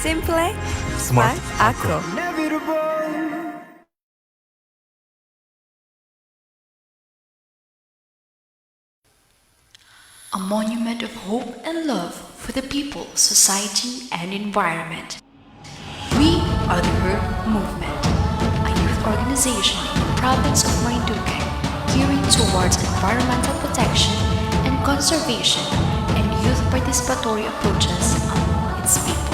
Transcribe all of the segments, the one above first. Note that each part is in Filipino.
Simple, Smart Acro. A monument of hope and love for the people, society, and environment. We are the Earth Movement, a youth organization in the province of Marinduque gearing towards environmental protection and conservation and youth participatory approaches among its people.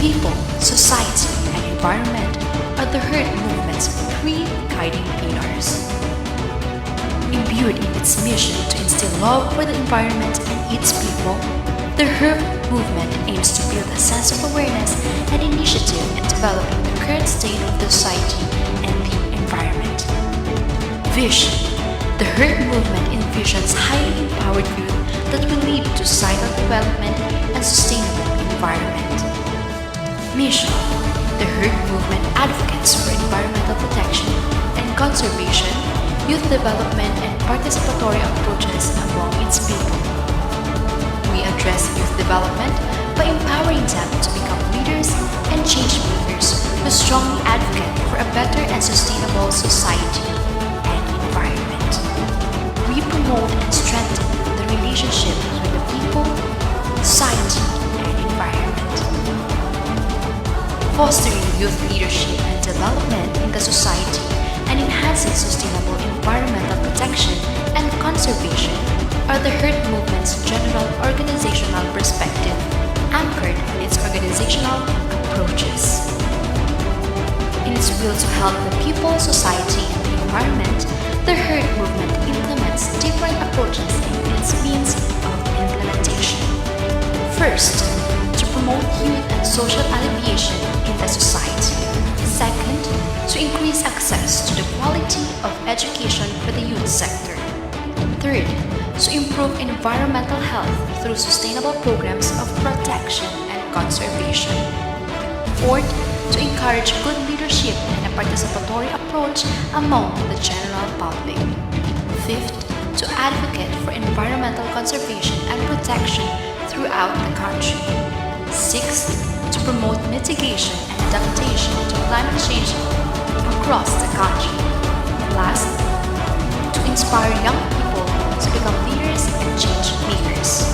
People, society, and environment are the Earth Movement's three guiding pillars. Imbued in its mission to instill love for the environment and its people, the Earth Movement aims to build a sense of awareness and initiative in developing the current state of the society and the environment. Vision. The Earth Movement envisions highly empowered youth that will lead to societal development and sustainable environment. Mission. The Earth Movement advocates for environmental protection and conservation, youth development, and participatory approaches among its people. We address youth development by empowering them to become leaders and change makers who strongly advocate for a better and sustainable society and environment. We promote and strengthen the relationship between the people, society, and environment. Fostering youth leadership and development in the society and enhancing sustainable environmental protection and conservation are the Earth Movement's general organizational perspective, anchored in its organizational approaches. In its will to help the people, society, and the environment, the Earth Movement implements different approaches in its means of implementation. First, to promote youth and social alleviation in the society. Second, to increase access to the quality of education for the youth sector. Third, to improve environmental health through sustainable programs of protection and conservation. Fourth, to encourage good leadership and a participatory approach among the general public. Fifth, to advocate for environmental conservation and protection throughout the country. Sixth, to promote mitigation and adaptation to climate change across the country. Last, to inspire young people to become leaders and change makers.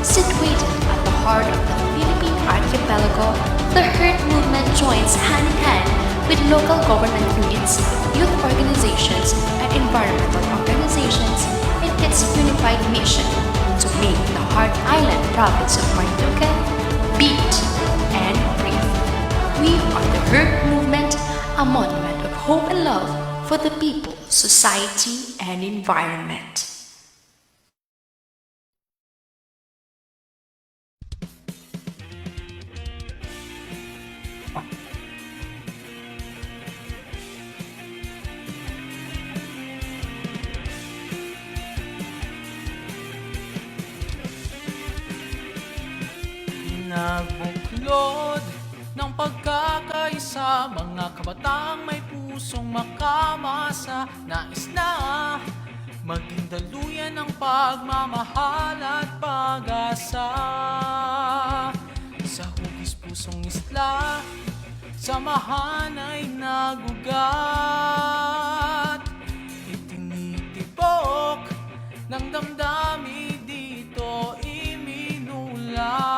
Situated at the heart of the Philippine archipelago, the Earth Movement joins hand in hand with local government units, youth organizations, and environmental organizations in its unified mission to make the Heart Island province of Marinduque beat and breathe. We are the Earth Movement, a monument of hope and love for the people, society, and environment. Nagbuklod ng pagkakaisa, mga kabataang may pusong makamasa. Nais na maging daluyan ng pagmamahal at pag-asa. Sa hugis pusong isla, samahan ay nagugat. Itinitibok ng damdami dito iminulat.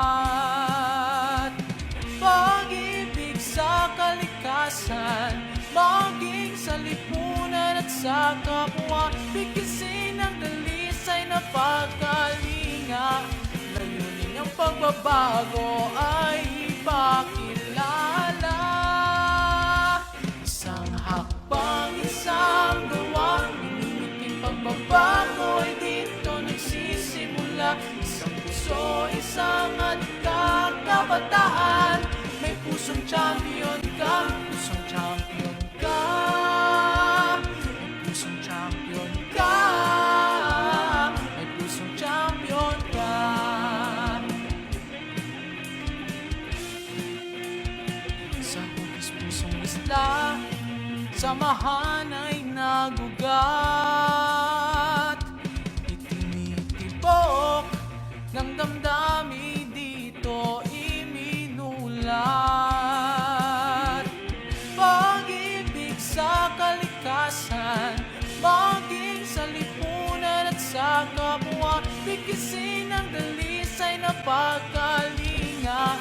Pag-ibig sa kalikasan, maging sa lipunan at sa kapwa. Bigkisin ang dalisay na pagkalinga. Layunin ang pagbabago ay ipakilala. Isang hakbang, isang gawa. Minimiting pagbabago ay dito nagsisimula. Isang puso, isang at kakabataan. May pusong champion ka, pusong champion ka. May pusong champion ka, may pusong champion ka. Sa hugis pusong isla, samahan ay nagugat. Itinitibok ng damdami dito pagkalinga.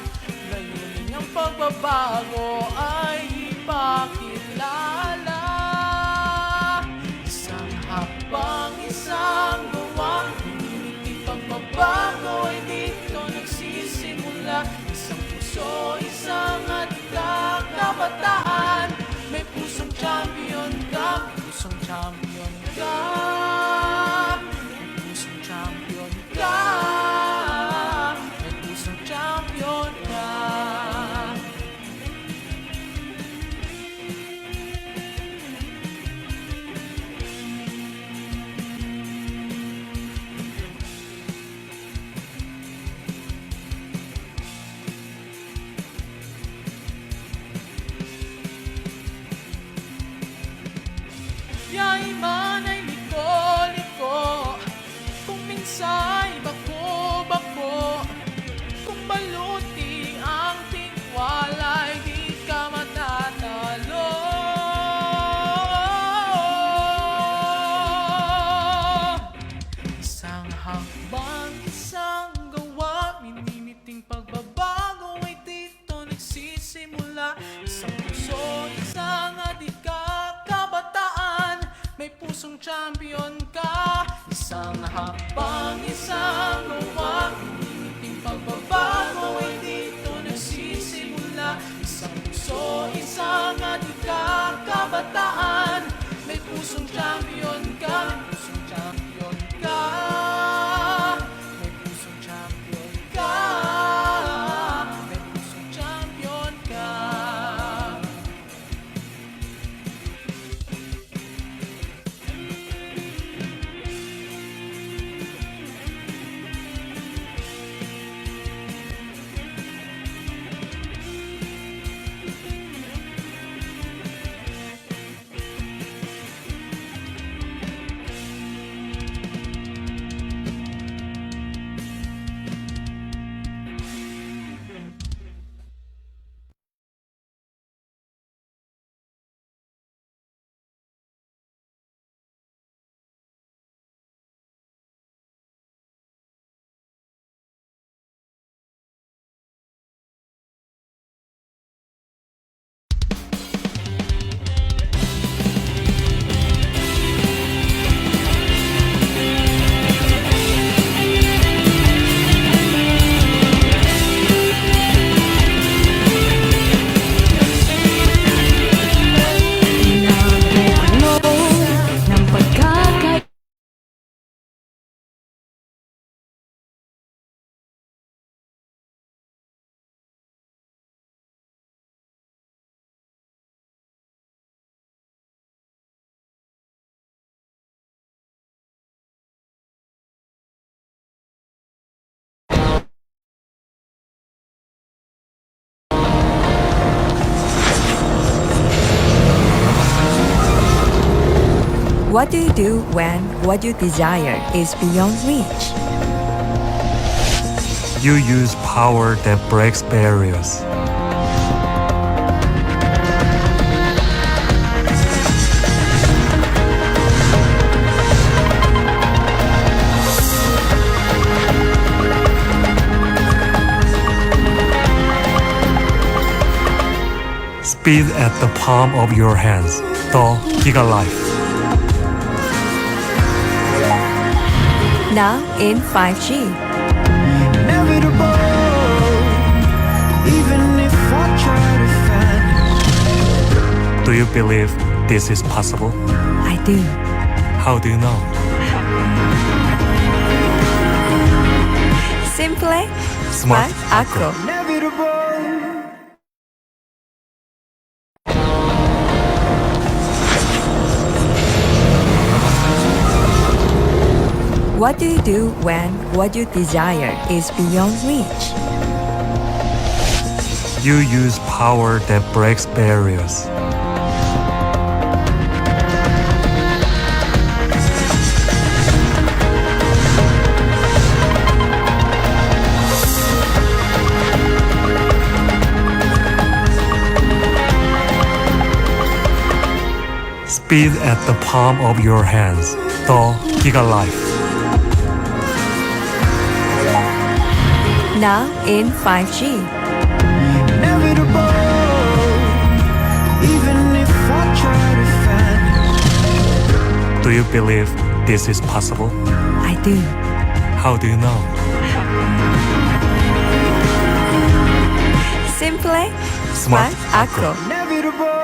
Layunin ang pagbabago ay ipakilala. Isang hakbang, isang gawa, hinihiling pagbabago ay dito nagsisimula. Isang puso, isang adika, kabataan. May pusong champion ka, may pusong champion ka. May pusong champion ka. May pusong champion ka. Yay man ay liko-liko, kung minsa'y bako-bako, kung baluti ang tingwalay, di ka matatalo. Isang hakbang, isang gawa, minimiting pagbabago ay dito nagsisimula. Isang puso, isang adika, kabataan, may pusong champion ka. Isang hakbang, isang gawa, minimiting pagbabago ay dito nagsisimula. Isang puso, isang adika, kabataan, may pusong champion ka. May pusong champion ka. May pusong champion ka. May pusong champion ka. What do you do when what you desire is beyond reach? You use power that breaks barriers. Speed at the palm of your hands. The Giga Life. Now in 5G. Inevitable, even if I try to find it. Do you believe this is possible? I do. How do you know? Simple, Smart Acro. Inevitable. What do you do when what you desire is beyond reach? You use power that breaks barriers. Speed at the palm of your hands. The Giga Life. Now in 5G. inevitable. Even if I try to find it. Do you believe this is possible? I do. How do you know? Simple, Smart Acro. Inevitable.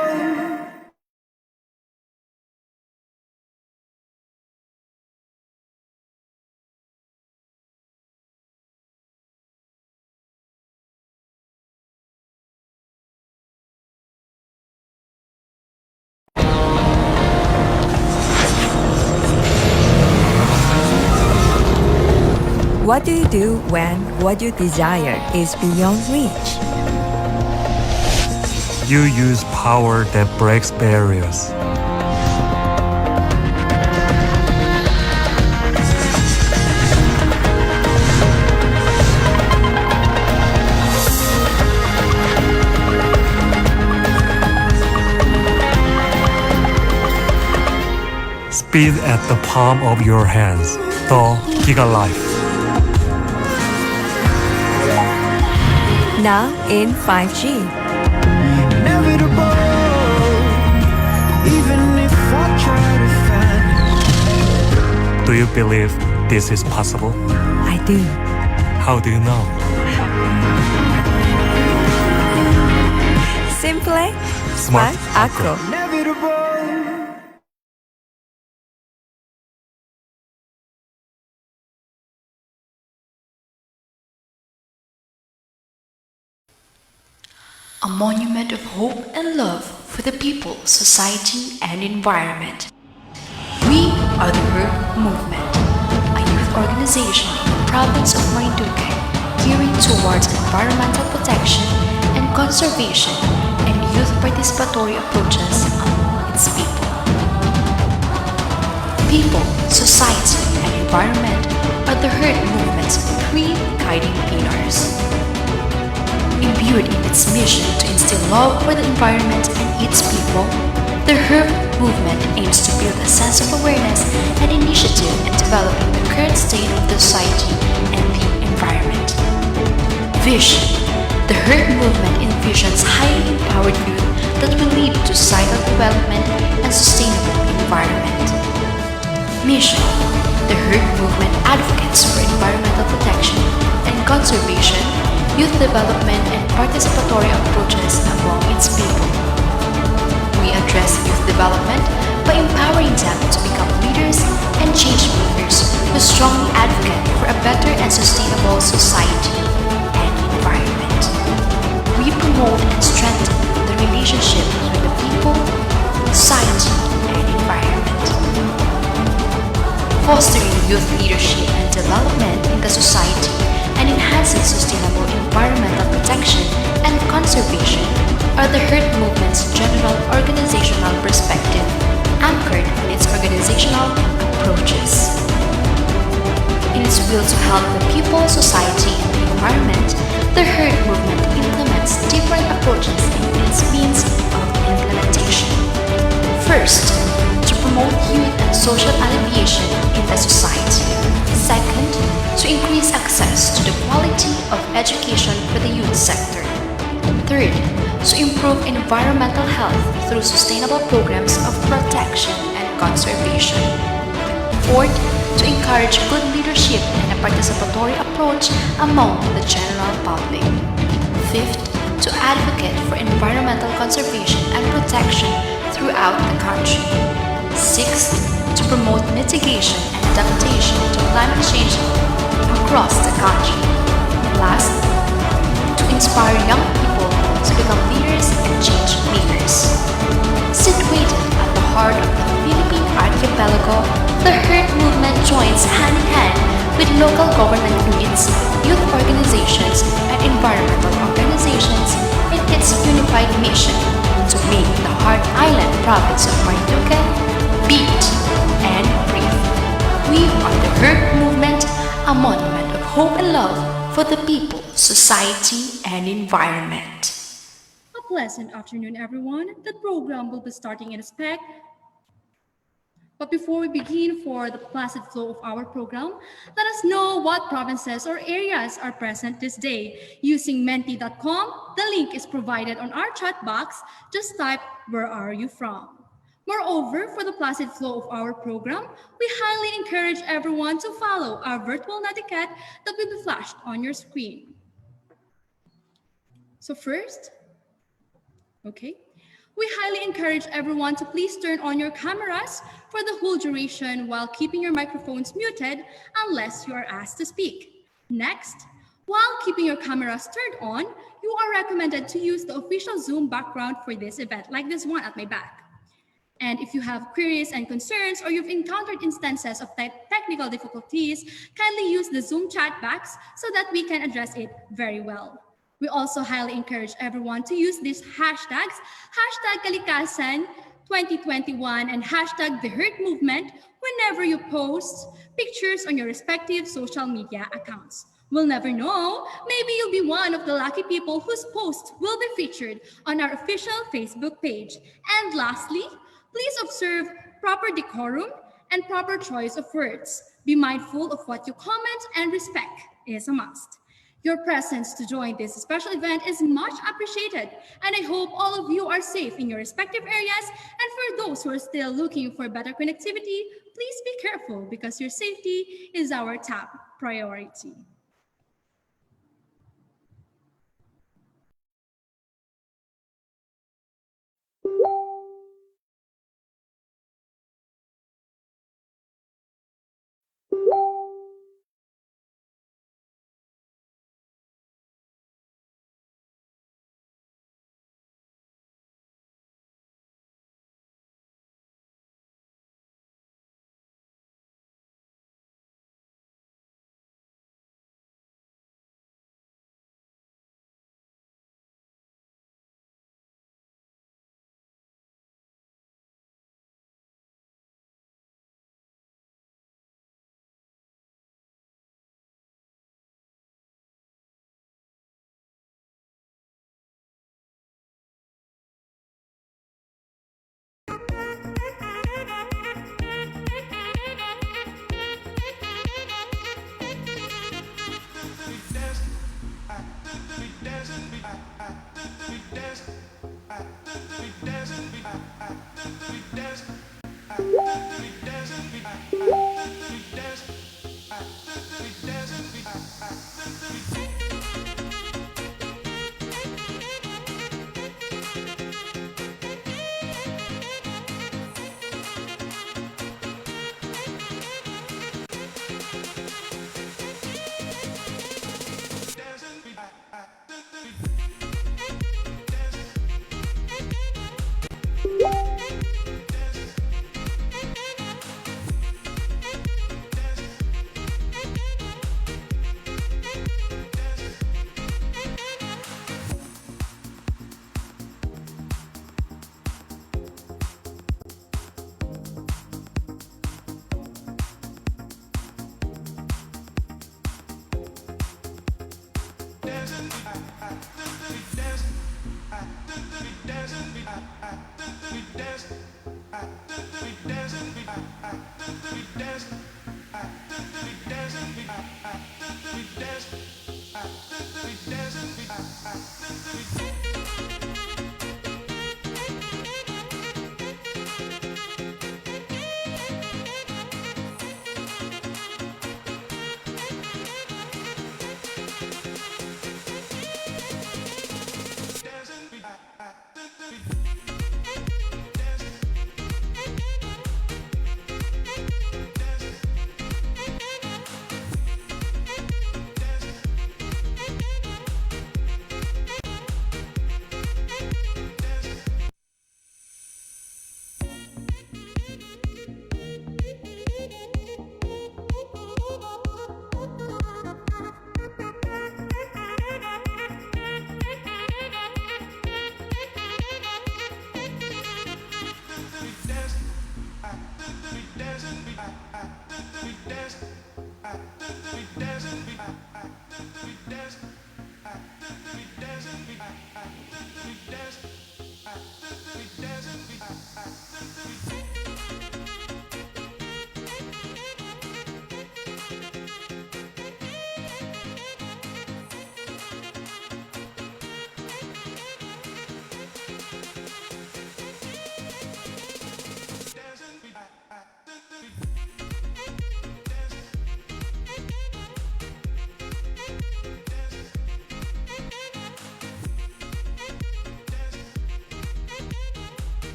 What do you do when what you desire is beyond reach? You use power that breaks barriers. Speed at the palm of your hands. The Giga Life. Now in 5G. Inevitable. Even if I try to find it. Do you believe this is possible? I do. How do you know? Simple, Smart Acro. Inevitable. A monument of hope and love for the people, society, and environment. We are the Earth Movement, a youth organization in the province of Marinduque gearing towards environmental protection and conservation and youth participatory approaches among its people. People, society, and environment are the Earth Movement's three guiding pillars. Imbued in its mission to instill love for the environment and its people, the Herb Movement aims to build a sense of awareness and initiative in developing the current state of the society and the environment. Vision. The Herb Movement envisions highly empowered youth that will lead to societal development and sustainable environment. Mission. The Herb Movement advocates for environmental protection and conservation, youth development, and participatory approaches among its people. We address youth development by empowering them to become leaders and change makers who strongly advocate for a better and sustainable society and environment. We promote and strengthen the relationship between the people, society, and environment. Fostering youth leadership and development in the society and enhancing sustainable environmental protection and conservation are the Earth Movement's general organizational perspective, anchored in its organizational approaches. In its will to help the people, society, and the environment, the Earth Movement implements different approaches in its means of implementation. First, to promote youth and social alleviation in the society. Second, to increase access to the quality of education for the youth sector. Third, to improve environmental health through sustainable programs of protection and conservation. Fourth, to encourage good leadership and a participatory approach among the general public. Fifth, to advocate for environmental conservation and protection throughout the country. Sixth, to promote mitigation and adaptation to climate change across the country. Last, to inspire young people to become leaders and change makers. Situated at the heart of the Philippine archipelago, the Earth Movement joins hand in hand with local government units, youth organizations, and environmental organizations in its unified mission to make the Heart Island province of Marinduque beat and breathe. We are the Earth Movement, a monument of hope and love for the people, society, and environment. A pleasant afternoon, everyone. The program will be starting in a spec. But before we begin for the placid flow of our program, let us know what provinces or areas are present this day. Using menti.com, the link is provided on our chat box. Just type, "Where are you from?" Moreover, for the placid flow of our program, we highly encourage everyone to follow our virtual netiquette that will be flashed on your screen. So first, we highly encourage everyone to please turn on your cameras for the whole duration while keeping your microphones muted unless you are asked to speak. Next, while keeping your cameras turned on, you are recommended to use the official Zoom background for this event, like this one at my back. And if you have queries and concerns or you've encountered instances of technical difficulties, kindly use the Zoom chat box so that we can address it very well. We also highly encourage everyone to use these hashtags, #Kalikasan2021 and #TheHurtMovement whenever you post pictures on your respective social media accounts. We'll never know, maybe you'll be one of the lucky people whose post will be featured on our official Facebook page. And lastly, please observe proper decorum and proper choice of words. Be mindful of what you comment, and respect is a must. Your presence to join this special event is much appreciated, and I hope all of you are safe in your respective areas. And for those who are still looking for better connectivity, please be careful because your safety is our top priority.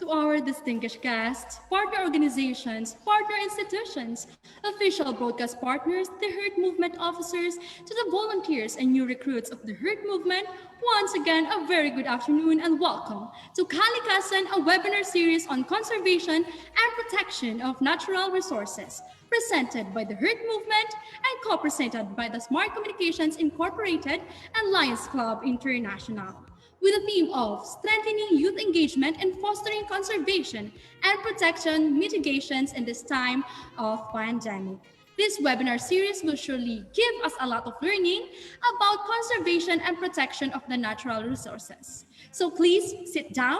to our distinguished guests, partner organizations, partner institutions, official broadcast partners, the Hurt Movement officers, to the volunteers and new recruits of the Hurt Movement, once again, a very good afternoon and welcome to Kalikasan, a webinar series on conservation and protection of natural resources, presented by the Hurt Movement and co-presented by the Smart Communications Incorporated and Lions Club International, with the theme of strengthening youth engagement and fostering conservation and protection mitigations in this time of pandemic. This webinar series will surely give us a lot of learning about conservation and protection of the natural resources. So please sit down,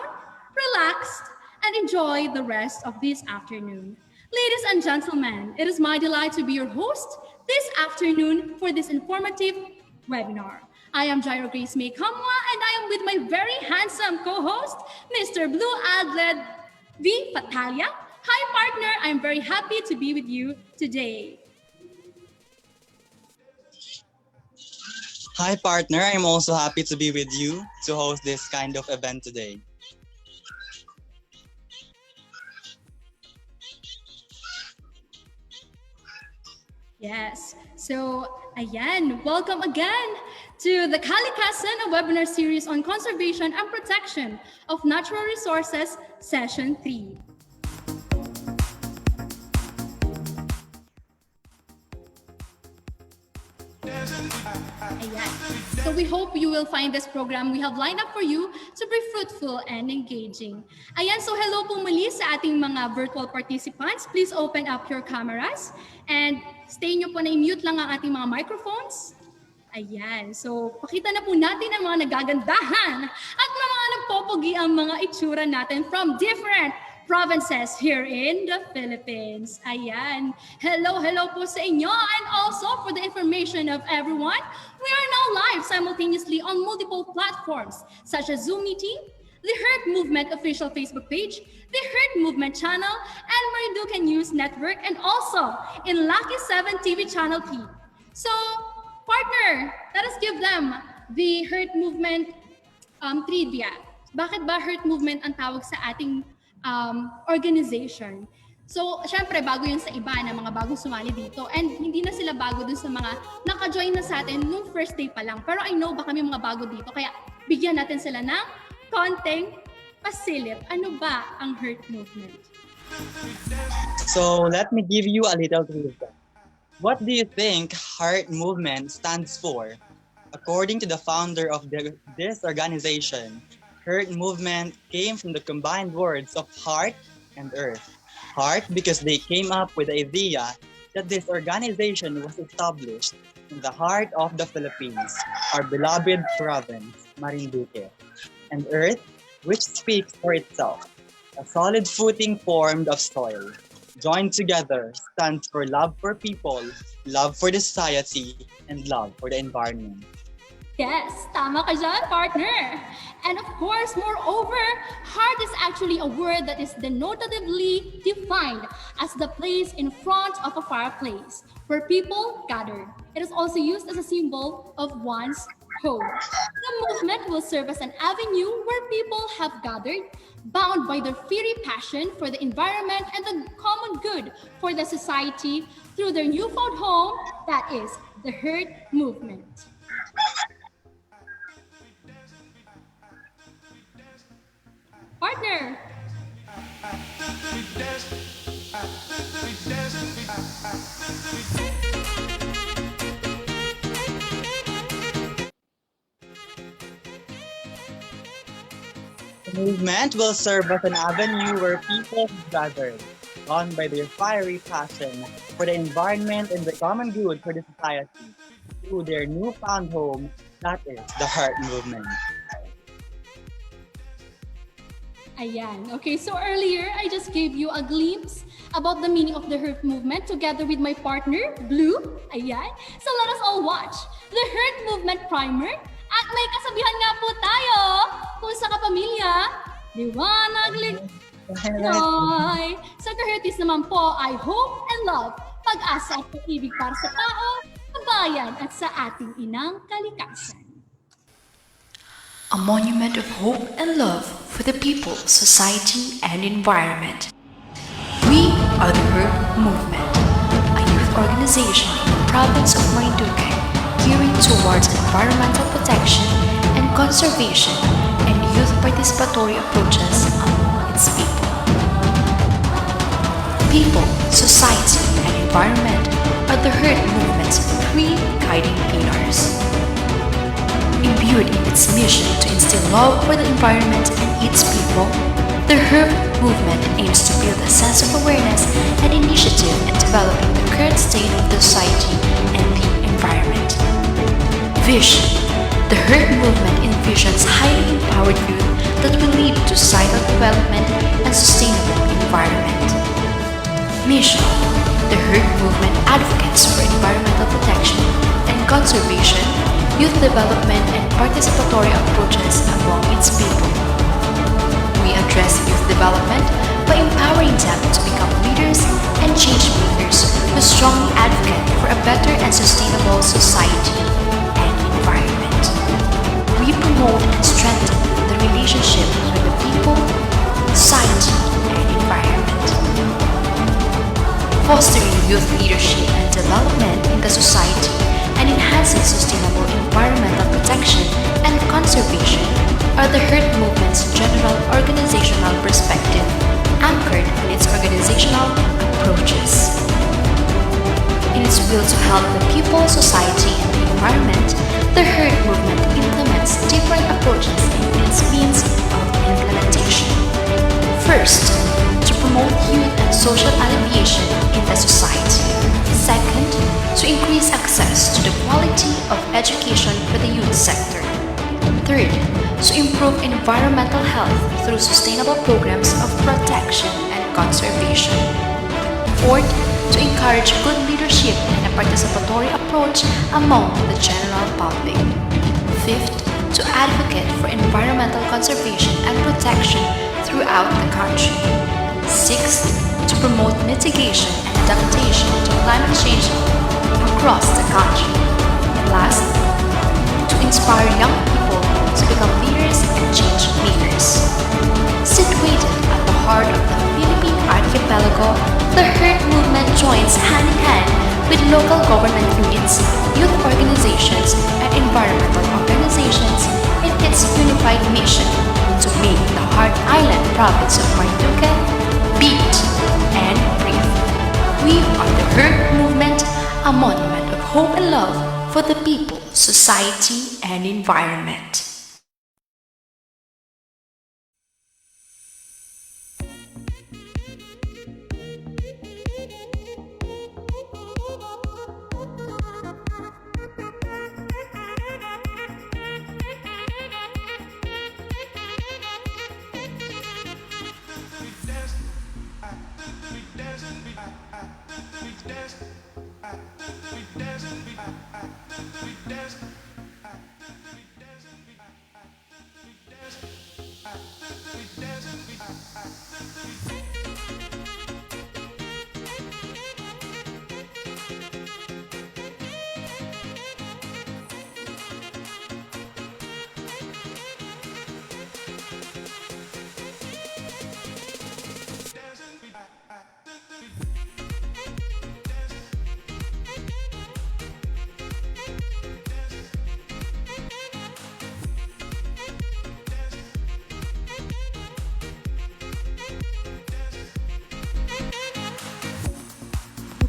relax, and enjoy the rest of this afternoon. Ladies and gentlemen, it is my delight to be your host this afternoon for this informative webinar. I am Jairo Grace May Kamwa, and I am with my very handsome co-host, Mr. Blue Adled V. Fatalia. Hi, partner. I'm very happy to be with you today. Hi, partner. I'm also happy to be with you to host this kind of event today. Yes. So, ayan, welcome again to the Kalikasan, a webinar series on conservation and protection of natural resources, session 3. Ayan. So we hope you will find this program we have lined up for you to be fruitful and engaging. Ayan, so hello po muli sa ating mga virtual participants. Please open up your cameras and stay nyo po na i-mute lang ang ating mga microphones. Ayan, so pakita na po natin ang mga nagagandahan at mga nagpopogi ang mga itsura natin from different provinces here in the Philippines. Ayan. Hello po sa inyo. And also for the information of everyone, we are now live simultaneously on multiple platforms such as Zoom meeting, the Hurt Movement official Facebook page, the Hurt Movement channel, and Marinduque News Network, and also in Lucky 7 TV channel P. So, partner, let us give them the Hurt Movement trivia. Bakit ba Hurt Movement ang tawag sa ating organization? So, syempre, bago yun sa iba na mga bagong sumali dito. And hindi na sila bago dun sa mga naka-join na sa atin nung first day pa lang. Pero I know baka may mga bago dito. Kaya bigyan natin sila ng konting pasilip. Ano ba ang Hurt Movement? So, let me give you a little trivia. What do you think Heart Movement stands for? According to the founder of this organization, Hurt Movement came from the combined words of heart and earth. Heart because they came up with the idea that this organization was established in the heart of the Philippines, our beloved province, Marinduque. And earth, which speaks for itself, a solid footing formed of soil. Joined together stands for love for people, love for the society, and love for the environment. Yes, tama ka dyan, partner. And of course, moreover, heart is actually a word that is denotatively defined as the place in front of a fireplace where people gather. It is also used as a symbol of one's home. The movement will serve as an avenue where people have gathered, bound by their fiery passion for the environment and the common good for the society through their newfound home, that is the Hurt Movement. Partner. The movement will serve as an avenue where people gather, drawn by their fiery passion for the environment and the common good for the society, through their newfound home, that is the Heart Movement. Ayan. Okay, so earlier, I just gave you a glimpse about the meaning of the Hurt Movement together with my partner, Blue. Ayan. So let us all watch the Hurt Movement primer. At may kasabihan nga po tayo kung sa kapamilya, liwanag litoy. Sa Kahirtis naman po ay hope and love, pag-asa at pag-ibig para sa tao, kabayan at sa ating inang kalikasan. a monument of hope and love for the people, society, and environment. We are the Herd Movement, a youth organization in the province of Marinduque, gearing towards environmental protection and conservation and youth participatory approaches among its people. People, society, and environment are the Herd Movement's three guiding pillars. Imbued in its mission to instill love for the environment and its people, the Herd Movement aims to build a sense of awareness and initiative in developing the current state of the society and the environment. Vision: the Herd Movement envisions highly empowered youth that will lead to societal development and sustainable environment. Mission: the Herd Movement advocates for environmental protection and conservation, youth development, and participatory approaches among its people. We address youth development by empowering them to become leaders and change makers who strongly advocate for a better and sustainable society and environment. We promote and strengthen the relationship between the people, society, and environment. Fostering youth leadership and development in the society and enhancing sustainable environmental protection and conservation are the Herd Movement's general organizational perspective, anchored in its organizational approaches. In its will to help the people, society, and the environment, the Herd Movement implements different approaches in its means of implementation. First, to promote youth and social alleviation in the society. Second, to increase access to the quality of education for the youth sector. Third, to improve environmental health through sustainable programs of protection and conservation. Fourth, to encourage good leadership and a participatory approach among the general public. Fifth, to advocate for environmental conservation and protection throughout the country. Sixth, to promote mitigation and adaptation to climate change across the country. Last, to inspire young people to become leaders and change makers. Situated at the heart of the Philippine archipelago, the Herd Movement joins hand in hand with local government units, youth organizations, and environmental organizations in its unified mission to make the Heart Island province of Marinduque beat and breathe. We are the Herd Movement, a monument of hope and love for the people, society, and environment.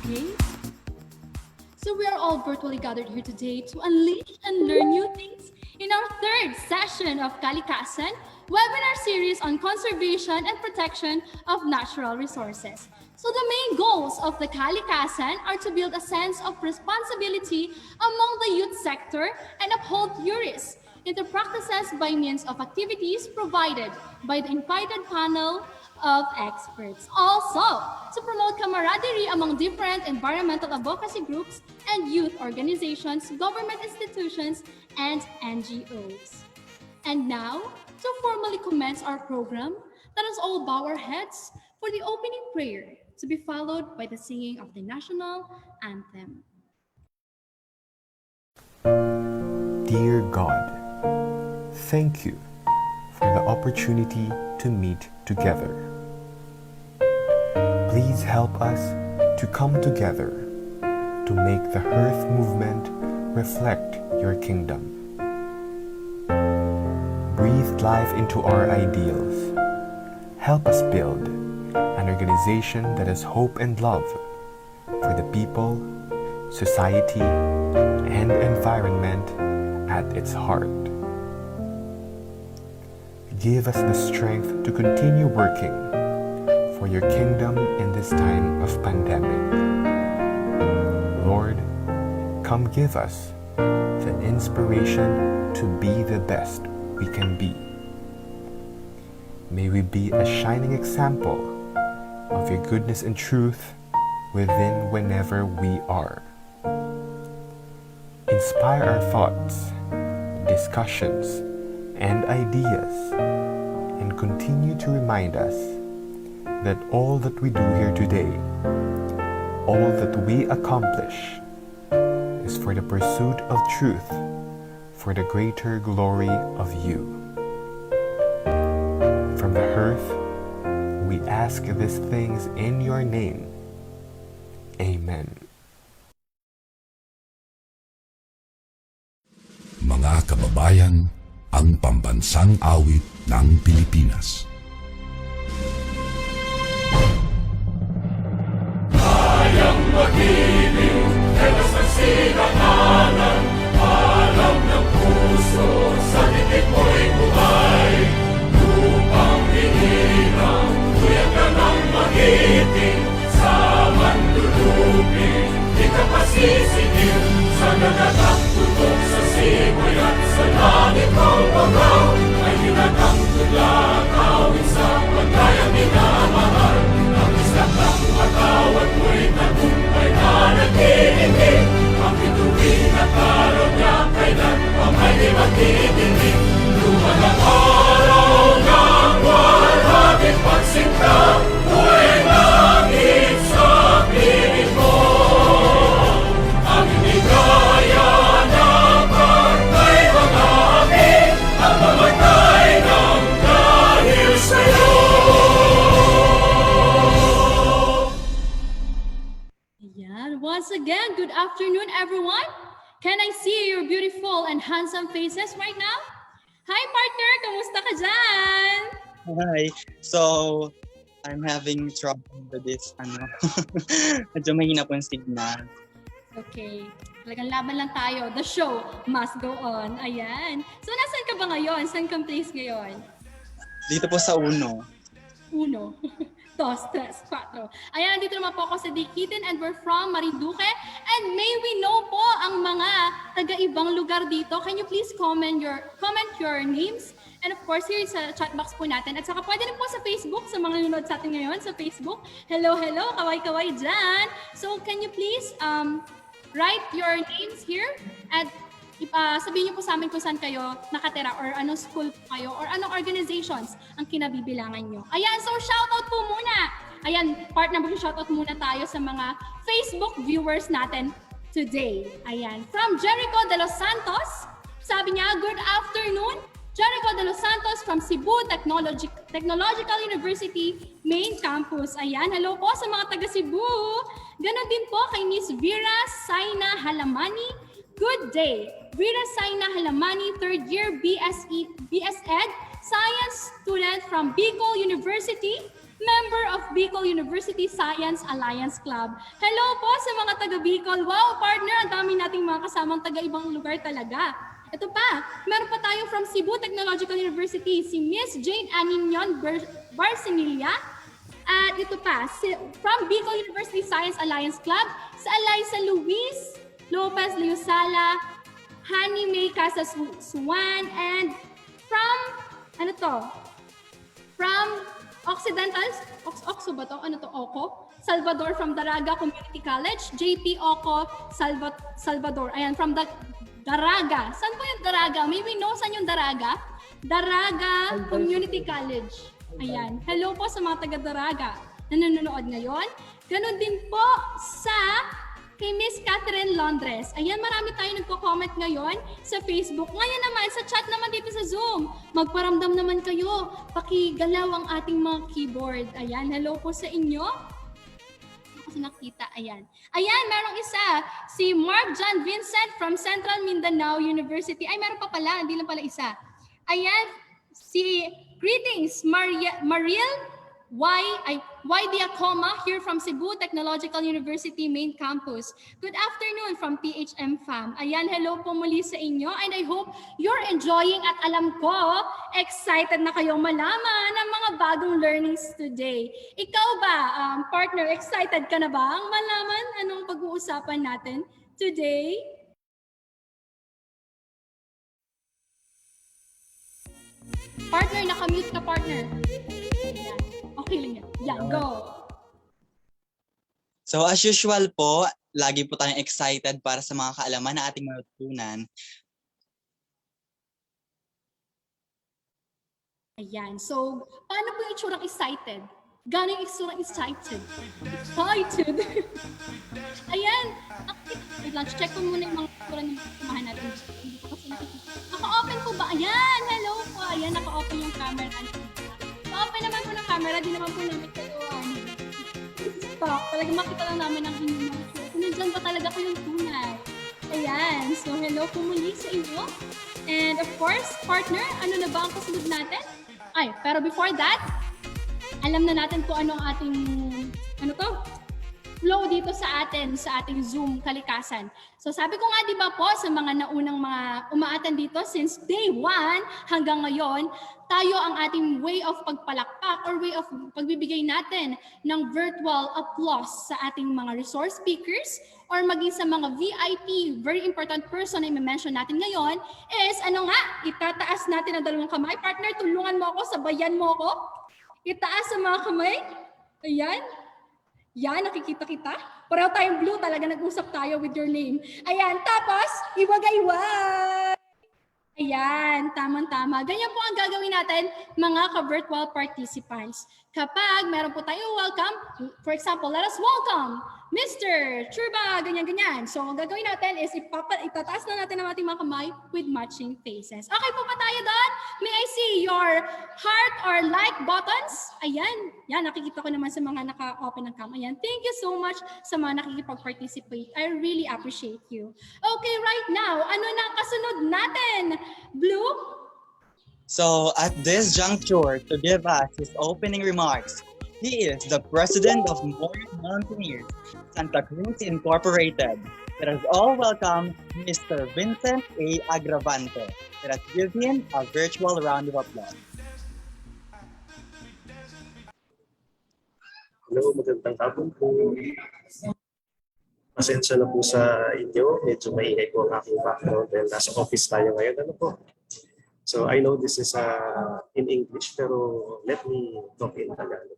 Okay? So we are all virtually gathered here today to unleash and learn new things in our third session of Kalikasan webinar series on conservation and protection of natural resources. So the main goals of the Kalikasan are to build a sense of responsibility among the youth sector and uphold URIS into practices by means of activities provided by the invited panel of experts. Also, to promote camaraderie among different environmental advocacy groups and youth organizations, government institutions, and NGOs. And now, to formally commence our program, let us all bow our heads for the opening prayer, to be followed by the singing of the national anthem. Dear God, thank you for the opportunity to meet together. Please help us to come together to make the Hearth movement reflect your kingdom. Breathe life into our ideals. Help us build an organization that has hope and love for the people, society, and environment at its heart. Give us the strength to continue working for your kingdom in this time of pandemic. Lord, come give us the inspiration to be the best we can be. May we be a shining example of your goodness and truth within whenever we are. Inspire our thoughts, discussions, and ideas, and continue to remind us that all that we do here today, all that we accomplish, is for the pursuit of truth, for the greater glory of you. From the Hearth, we ask these things in your name. Amen. Mga kababayan, ang pambansang awit ng Pilipinas. Kayang mag-ibig, telas ng sinakanan, alam ng puso, sa titik mo'y buhay. Lupang hinirang, tuyag ka ng magiting, sa mandulupin, di ka pasisigil, sa nagatang tutok sa simoy at sa langit ng bangaw, ay hinatang tula, kawin sa pagkayang minamahal. Ang islang ng matawad mo'y tagumpay na nag-iindig, ang bituin at araw niya kailan pa may di magtitingin. Luma ng araw ng walhati pagsinta, buhay langit sa piling mo. Ang hindi kaya na patay mga api, ang mamatay ng dahil sa'yo. Ayan. Once again, good afternoon, everyone. Can I see your beautiful and handsome faces right now? Hi, partner! Kamusta ka dyan? Hi. So, I'm having trouble with this, medyo mahina po yung signal. Okay. Talagang laban lang tayo. The show must go on. Ayan. So, nasan ka ba ngayon? Saan kang place ngayon? Dito po sa Uno. Uno, dos, tres, cuatro. Ayan, nandito naman po ako sa Dikitin and we're from Marinduque. And may we know po ang mga taga-ibang lugar dito. Can you please comment your names? And of course, here sa chat box po natin. At saka pwede rin po sa Facebook, sa mga nanonood sa atin ngayon sa Facebook. Hello, hello, kaway-kaway dyan. So can you please write your names here at sabihin niyo po sa amin kung saan kayo nakatira or anong school po kayo or anong organizations ang kinabibilangan niyo. Ayan, so shoutout po muna. Ayan, partner, mag-shoutout muna tayo sa mga Facebook viewers natin today. Ayan, from Jericho de los Santos, sabi niya, good afternoon. Jericho de los Santos from Cebu Technological University Main Campus. Ayan, hello po sa mga taga Cebu. Ganon din po kay Miss Vera Saina Halamani. Good day. Vera Saina Halamani, third year BSEd, Science student from Bicol University, member of Bicol University Science Alliance Club. Hello po sa mga taga Bicol. Wow, partner, ang dami nating mga kasamang taga-ibang lugar talaga. Ito pa, meron pa tayo from Cebu Technological University, si Miss Jane Aninion Barcinilia. At ito pa, from Bicol University Science Alliance Club, sa Eliza Luis Lopez Leosala, Hani May Casasuan, and from, from Oxo ba to? Oco? Salvador from Daraga Community College, JP Oco, Salvador. Ayan, from Daraga. Saan po yung Daraga? May we know saan yung Daraga? Daraga Community College. Ayan. Hello po sa mga taga-Daraga na nanonood ngayon. Ganon din po sa kay Miss Catherine Londres. Ayan, marami tayo nagko-comment ngayon sa Facebook. Ngayon naman, sa chat naman dito sa Zoom. Magparamdam naman kayo. Pakigalaw ang ating mga keyboard. Ayan, hello po sa inyo. Kasi nakita, ayan. Ayan, merong isa. Si Mark John Vincent from Central Mindanao University. Ay, meron pa pala. Hindi lang pala isa. Ayan, si greetings, Mariel Y. Diacoma here from Cebu Technological University Main Campus. Good afternoon from THM Fam. Ayan, hello po muli sa inyo and I hope you're enjoying at alam ko, excited na kayong malaman ng mga bagong learnings today. Ikaw ba, partner, excited ka na ba ang malaman anong pag-uusapan natin today? Partner, nakamute ka, partner. Ayan. Okay lang yan. Yan, go! So as usual po, lagi po tayong excited para sa mga kaalaman na ating matutunan. Ayan. So, paano po yung itsurang excited? Gano'ng yung itsurang excited? Excited! Ayan. Wait lang, check ko muna yung mga itsura ng kumahan natin. Naka-open po ba? Ayan! Hello po! Ayan, naka-open yung camera. Open naman po ng camera, di naman po namin kayo stop. Talagang makita lang namin ang inyong mga show. Kung nandiyan ba talaga kayong tunay. Ayan. So, hello po muli sa inyo. And of course, partner, ano na ba ang kasunod natin? Ay, pero before that, alam na natin kung ano ang ating, flow dito sa ating Zoom kalikasan. So sabi ko nga, di ba po, sa mga naunang mga umaatan dito, since day 1 hanggang ngayon, tayo ang ating way of pagpalakpak or way of pagbibigay natin ng virtual applause sa ating mga resource speakers or maging sa mga VIP, very important person na i-mention natin ngayon is, itataas natin ang dalawang kamay. Partner, tulungan mo ako, sabayan mo ako. Itaas ang mga kamay. Ayan. Yan, nakikita kita. Pareho tayong blue, talaga nag-usap tayo with your name. Ayan, tapos, iwagay-wag. Ayan, tamang-tama. Ganyan po ang gagawin natin, mga ka-virtual participants. Kapag meron po tayo welcome, for example, let us welcome Mr. Churba, ganyan-ganyan. So, ang gagawin natin is itataas na natin ang ating mga kamay with matching faces. Okay po ba tayo doon? May I see your heart or like buttons? Ayan. Yan, nakikita ko naman sa mga naka-open ng cam. Ayan. Thank you so much sa mga nakikipag-participate. I really appreciate you. Okay, right now, ano na ang kasunod natin? Blue? So at this juncture, to give us his opening remarks, he is the president of Morin Mountaineers, Santa Cruz Incorporated. Let us all welcome Mr. Vincent A. Agravante. Let us give him a virtual round of applause. Hello, magandang hapon po. Pasensya na po sa inyo. Medyo maingay po ang aking background dahil nasa office tayo ngayon. Ano po? So I know this is in English, pero let me talk in Tagalog.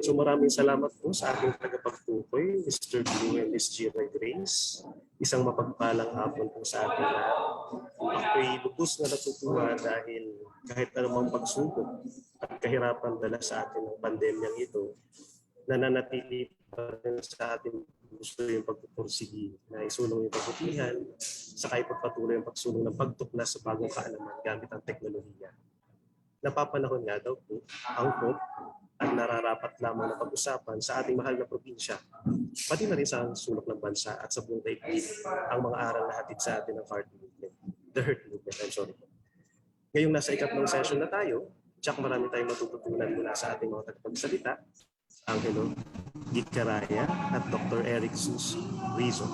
So maraming salamat po sa ating tagapagtukoy, Mr. Blue and Ms. Gira Grace. Isang mapagpalang hapon po sa ating lahat. Ako'y lubos na natutuwa dahil kahit anumang pagsubok at kahirapan dala sa atin ng pandemyang ito, nananatili pa rin sa ating gusto yung pagpupursigi na isulong yung pagbutihan, saka ipagpatuloy yung pagsulong ng pagtuklas sa bagong kaalaman gamit ang teknolohiya. Napapanahon nga daw po, angkop at nararapat lamang na pag-usapan sa ating mahal na probinsya, pati na rin sa sulok ng bansa at sa buong daigdig ang mga aral na hatid sa atin ng heart movement, the heart movement, I'm sorry. Ngayong nasa ikatlong session na tayo, tsak marami tayong matututunan mula sa ating mga tagapagsalita, Angelo Gicaraya at Dr. Eric Susi Rizzo.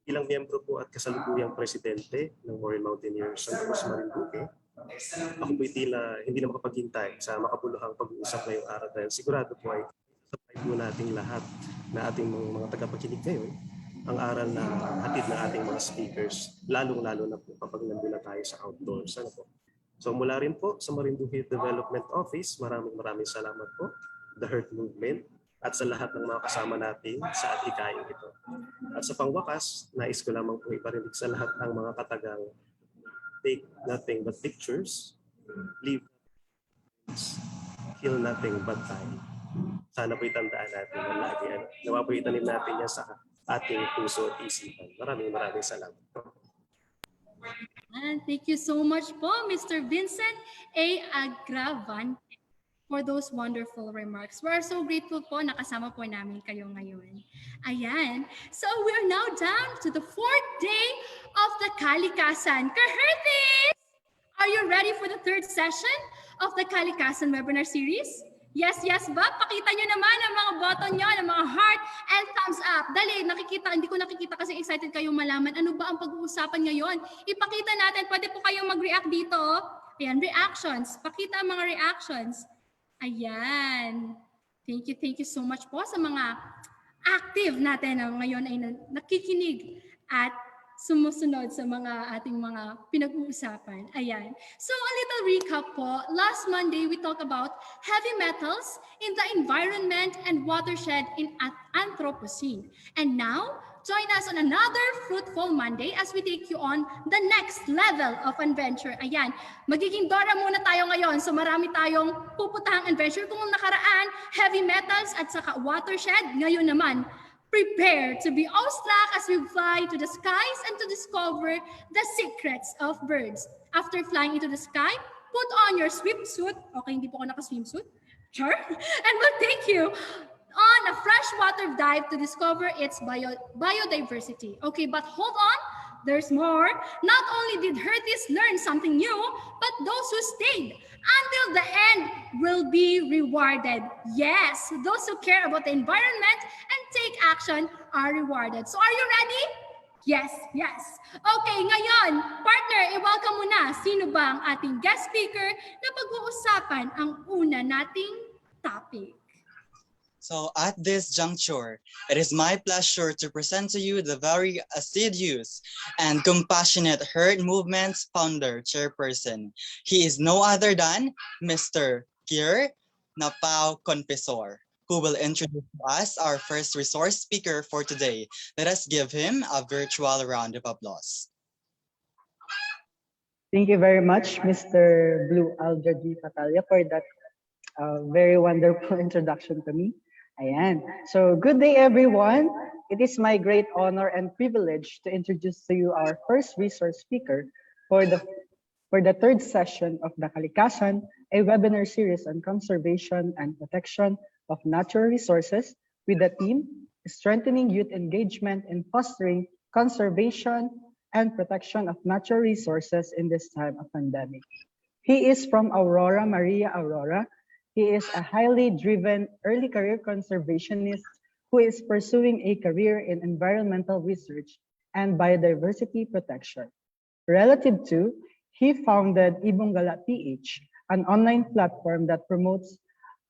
Ilang miyembro po at kasalukuyang presidente ng Morin Mountaineers Santa Cruz Marinduque, ako po'y tila hindi na makapaghintay sa makabuluhang pag-uusap ngayong araw dahil sigurado po ay sabay po nating lahat na ating mga tagapakinig ngayon ang aral na hatid ng ating mga speakers, lalong-lalo na po kapag nandun na tayo sa outdoors. Ano po? So mula rin po sa Marinduque Development Office, maraming salamat po, the Heart Movement, at sa lahat ng mga kasama natin sa adhikain ito. At sa pangwakas, nais ko lamang po iparinig sa lahat ang mga katagang take nothing but pictures, leave kill nothing but time. Sana po itandaan natin yan lagi. Nawa po itanim natin yan sa ating puso at isipan. Maraming salamat po. And thank you so much po, Mr. Vincent A. Agravan, for those wonderful remarks. We are so grateful po na kasama po namin kayo ngayon. Ayan. So we are now down to the 4th day of the Kalikasan. Kahertis! Are you ready for the 3rd session of the Kalikasan webinar series? Yes, yes ba? Pakita nyo naman ang mga button nyo, ang mga heart and thumbs up. Dali, hindi ko nakikita kasi excited kayong malaman. Ano ba ang pag-uusapan ngayon? Ipakita natin, pwede po kayong mag-react dito. Ayan, reactions. Pakita ang mga reactions. Ayan. Thank you so much po sa mga active natin na ngayon ay nakikinig at sumusunod sa mga ating mga pinag-uusapan. Ayan. So a little recap po. Last Monday, we talked about heavy metals in the environment and watershed in Anthropocene. And now, join us on another fruitful Monday as we take you on the next level of adventure. Ayan, magiging Dora muna tayo ngayon. So marami tayong puputahang adventure. Kung nakaraan, heavy metals at saka watershed, ngayon naman, prepare to be awestruck as we fly to the skies and to discover the secrets of birds. After flying into the sky, put on your swimsuit. Okay, hindi po ako naka-swimsuit. Sure. And we'll take you on a freshwater dive to discover its biodiversity. Okay, but hold on. There's more. Not only did Hertis learn something new, but those who stayed until the end will be rewarded. Yes, those who care about the environment and take action are rewarded. So are you ready? Yes, yes. Okay, ngayon, partner, i-welcome mo na. Sino ba ang ating guest speaker na pag-uusapan ang una nating topic? So at this juncture, it is my pleasure to present to you the very assiduous and compassionate Herd Movement's founder, chairperson. He is no other than Mr. Kier Napao Confessor, who will introduce to us our first resource speaker for today. Let us give him a virtual round of applause. Thank you very much, Mr. Blue Aldradi Fatalia, for that very wonderful introduction to me. Ayan. So good day, everyone. It is my great honor and privilege to introduce to you our first resource speaker for the 3rd session of the Kalikasan, a webinar series on conservation and protection of natural resources with the theme Strengthening Youth Engagement in Fostering Conservation and Protection of Natural Resources in this time of pandemic. He is from Aurora, Maria Aurora. He is a highly driven early career conservationist who is pursuing a career in environmental research and biodiversity protection. Relative to, he founded Ibongala PH, an online platform that promotes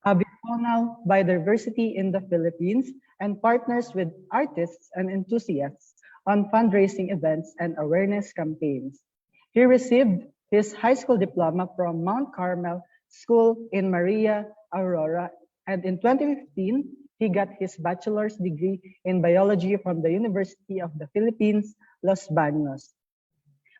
avifaunal biodiversity in the Philippines and partners with artists and enthusiasts on fundraising events and awareness campaigns. He received his high school diploma from Mount Carmel School in Maria Aurora, and in 2015, he got his bachelor's degree in biology from the University of the Philippines, Los Baños,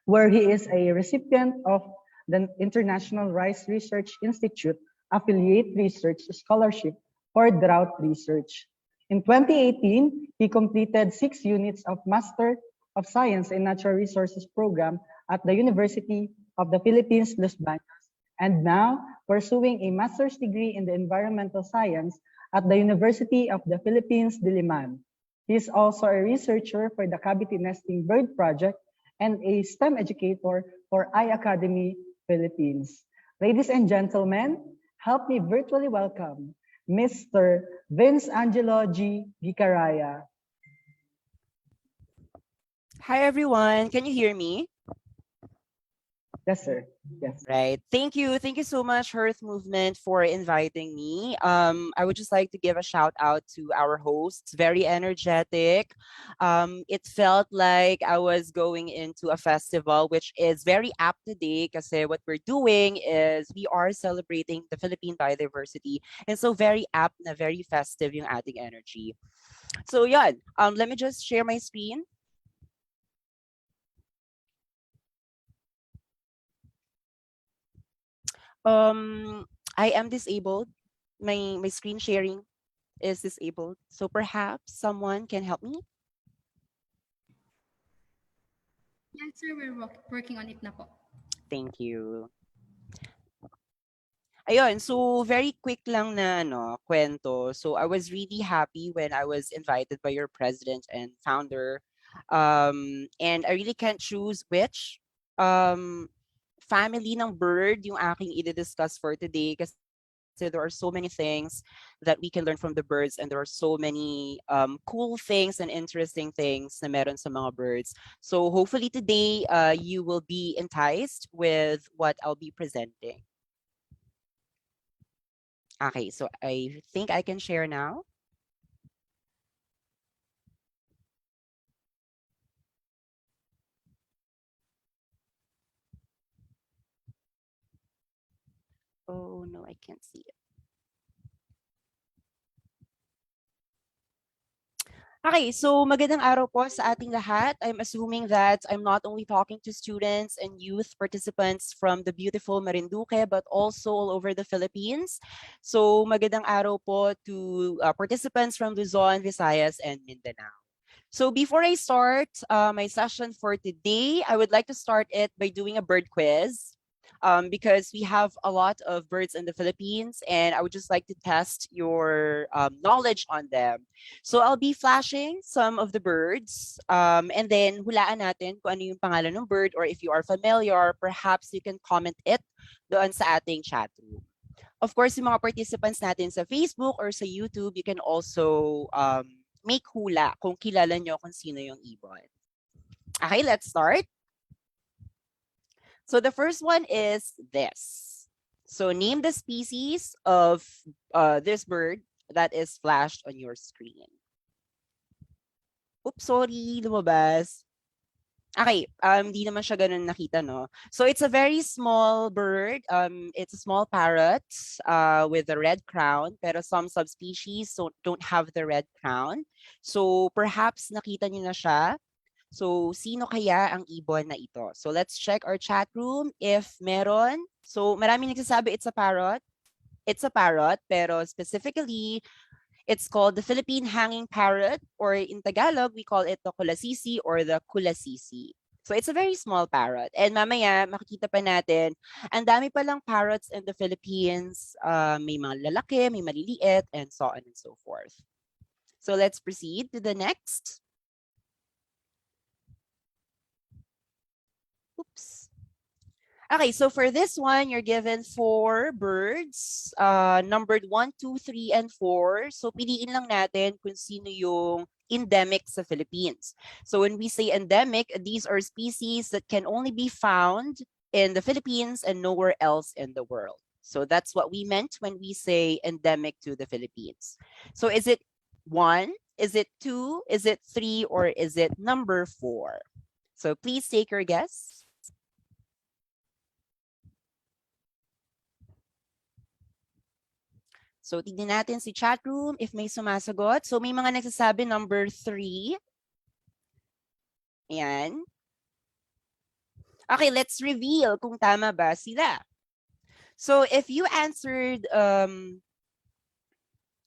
where he is a recipient of the International Rice Research Institute Affiliate Research Scholarship for Drought Research. In 2018, he completed 6 units of Master of Science in Natural Resources program at the University of the Philippines, Los Baños, and now pursuing a master's degree in the environmental science at the University of the Philippines, Diliman. He is also a researcher for the Cavity Nesting Bird Project and a STEM educator for iAcademy Philippines. Ladies and gentlemen, help me virtually welcome Mr. Vince Angelo G. Vicaraya. Hi everyone, can you hear me? Yes, sir. Yes. Right. Thank you. Thank you so much, Earth Movement, for inviting me. I would just like to give a shout out to our hosts. Very energetic. It felt like I was going into a festival, which is very apt today because what we're doing is we are celebrating the Philippine biodiversity. And so very apt na very festive yung ating energy. So yeah, let me just share my screen. I am disabled. My screen sharing is disabled. So perhaps someone can help me. Yes, sir. We're working on it na po. Thank you. Ayun, so very quick lang na kwento. So I was really happy when I was invited by your president and founder. And I really can't choose which family ng bird yung aking i-discuss for today kasi there are so many things that we can learn from the birds, and there are so many cool things and interesting things na meron sa mga birds. So hopefully today you will be enticed with what I'll be presenting. Okay, so I think I can share now. Oh no, I can't see it. Okay, so magandang araw po sa ating lahat. I'm assuming that I'm not only talking to students and youth participants from the beautiful Marinduque, but also all over the Philippines. So magandang araw po to participants from Luzon, Visayas, and Mindanao. So before I start my session for today, I would like to start it by doing a bird quiz. Because we have a lot of birds in the Philippines, and I would just like to test your knowledge on them. So I'll be flashing some of the birds, and then hulaan natin kung ano yung pangalan ng bird, or if you are familiar, perhaps you can comment it doon sa ating chat room. Of course, yung mga participants natin sa Facebook or sa YouTube, you can also make hula kung kilala nyo kung sino yung ibon. Okay, let's start. So the first one is this. So name the species of this bird that is flashed on your screen. Oops, sorry, lumabas. Okay, di naman siya ganun nakita, no? So it's a very small bird. It's a small parrot with a red crown, pero some subspecies don't have the red crown. So perhaps nakita niyo na siya. So, sino kaya ang ibon na ito? So, let's check our chat room if meron. So, maraming nagsasabi it's a parrot. It's a parrot, pero specifically, it's called the Philippine hanging parrot, or in Tagalog, we call it the kulasisi or the kulasisi. So, it's a very small parrot. And mamaya, makikita pa natin, ang dami palang parrots in the Philippines. May mga lalaki, may maliliit, and so on and so forth. So, let's proceed to the next. Oops. Okay, so for this one, you're given 4 birds, numbered 1, 2, 3, and 4. So piliin lang natin kung sino yung endemic sa Philippines. So when we say endemic, these are species that can only be found in the Philippines and nowhere else in the world. So that's what we meant when we say endemic to the Philippines. So is it 1, is it 2, is it 3, or is it number 4? So please take your guess. So, tignan natin si chat room if may sumasagot. So, may mga nagsasabi number 3. Ayan. Okay, let's reveal kung tama ba sila. So, if you answered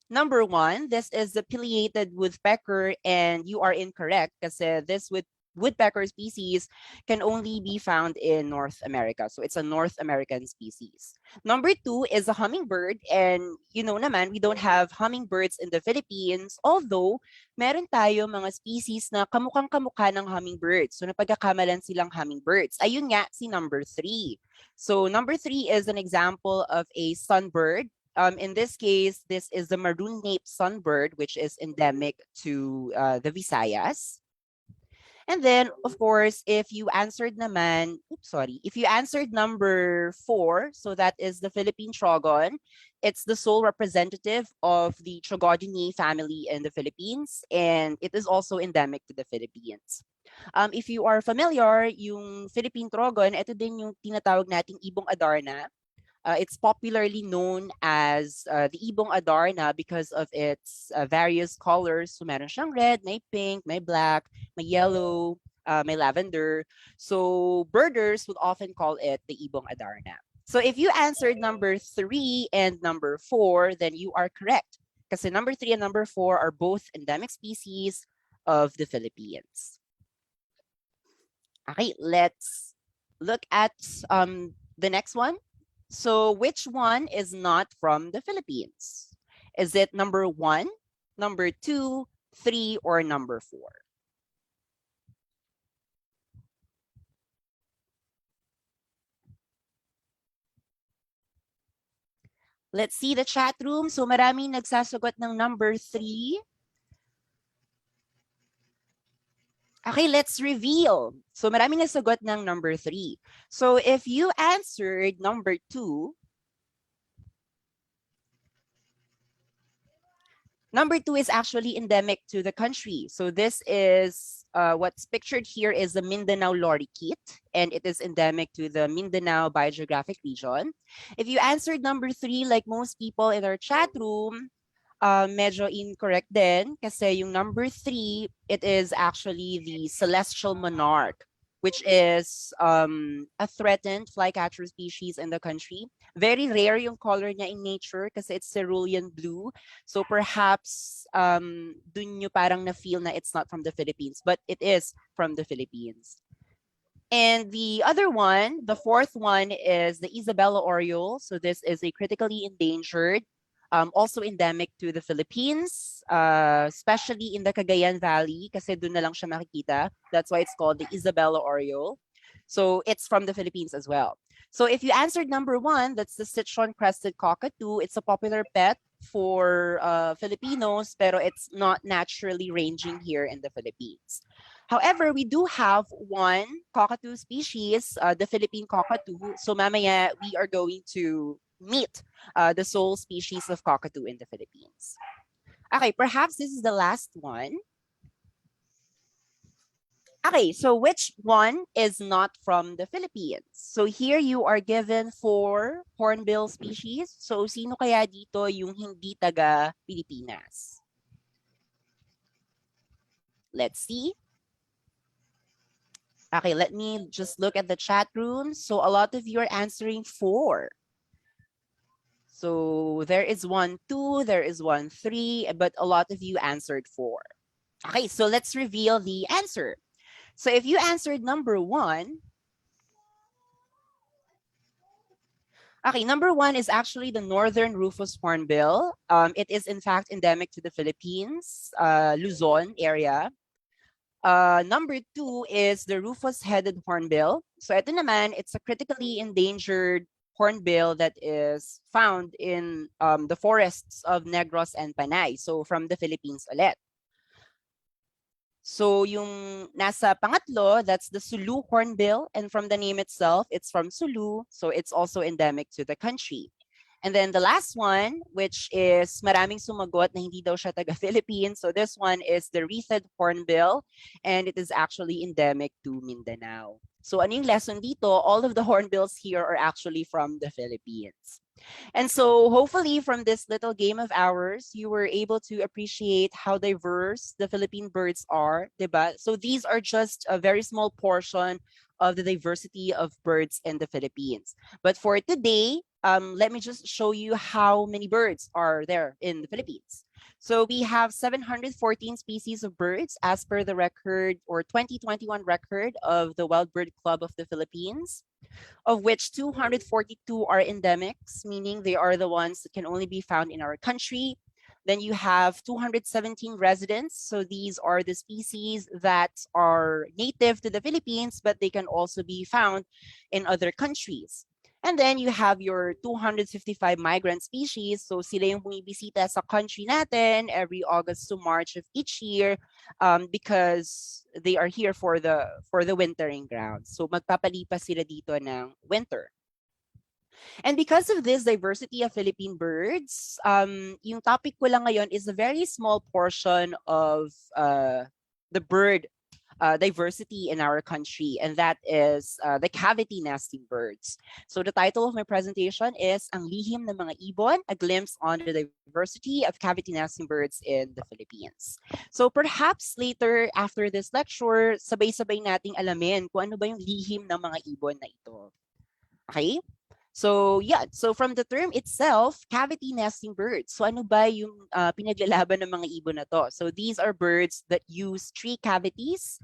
number 1, this is the pileated woodpecker, and you are incorrect kasi this woodpecker species can only be found in North America. So it's a North American species. Number 2 is a hummingbird, and you know naman, we don't have hummingbirds in the Philippines, although meron tayo mga species na kamukhang-kamukha ng hummingbirds. So napagkakamalan silang hummingbirds. Ayun nga si number 3. So number 3 is an example of a sunbird. In this case, this is the maroon-naped sunbird, which is endemic to the Visayas. And then, of course, if you answered if you answered number 4, so that is the Philippine trogon, it's the sole representative of the Trogodini family in the Philippines, and it is also endemic to the Philippines. If you are familiar, yung Philippine trogon, ito din yung tinatawag nating ibong Adarna. It's popularly known as the Ibong Adarna because of its various colors. So meron siyang red, may pink, may black, may yellow, may lavender. So birders would often call it the Ibong Adarna. So if you answered number 3 and number 4, then you are correct. Kasi number 3 and number 4 are both endemic species of the Philippines. Okay, let's look at the next one. So which one is not from the Philippines? Is it number 1, number 2, 3, or number 4? Let's see the chat room. So maraming nagsasagot ng number 3. Okay, let's reveal. So maraming nagsagot ng number 3. So if you answered number 2, number 2 is actually endemic to the country. So this is what's pictured here is the Mindanao lorikeet, and it is endemic to the Mindanao biogeographic region. If you answered number 3, like most people in our chat room, medyo incorrect din kasi yung number 3, it is actually the celestial monarch, which is a threatened flycatcher species in the country. Very rare yung color niya in nature kasi it's cerulean blue. So perhaps dun nyo parang na-feel na it's not from the Philippines, but it is from the Philippines. And the other one, the 4th one, is the Isabella oriole. So this is a critically endangered, also endemic to the Philippines, especially in the Cagayan Valley kasi doon na lang siya makikita. That's why it's called the Isabella oriole. So it's from the Philippines as well. So if you answered number 1, that's the citron crested cockatoo. It's a popular pet for Filipinos, pero it's not naturally ranging here in the Philippines. However, we do have one cockatoo species, the Philippine cockatoo. So mamaya, we are going to meet the sole species of cockatoo in the Philippines. Okay, perhaps this is the last one. Okay, so which one is not from the Philippines? So here you are given 4 hornbill species. So sino kaya dito yung hindi taga Pilipinas? Let's see. Okay, let me just look at the chat room. So a lot of you are answering 4. So there is 1, 2, there is 1, 3, but a lot of you answered 4. Okay, so let's reveal the answer. So if you answered number 1, okay, number 1 is actually the northern rufous hornbill. It is in fact endemic to the Philippines, Luzon area. Number 2 is the rufous-headed hornbill. So ito naman, it's a critically endangered hornbill that is found in the forests of Negros and Panay. So from the Philippines ulit. So yung nasa pangatlo, that's the Sulu hornbill. And from the name itself, it's from Sulu. So it's also endemic to the country. And then the last one, which is maraming sumagot na hindi daw siya taga-Philippines. So this one is the wreathed hornbill. And it is actually endemic to Mindanao. So ano yung lesson dito? All of the hornbills here are actually from the Philippines. And so hopefully from this little game of ours, you were able to appreciate how diverse the Philippine birds are, diba? So these are just a very small portion of the diversity of birds in the Philippines. But for today, let me just show you how many birds are there in the Philippines. So we have 714 species of birds as per the record or 2021 record of the Wild Bird Club of the Philippines, of which 242 are endemics, meaning they are the ones that can only be found in our country. Then you have 217 residents. So these are the species that are native to the Philippines, but they can also be found in other countries. And then you have your 255 migrant species. So sila yung bumibisita sa country natin every August to March of each year because they are here for the wintering grounds. So magpapalipas sila dito ng winter. And because of this diversity of Philippine birds, yung topic ko lang ngayon is a very small portion of the bird diversity in our country, and that is the cavity nesting birds. So the title of my presentation is Ang Lihim ng Mga Ibon, a glimpse on the diversity of cavity nesting birds in the Philippines. So perhaps later after this lecture, sabay-sabay nating alamin kung ano ba yung lihim ng mga ibon na ito. Okay? So yeah, so from the term itself, cavity nesting birds. So ano ba yung pinaglalaban ng mga ibon na to? So these are birds that use tree cavities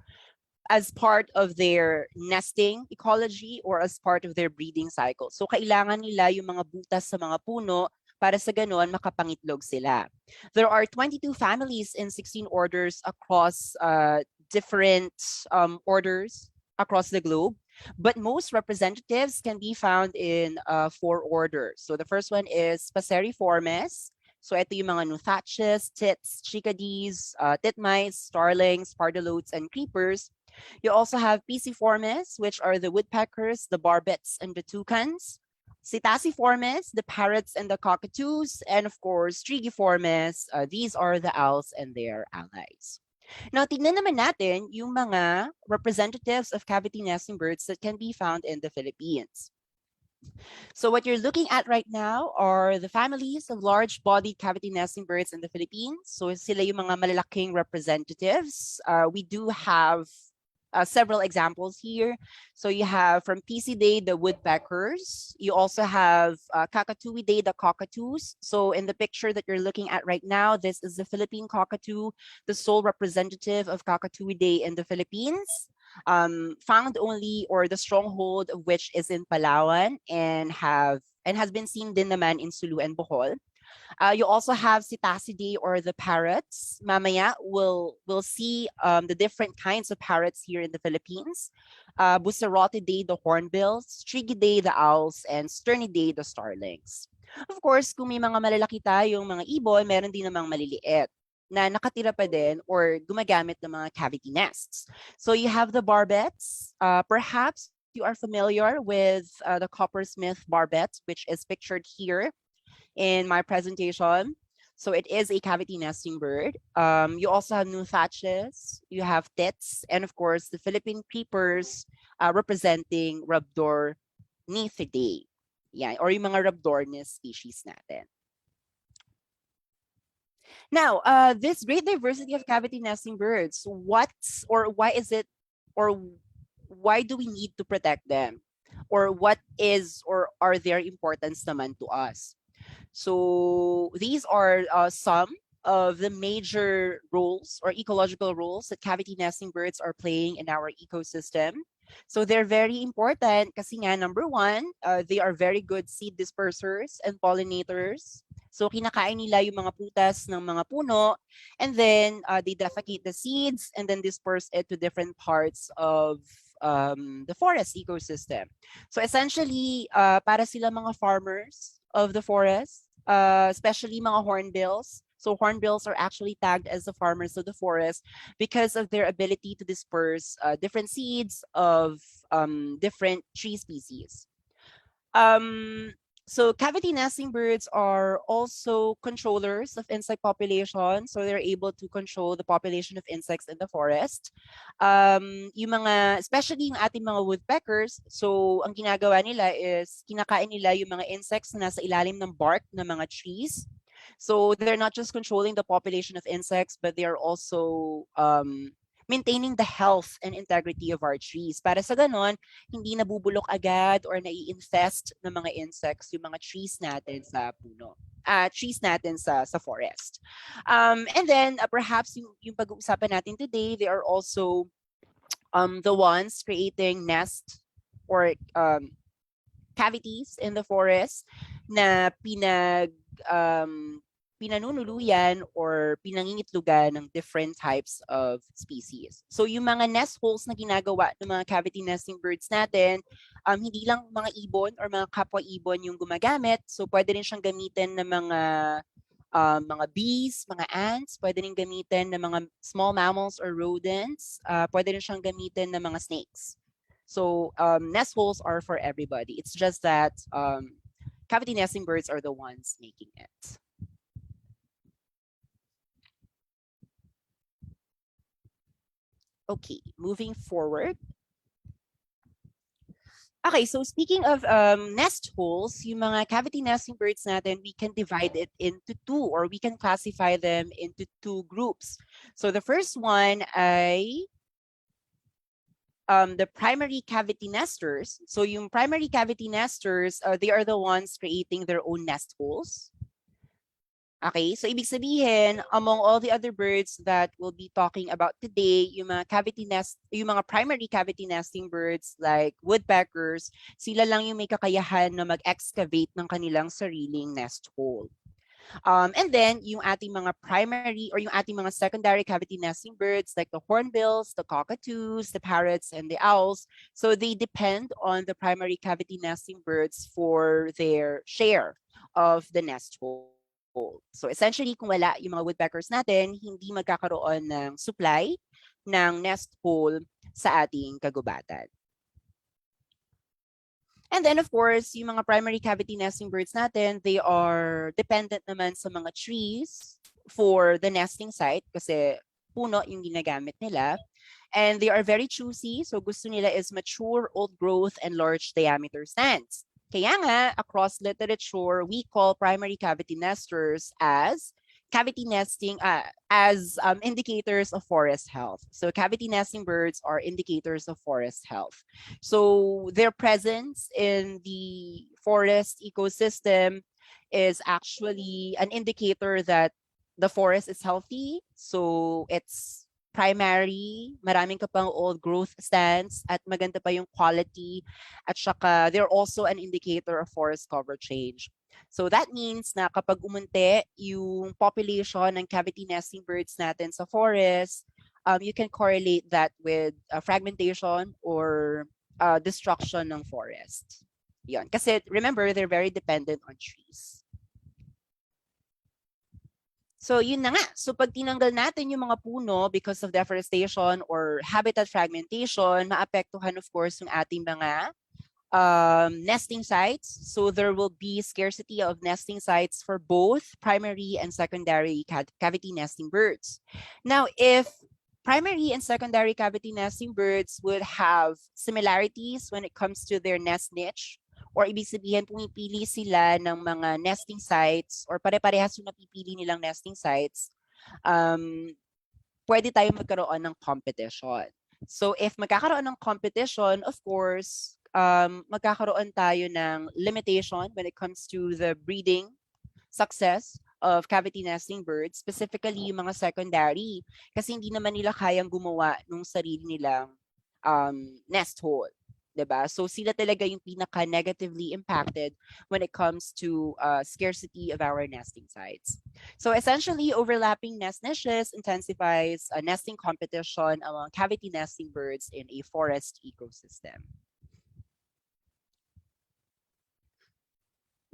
as part of their nesting ecology or as part of their breeding cycle. So kailangan nila yung mga butas sa mga puno para sa ganoon makapangitlog sila. There are 22 families in 16 orders across different orders across the globe, but most representatives can be found in 4 orders. So the first one is Passeriformes. So ito yung mga nuthatches, tits, chicadees, titmice, starlings, pardalotes, and creepers. You also have Pisiformes, which are the woodpeckers, the barbets, and the toucans. Psittaciformes, the parrots and the cockatoos, and of course, Strigiformes, these are the owls and their allies. Now, tignan naman natin yung mga representatives of cavity nesting birds that can be found in the Philippines. So what you're looking at right now are the families of large-bodied cavity nesting birds in the Philippines. So sila yung mga malalaking representatives. We do have several examples here. So you have from Pisidae, the woodpeckers. You also have Cacatuidae, the cockatoos. So in the picture that you're looking at right now, this is the Philippine cockatoo, the sole representative of Cacatuidae in the Philippines. Found only, or the stronghold of which is in Palawan and has been seen din naman in Sulu and Bohol. You also have Psittacidae, or the parrots. Mamaya we'll see the different kinds of parrots here in the Philippines. Bucerotidae, the hornbills, Strigidae, the owls, and Sternidae, the starlings. Of course, kung may mga malalaki tayong mga ibon, meron din namang maliliit na nakatira pa din or gumagamit ng mga cavity nests. So you have the barbets. Perhaps you are familiar with the coppersmith barbet, which is pictured here in my presentation. So it is a cavity nesting bird. You also have nuthatches, you have tits, and of course the Philippine creepers representing Rhabdornithidae. Yeah, or yung mga Rhabdornis species natin. Now, this great diversity of cavity nesting birds, why is it, or why do we need to protect them? Or what is, or are their importance naman to us? So these are some of the major roles or ecological roles that cavity nesting birds are playing in our ecosystem. So they're very important kasi nga, number one, they are very good seed dispersers and pollinators. So kinakain nila yung mga putas ng mga puno, and then they defecate the seeds and then disperse it to different parts of the forest ecosystem. So essentially, para sila mga farmers of the forest, especially mga hornbills. So hornbills are actually tagged as the farmers of the forest because of their ability to disperse different seeds of different tree species. So cavity nesting birds are also controllers of insect population. So they're able to control the population of insects in the forest. Yung mga, especially yung ating mga woodpeckers, so ang ginagawa nila is kinakain nila yung mga insects na nasa ilalim ng bark ng mga trees. So they're not just controlling the population of insects, but they are also maintaining the health and integrity of our trees. Para sa ganon, hindi nabubulok agad or nai-infest ng mga insects yung mga trees natin sa puno. Trees natin sa forest. And then perhaps yung pag-uusapan natin today, they are also the ones creating nest or cavities in the forest na pinanunuluyan or pinangingitlugan ng different types of species. So yung mga nest holes na ginagawa ng mga cavity nesting birds natin, hindi lang mga ibon or mga kapwa ibon yung gumagamit. So pwede rin siyang gamitin ng mga bees, mga ants, pwede rin gamitin ng mga small mammals or rodents, pwede rin siyang gamitin ng mga snakes. So nest holes are for everybody. It's just that cavity nesting birds are the ones making it. Okay, moving forward. Okay, so speaking of nest holes, yung mga cavity nesting birds natin, we can divide it into two, or we can classify them into two groups. So the first one ay the primary cavity nesters. So yung primary cavity nesters, they are the ones creating their own nest holes. Okay, so ibig sabihin, among all the other birds that we'll be talking about today, yung mga primary cavity nesting birds like woodpeckers, sila lang yung may kakayahan na mag-excavate ng kanilang sariling nest hole. And then yung ating mga primary or yung ating mga secondary cavity nesting birds like the hornbills, the cockatoos, the parrots, and the owls. So they depend on the primary cavity nesting birds for their share of the nest hole. So essentially, kung wala yung mga woodpeckers natin, hindi magkakaroon ng supply ng nest hole sa ating kagubatan. And then of course, yung mga primary cavity nesting birds natin, they are dependent naman sa mga trees for the nesting site kasi puno yung ginagamit nila. And they are very choosy, so gusto nila is mature, old growth, and large diameter stands. Kaya nga, across literature, we call primary cavity nesters as indicators of forest health. So cavity nesting birds are indicators of forest health. So their presence in the forest ecosystem is actually an indicator that the forest is healthy. So it's primary, maraming ka pang old growth stands at maganda pa yung quality at saka they're also an indicator of forest cover change. So that means na kapag umunti yung population ng cavity nesting birds natin sa forest, you can correlate that with fragmentation or destruction ng forest. Yun. Kasi remember, they're very dependent on trees. So yun na nga. So pag tinanggal natin yung mga puno because of deforestation or habitat fragmentation, maapektuhan of course yung ating mga nesting sites. So there will be scarcity of nesting sites for both primary and secondary cavity nesting birds. Now, if primary and secondary cavity nesting birds would have similarities when it comes to their nest niche, or ibig sabihin pumipili sila ng mga nesting sites or pare-parehas yung napipili nilang nesting sites, pwede tayong magkaroon ng competition. So if magkakaroon ng competition, of course, magkakaroon tayo ng limitation when it comes to the breeding success of cavity nesting birds, specifically yung mga secondary, kasi hindi naman nila kayang gumawa ng sarili nilang nest hole. Diba? So sila talaga yung pinaka-negatively impacted when it comes to scarcity of our nesting sites. So essentially, overlapping nest niches intensifies nesting competition among cavity nesting birds in a forest ecosystem.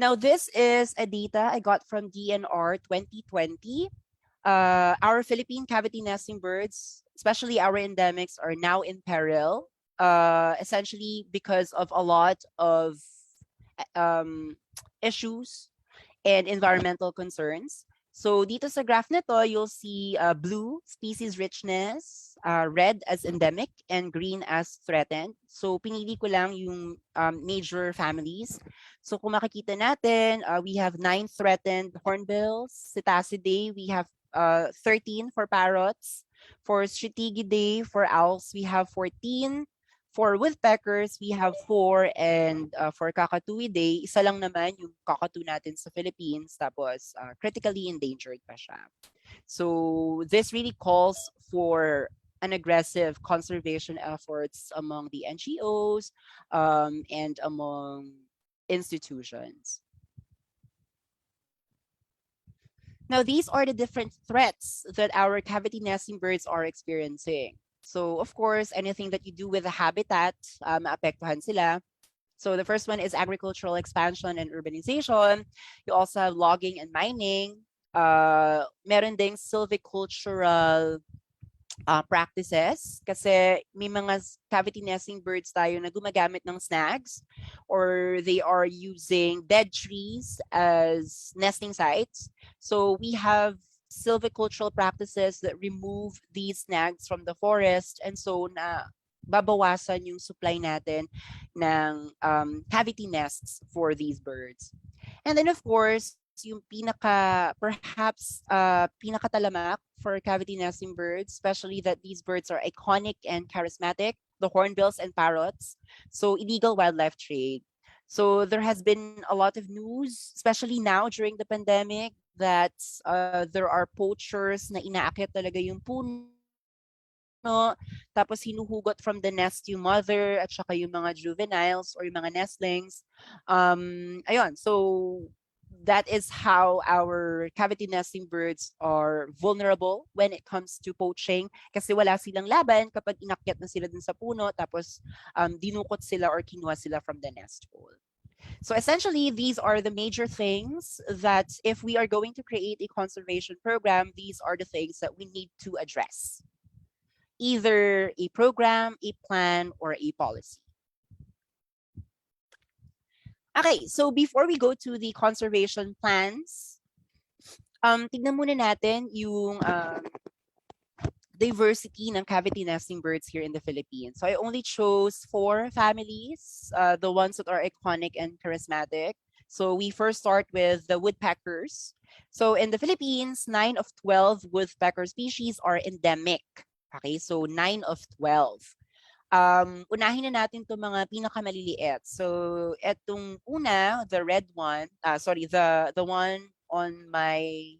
Now, this is a data I got from DNR 2020. Our Philippine cavity nesting birds, especially our endemics, are now in peril. Essentially because of a lot of issues and environmental concerns. So dito sa graph nito, you'll see blue, species richness, red as endemic, and green as threatened. So pinili ko lang yung major families. So kung makikita natin, we have 9 threatened hornbills. Cetacidae, we have 13 for parrots. For Stratigidae, for owls, we have 14. For woodpeckers, we have 4, and for Cockatooidae, isa lang naman yung cockatoo natin sa Philippines, tapos critically endangered pa siya. So this really calls for an aggressive conservation efforts among the NGOs and among institutions. Now, these are the different threats that our cavity nesting birds are experiencing. So, of course, anything that you do with the habitat, maapektuhan sila. So the first one is agricultural expansion and urbanization. You also have logging and mining. Meron ding silvicultural practices kasi may mga cavity nesting birds tayo na gumagamit ng snags or they are using dead trees as nesting sites. So we have silvicultural practices that remove these snags from the forest, and so na babawasan yung supply natin ng cavity nests for these birds. And then of course, yung perhaps pinakatalamak for cavity nesting birds, especially that these birds are iconic and charismatic, the hornbills and parrots. So illegal wildlife trade. So there has been a lot of news, especially now during the pandemic, that there are poachers na inaakyat talaga yung puno, tapos hinuhugot from the nest yung mother at saka yung mga juveniles or yung mga nestlings. Ayun, so that is how our cavity nesting birds are vulnerable when it comes to poaching kasi wala silang laban kapag inakyat na sila dun sa puno tapos dinukot sila or kinuha sila from the nest hole. So essentially, these are the major things that if we are going to create a conservation program, these are the things that we need to address. Either a program, a plan, or a policy. Okay, so before we go to the conservation plans, tignan muna natin yung diversity ng cavity nesting birds here in the Philippines. So I only chose 4 families, the ones that are iconic and charismatic. So we first start with the woodpeckers. So in the Philippines, 9 of 12 woodpecker species are endemic. Okay, so 9 of 12. Unahin na natin itong mga pinakamaliliit. So etong una, the red one, the one on my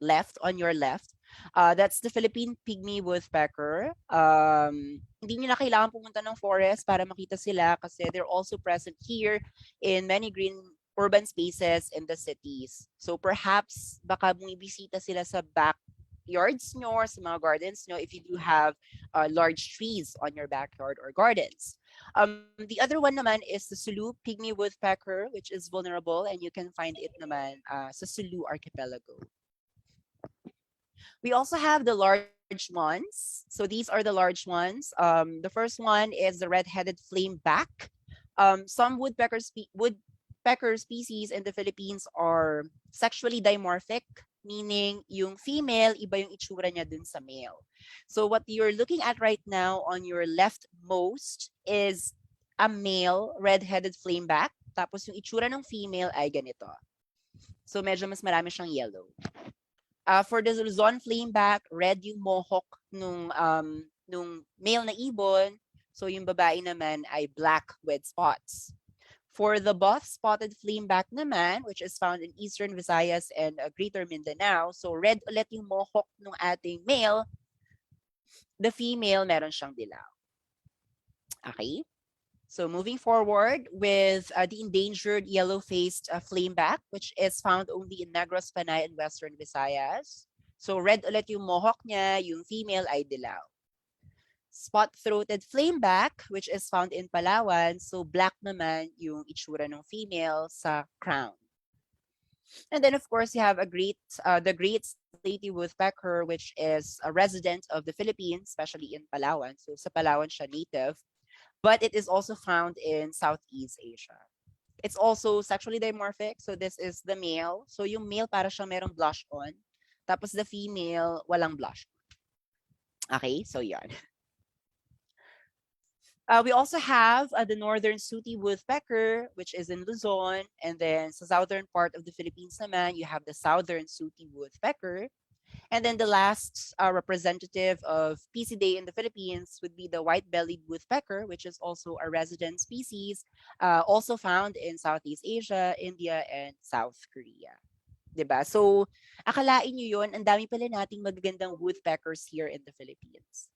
left, on your left, that's the Philippine pygmy woodpecker. Hindi nyo na kailangan pumunta ng forest para makita sila kasi they're also present here in many green urban spaces in the cities. So perhaps baka bumibisita sila sa backyards nyo or sa mga gardens nyo if you do have large trees on your backyard or gardens. The other one naman is the Sulu pygmy woodpecker, which is vulnerable, and you can find it naman sa Sulu archipelago. We also have the large ones. So these are the large ones. The first one is the red-headed flameback. Some woodpecker species in the Philippines are sexually dimorphic, meaning yung female, iba yung itsura niya dun sa male. So what you're looking at right now on your leftmost is a male red-headed flameback. Tapos yung itsura ng female ay ganito. So medyo mas marami siyang yellow. For the Luzon flameback, red yung mohawk nung male na ibon. So yung babae naman ay black with spots. For the buff spotted flameback naman, which is found in Eastern Visayas and Greater Mindanao, so red ulit yung mohawk nung ating male, the female meron siyang dilaw. Okay? So moving forward with the endangered yellow-faced flameback, which is found only in Negros, Panay, and Western Visayas. So red ulit yung mohawk niya, yung female ay dilaw. Spot-throated flameback, which is found in Palawan. So black naman yung itsura ng female sa crown. And then of course you have the great slaty woodpecker, which is a resident of the Philippines, especially in Palawan. So sa Palawan siya native. But it is also found in Southeast Asia. It's also sexually dimorphic. So this is the male. So yung male para siyang merong blush on. Tapos the female, walang blush on. Okay, so yan. We also have the northern sooty woodpecker, which is in Luzon. And then sa southern part of the Philippines naman, you have the southern sooty woodpecker. And then the last representative of Pisidae in the Philippines would be the white-bellied woodpecker, which is also a resident species, also found in Southeast Asia, India, and South Korea. Diba? So, akalain nyo yun, ang dami pala nating magagandang woodpeckers here in the Philippines.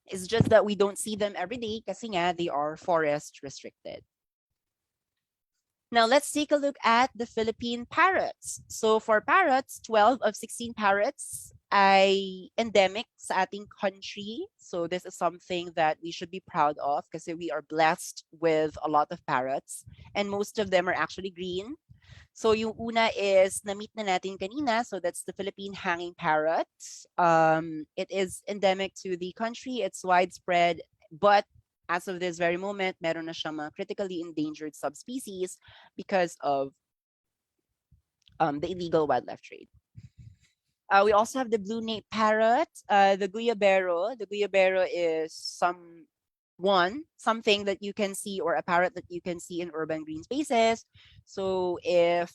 It's just that we don't see them every day kasi nga they are forest restricted. Now, let's take a look at the Philippine parrots. So for parrots, 12 of 16 parrots ay endemic sa ating country. So this is something that we should be proud of kasi we are blessed with a lot of parrots and most of them are actually green. So yung una is na-meet na natin kanina. So that's the Philippine hanging parrot. It is endemic to the country. It's widespread, but as of this very moment, meron na siyang mga critically endangered subspecies because of the illegal wildlife trade. We also have the blue-naped parrot, the guyabero. The guyabero is something that you can see or a parrot that you can see in urban green spaces. So if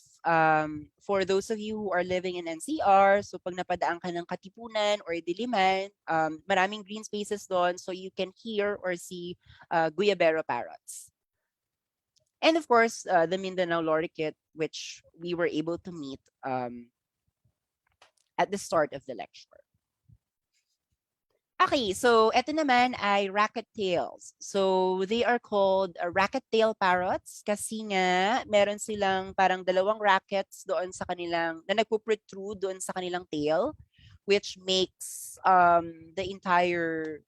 for those of you who are living in NCR, so pag napadaan ka ng Katipunan or Diliman, maraming green spaces doon so you can hear or see guyabero parrots. And of course, the Mindanao lorikeet, which we were able to meet at the start of the lecture. Okay, so eto naman ay racket tails. So they are called racket tail parrots kasi nga meron silang parang dalawang rackets doon sa kanilang, na nagpo-protrude doon sa kanilang tail, which makes the entire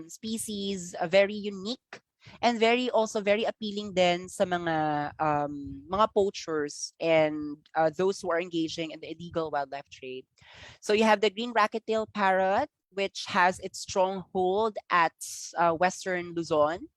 species very unique and also very appealing din sa mga poachers and those who are engaging in the illegal wildlife trade. So you have the green racket tail parrot, which has its stronghold at Western Luzon.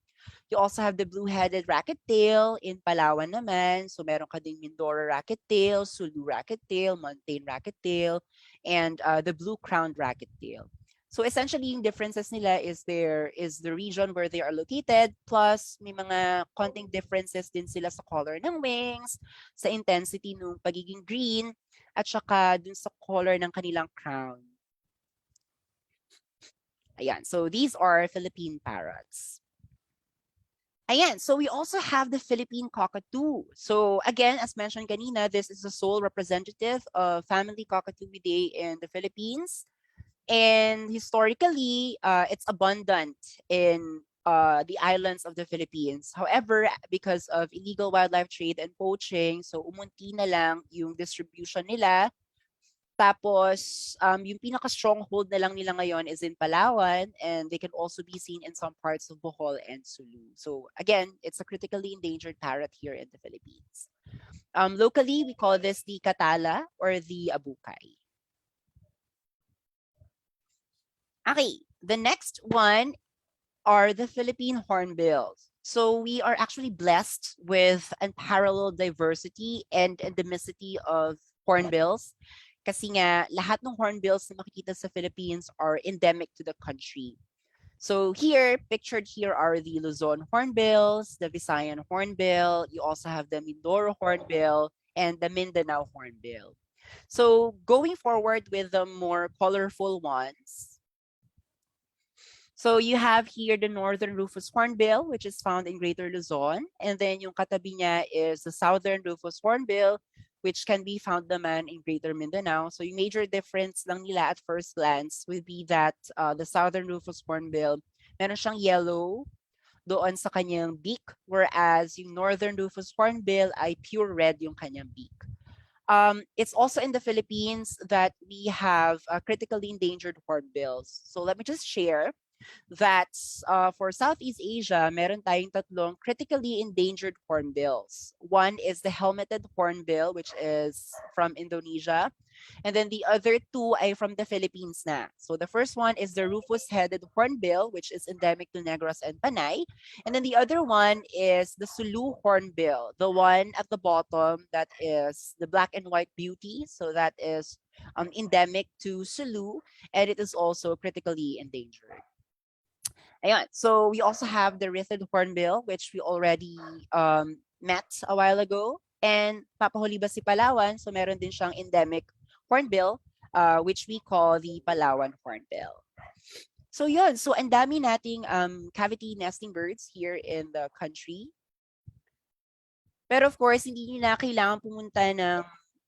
You also have the blue-headed racket-tail in Palawan naman. So meron ka ding Mindoro racket-tail, Sulu racket-tail, Montane racket-tail, and the blue-crowned racket-tail. So essentially, yung differences nila is the region where they are located, plus may mga konting differences din sila sa color ng wings, sa intensity ng pagiging green, at saka dun sa color ng kanilang crown. Ayan, so these are Philippine parrots. Ayan, so we also have the Philippine cockatoo. So again, as mentioned kanina, this is the sole representative of family Cockatooidae in the Philippines. And historically, it's abundant in the islands of the Philippines. However, because of illegal wildlife trade and poaching, so umunti na lang yung distribution nila. Tapos, yung pinaka-stronghold na lang nila ngayon is in Palawan, and they can also be seen in some parts of Bohol and Sulu. So again, it's a critically endangered parrot here in the Philippines. Locally, we call this the katala or the abukay. Okay, the next one are the Philippine hornbills. So we are actually blessed with unparalleled diversity and endemicity of hornbills. Kasi nga, lahat ng hornbills na makikita sa Philippines are endemic to the country. So here, pictured here are the Luzon hornbills, the Visayan hornbill, you also have the Mindoro hornbill, and the Mindanao hornbill. So going forward with the more colorful ones, so you have here the Northern Rufous hornbill, which is found in Greater Luzon, and then yung katabi niya is the Southern Rufous hornbill, which can be found naman in Greater Mindanao. So yung major difference lang nila at first glance would be that the Southern Rufous hornbill, meron siyang yellow doon sa kanyang beak, whereas yung Northern Rufous hornbill ay pure red yung kanyang beak. It's also in the Philippines that we have critically endangered hornbills. So let me just share that for Southeast Asia, meron tayong tatlong critically endangered hornbills. One is the helmeted hornbill, which is from Indonesia. And then the other two ay from the Philippines na. So the first one is the rufous-headed hornbill, which is endemic to Negros and Panay. And then the other one is the Sulu hornbill, the one at the bottom that is the black and white beauty. So that is endemic to Sulu, and it is also critically endangered. Ayan. So we also have the wreathed hornbill, which we already met a while ago. And Papahuli si Palawan, so meron din siyang endemic hornbill, which we call the Palawan hornbill. So yun, so ang dami nating cavity nesting birds here in the country. Pero of course, hindi nyo na kailangan pumunta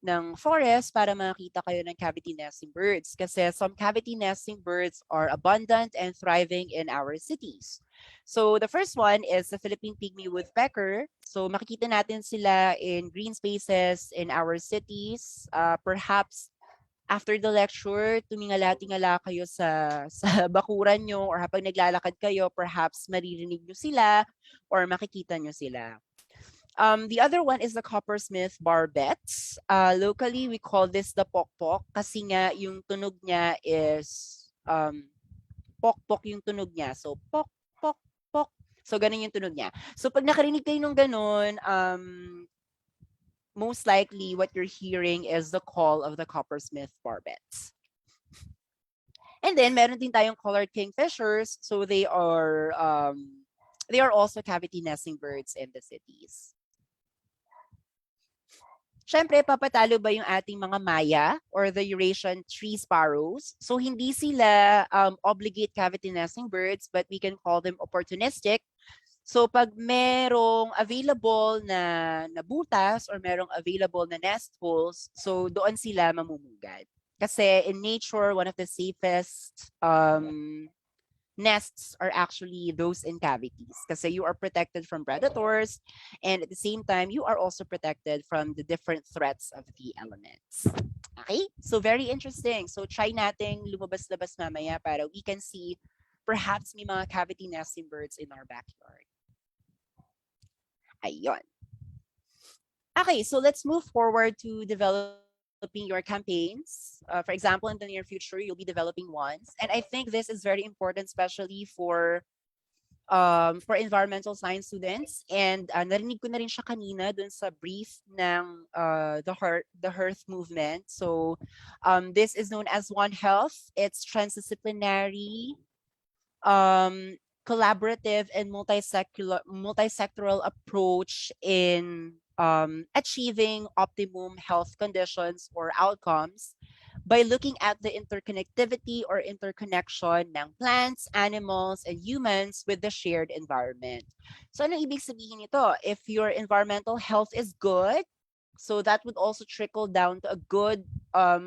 ng forest para makita kayo ng cavity nesting birds kasi some cavity nesting birds are abundant and thriving in our cities. So the first one is the Philippine pygmy woodpecker. So makikita natin sila in green spaces in our cities. Perhaps after the lecture, tumingala-tingala kayo sa bakuran nyo or habang naglalakad kayo, perhaps maririnig nyo sila or makikita nyo sila. The other one is the coppersmith barbets. Locally, we call this the pokpok kasi nga yung tunog niya is pokpok yung tunog niya. So pok, pok, pok. So ganun yung tunog niya. So pag nakarinig kayo nung ganun, most likely what you're hearing is the call of the coppersmith barbets. And then meron din tayong collared kingfishers. So they are also cavity nesting birds in the cities. Siyempre, papatalo ba yung ating mga Maya or the Eurasian tree sparrows? So hindi sila obligate cavity nesting birds, but we can call them opportunistic So pag merong available na butas or merong available na nest holes, so doon sila mamumugad. Kasi in nature, one of the safest nests are actually those in cavities kasi you are protected from predators and at the same time, you are also protected from the different threats of the elements. Okay? So very interesting. So try nating lumabas-labas mamaya para we can see perhaps may mga cavity nesting birds in our backyard. Ayun. Okay, so let's move forward to developing your campaigns. For example, in the near future, you'll be developing ones. And I think this is very important, especially for environmental science students. And narinig ko na rin siya kanina dun sa brief ng the Hearth movement. So this is known as One Health. It's transdisciplinary, collaborative and multisectoral approach in achieving optimum health conditions or outcomes by looking at the interconnectivity or interconnection ng plants, animals, and humans with the shared environment. So ano ibig sabihin nito? If your environmental health is good, so that would also trickle down to a good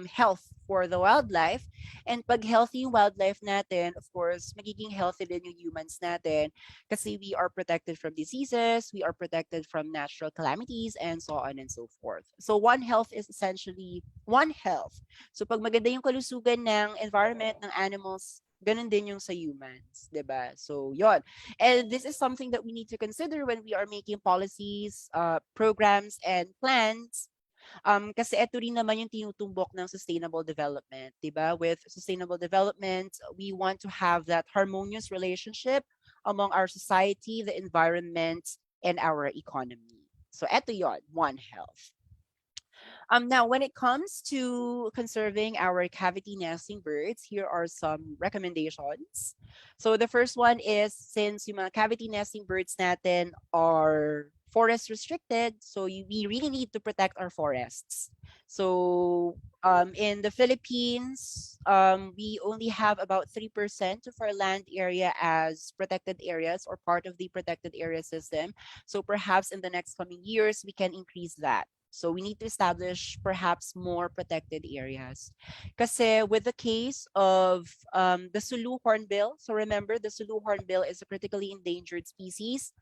health for the wildlife. And pag healthy yung wildlife natin, of course, magiging healthy din yung humans natin kasi we are protected from diseases, we are protected from natural calamities, and so on and so forth. So One Health is essentially One Health. So pag maganda yung kalusugan ng environment, ng animals, ganun din yung sa humans, diba? So, yon. And this is something that we need to consider when we are making policies, programs, and plans. Kasi ito rin naman yung tinutumbok ng sustainable development, diba? With sustainable development, we want to have that harmonious relationship among our society, the environment, and our economy. So, ito yon, One Health. Now, when it comes to conserving our cavity nesting birds, here are some recommendations. So the first one is, since yung mga cavity nesting birds natin are forest restricted, so we really need to protect our forests. So in the Philippines, we only have about 3% of our land area as protected areas or part of the protected area system. So perhaps in the next coming years, we can increase that. So we need to establish perhaps more protected areas. Kasi with the case of the Sulu hornbill, so remember the Sulu hornbill is a critically endangered species.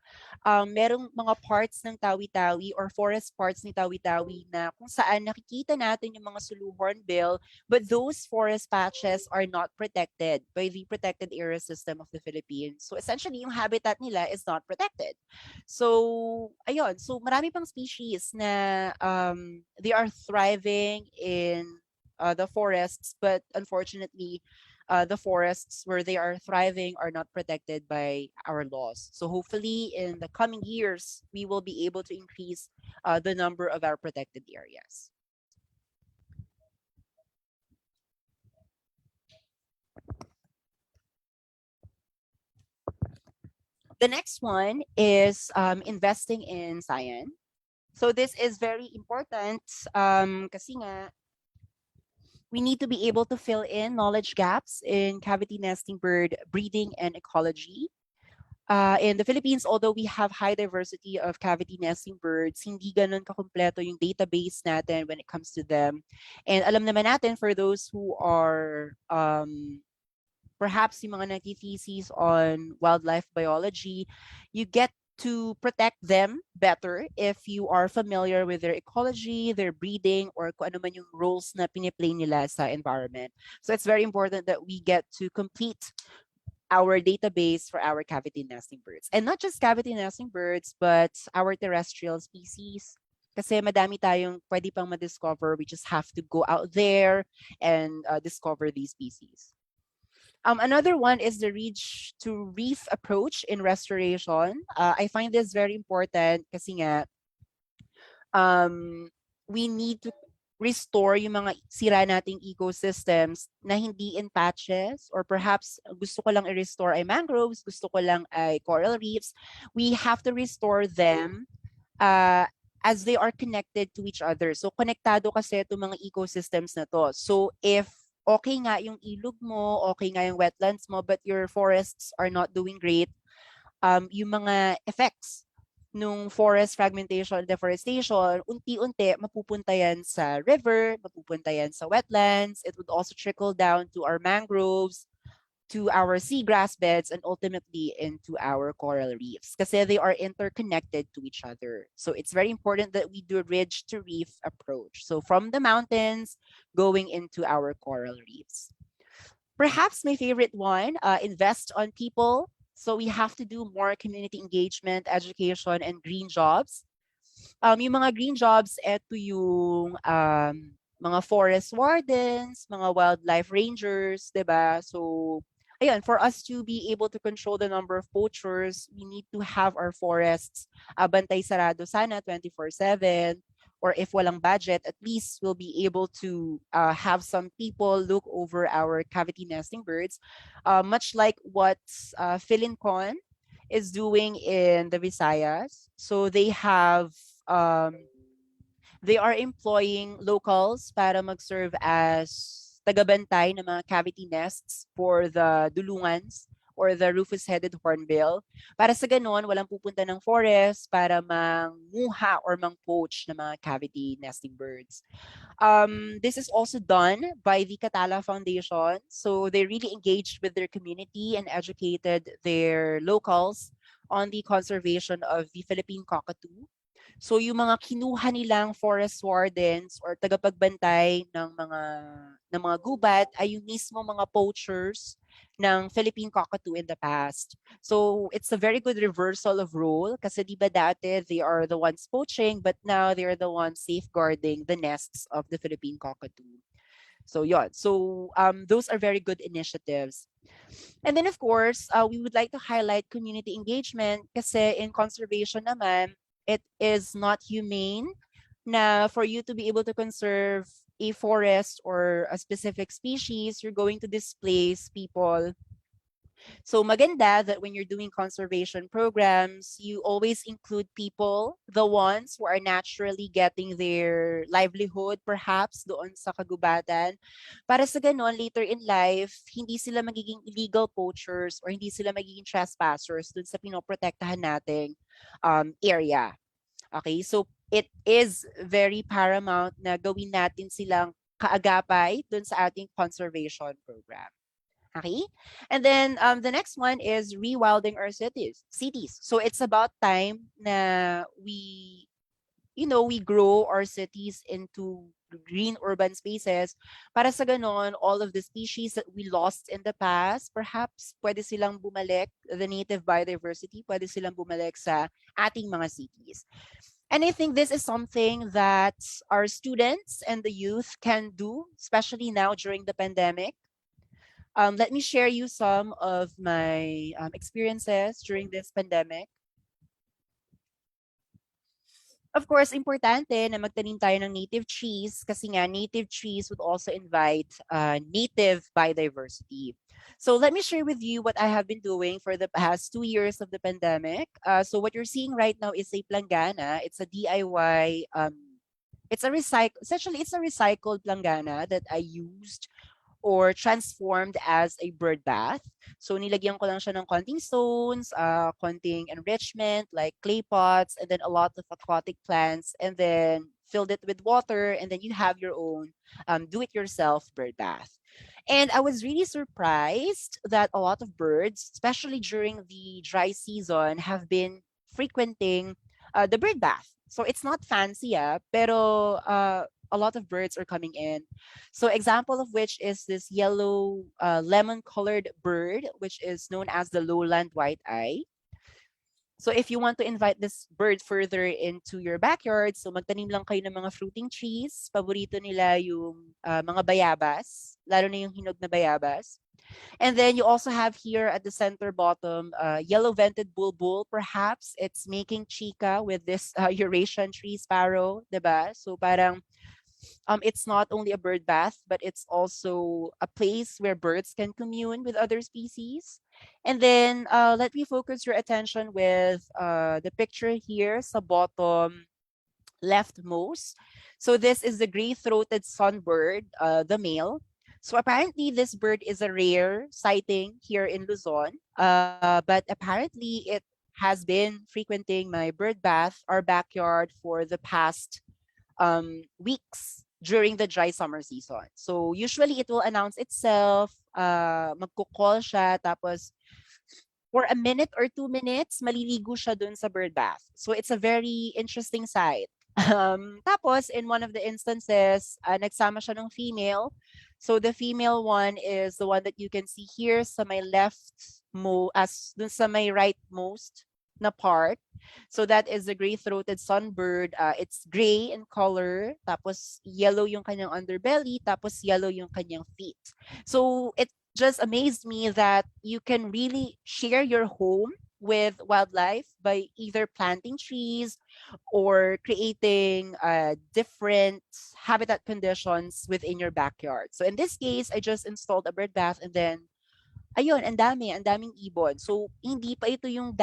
Merong mga parts ng tawi-tawi or forest parts ni tawi-tawi na kung saan nakikita natin yung mga Sulu hornbill, but those forest patches are not protected by the protected area system of the Philippines. So essentially yung habitat nila is not protected. So ayun, so marami pang species na they are thriving in the forests, but unfortunately, the forests where they are thriving are not protected by our laws. So hopefully in the coming years, we will be able to increase the number of our protected areas. The next one is investing in science. So this is very important kasi nga we need to be able to fill in knowledge gaps in cavity nesting bird breeding and ecology. In the Philippines, although we have high diversity of cavity nesting birds, hindi ganun kakumpleto yung database natin when it comes to them. And alam naman natin for those who are perhaps yung mga nagtithesis on wildlife biology, you get to protect them better if you are familiar with their ecology, their breeding, or kung ano man yung roles na piniplay nila sa environment. So it's very important that we get to complete our database for our cavity nesting birds. And not just cavity nesting birds, but our terrestrial species. Kasi madami tayong pwede pang ma-discover. We just have to go out there and discover these species. Another one is the reach to reef approach in restoration. I find this very important kasi nga we need to restore yung mga sira nating ecosystems na hindi in patches, or perhaps gusto ko lang i-restore ay mangroves, gusto ko lang ay coral reefs. We have to restore them as they are connected to each other. So konektado kasi itong mga ecosystems na to. So if okay nga yung ilog mo, okay nga yung wetlands mo, but your forests are not doing great, yung mga effects nung forest fragmentation, deforestation, unti-unti mapupunta yan sa river, mapupunta yan sa wetlands. It would also trickle down to our mangroves, to our seagrass beds, and ultimately into our coral reefs kasi they are interconnected to each other. So it's very important that we do a ridge to reef approach. So from the mountains going into our coral reefs. Perhaps my favorite one, invest on people. So we have to do more community engagement, education, and green jobs. Yung mga green jobs, eto yung mga forest wardens, mga wildlife rangers, 'di ba? So, ayun, for us to be able to control the number of poachers, we need to have our forests bantay sarado sana 24/7. Or if walang budget, at least we'll be able to have some people look over our cavity nesting birds, much like what Philincon is doing in the Visayas. So they have, they are employing locals para mag-serve as tagabantay ng mga cavity nests for the dulungans or the rufous-headed hornbill. Para sa ganun, walang pupunta ng forest para manguha or mang-poach ng mga cavity nesting birds. This is also done by the Katala Foundation. So they really engaged with their community and educated their locals on the conservation of the Philippine cockatoo. So yung mga kinuha nilang forest wardens or tagapagbantay ng mga gubat ay yung mismo mga poachers ng Philippine cockatoo in the past. So it's a very good reversal of role kasi di ba dati they are the ones poaching but now they are the ones safeguarding the nests of the Philippine cockatoo. So yon. So those are very good initiatives. And then of course, we would like to highlight community engagement kasi in conservation naman, it is not humane na for you to be able to conserve a forest or a specific species, you're going to displace people. So maganda that when you're doing conservation programs, you always include people, the ones who are naturally getting their livelihood perhaps doon sa kagubatan. Para sa ganon, later in life, hindi sila magiging illegal poachers or hindi sila magiging trespassers doon sa pinoprotektahan nating area. Okay, so it is very paramount na gawin natin silang kaagapay dun sa ating conservation program. Okay, and then the next one is rewilding our cities. So it's about time na we grow our cities into green urban spaces para sa ganon, all of the species that we lost in the past, perhaps pwede silang bumalik, the native biodiversity, pwede silang bumalik sa ating mga cities. And I think this is something that our students and the youth can do, especially now during the pandemic. Let me share you some of my experiences during this pandemic. Of course, importante na magtanim tayo ng native trees kasi nga native trees would also invite native biodiversity. So let me share with you what I have been doing for the past 2 years of the pandemic. So what you're seeing right now is a planggana. It's a DIY, essentially it's a recycled planggana that I used or transformed as a bird bath. So nilagyan ko lang siya ng konting stones, konting enrichment like clay pots, and then a lot of aquatic plants, and then filled it with water, and then you have your own do-it-yourself bird bath. And I was really surprised that a lot of birds, especially during the dry season, have been frequenting the bird bath. So it's not fancy, pero a lot of birds are coming in. So example of which is this yellow lemon-colored bird, which is known as the lowland white-eye. So if you want to invite this bird further into your backyard, so magtanim lang kayo ng mga fruiting trees. Paborito nila yung mga bayabas, lalo na yung hinog na bayabas. And then you also have here at the center bottom, yellow-vented bulbul, perhaps. It's making chika with this Eurasian tree sparrow, diba? So parang it's not only a bird bath, but it's also a place where birds can commune with other species. And then let me focus your attention with the picture here sa bottom leftmost. So this is the gray-throated sunbird, the male. So apparently this bird is a rare sighting here in Luzon, but apparently it has been frequenting my bird bath, our backyard, for the past weeks during the dry summer season. So usually it will announce itself, magko-call siya, tapos for a minute or 2 minutes, maliligo siya dun sa bird bath. So it's a very interesting sight. Tapos, in one of the instances, nagsama siya ng female. So the female one is the one that you can see here sa may dun sa may rightmost na part. So that is the gray-throated sunbird. It's gray in color, tapos yellow yung kanyang underbelly, tapos yellow yung kanyang feet. So it just amazed me that you can really share your home with wildlife by either planting trees or creating different habitat conditions within your backyard. So in this case, I just installed a bird bath and then ayun, ang daming ibon. So, hindi pa ito yung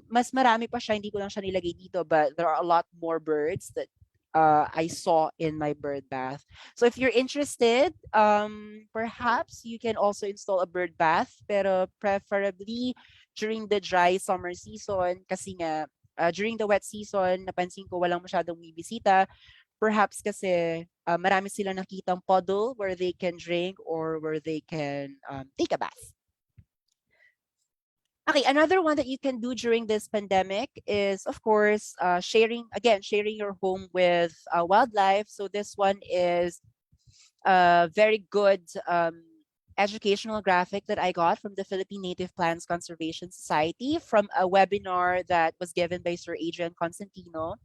mas marami pa siya, hindi ko lang siya nilagay dito, but there are a lot more birds that I saw in my bird bath. So, if you're interested, perhaps you can also install a bird bath, pero preferably during the dry summer season, kasi nga, during the wet season, napansin ko walang masyadong bibisita. Perhaps kasi marami silang nakitang puddle where they can drink or where they can take a bath. Okay, another one that you can do during this pandemic is, of course, sharing your home with wildlife. So this one is a very good educational graphic that I got from the Philippine Native Plants Conservation Society from a webinar that was given by Sir Adrian Constantino.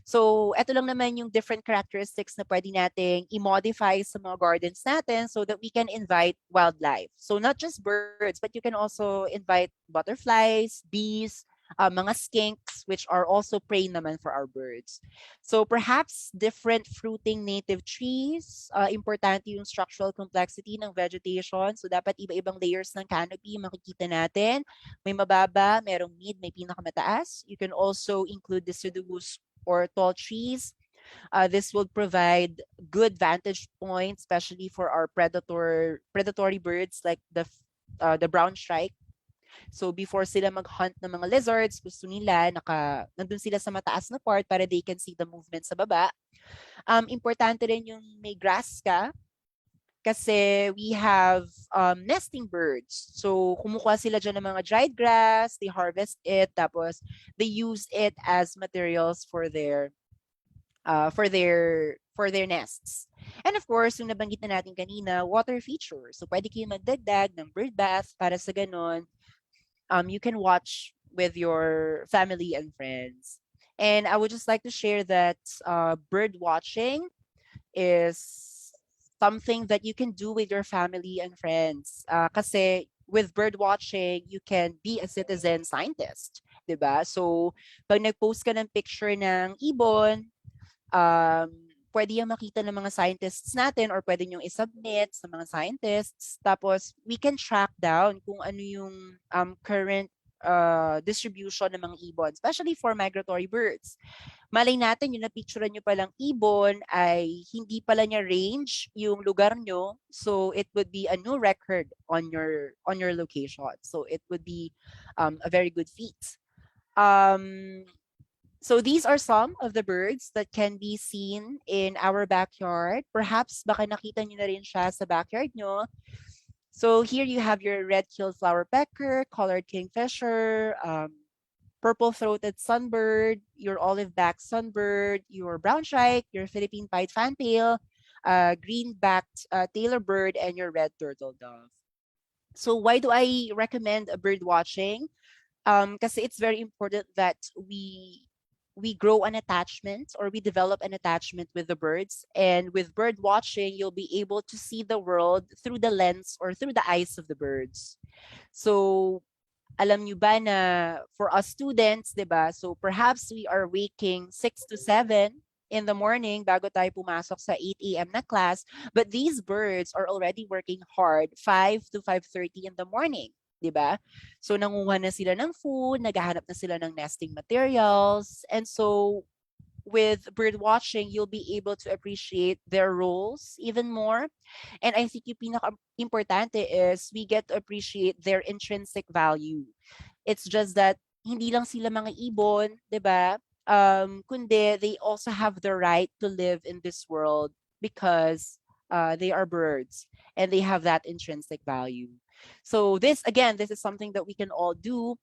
So, ito lang naman yung different characteristics na pwede nating i-modify sa mga gardens natin so that we can invite wildlife. So, not just birds, but you can also invite butterflies, bees, mga skinks, which are also prey naman for our birds. So, perhaps different fruiting native trees, importante yung structural complexity ng vegetation. So, dapat iba-ibang layers ng canopy makikita natin. May mababa, merong mid, may pinakamataas. You can also include deciduous or tall trees. This will provide good vantage points, especially for our predatory birds like the brown shrike. So before sila mag-hunt ng mga lizards, gusto nila nandun sila sa mataas na part para they can see the movement sa baba. Importante rin yung may grass ka kasi we have nesting birds. So kumukuha sila dyan ng mga dried grass, they harvest it, tapos they use it as materials for their nests. And of course, yung nabanggit na natin kanina, water feature. So pwede kayo magdagdag ng bird bath para sa ganon. You can watch with your family and friends. And I would just like to share that bird watching is something that you can do with your family and friends. Kasi with bird watching, you can be a citizen scientist, diba? So, pag nag-post ka ng picture ng ibon, pwede yung makita ng mga scientists natin or pwede nyo isubmit sa mga scientists. Tapos, we can track down kung ano yung current distribution ng mga ibon, especially for migratory birds. Malay natin, yung napicturean nyo palang ibon ay hindi pala niya range yung lugar nyo. So, it would be a new record on your location. So, it would be a very good feat. So these are some of the birds that can be seen in our backyard. Perhaps baka nakita nyo na rin siya sa backyard nyo. So here you have your red-killed flower pecker, collared kingfisher, purple-throated sunbird, your olive-backed sunbird, your brown shrike, your Philippine pied fantail, green-backed tailor bird, and your red turtle dove. So why do I recommend a bird watching? Kasi it's very important that we grow an attachment or we develop an attachment with the birds. And with bird watching, you'll be able to see the world through the lens or through the eyes of the birds. So, alam nyo ba na for us students, diba? So perhaps we are waking 6 to 7 in the morning bago tayo pumasok sa 8 a.m. na class. But these birds are already working hard 5 to 5:30 in the morning. Diba? So nanguha na sila ng food, naghahanap na sila ng nesting materials. And so with bird watching, you'll be able to appreciate their roles even more. And I think yung pinaka-importante is we get to appreciate their intrinsic value. It's just that hindi lang sila mga ibon, 'di ba? Kundi they also have the right to live in this world because they are birds and they have that intrinsic value. So this is something that we can all do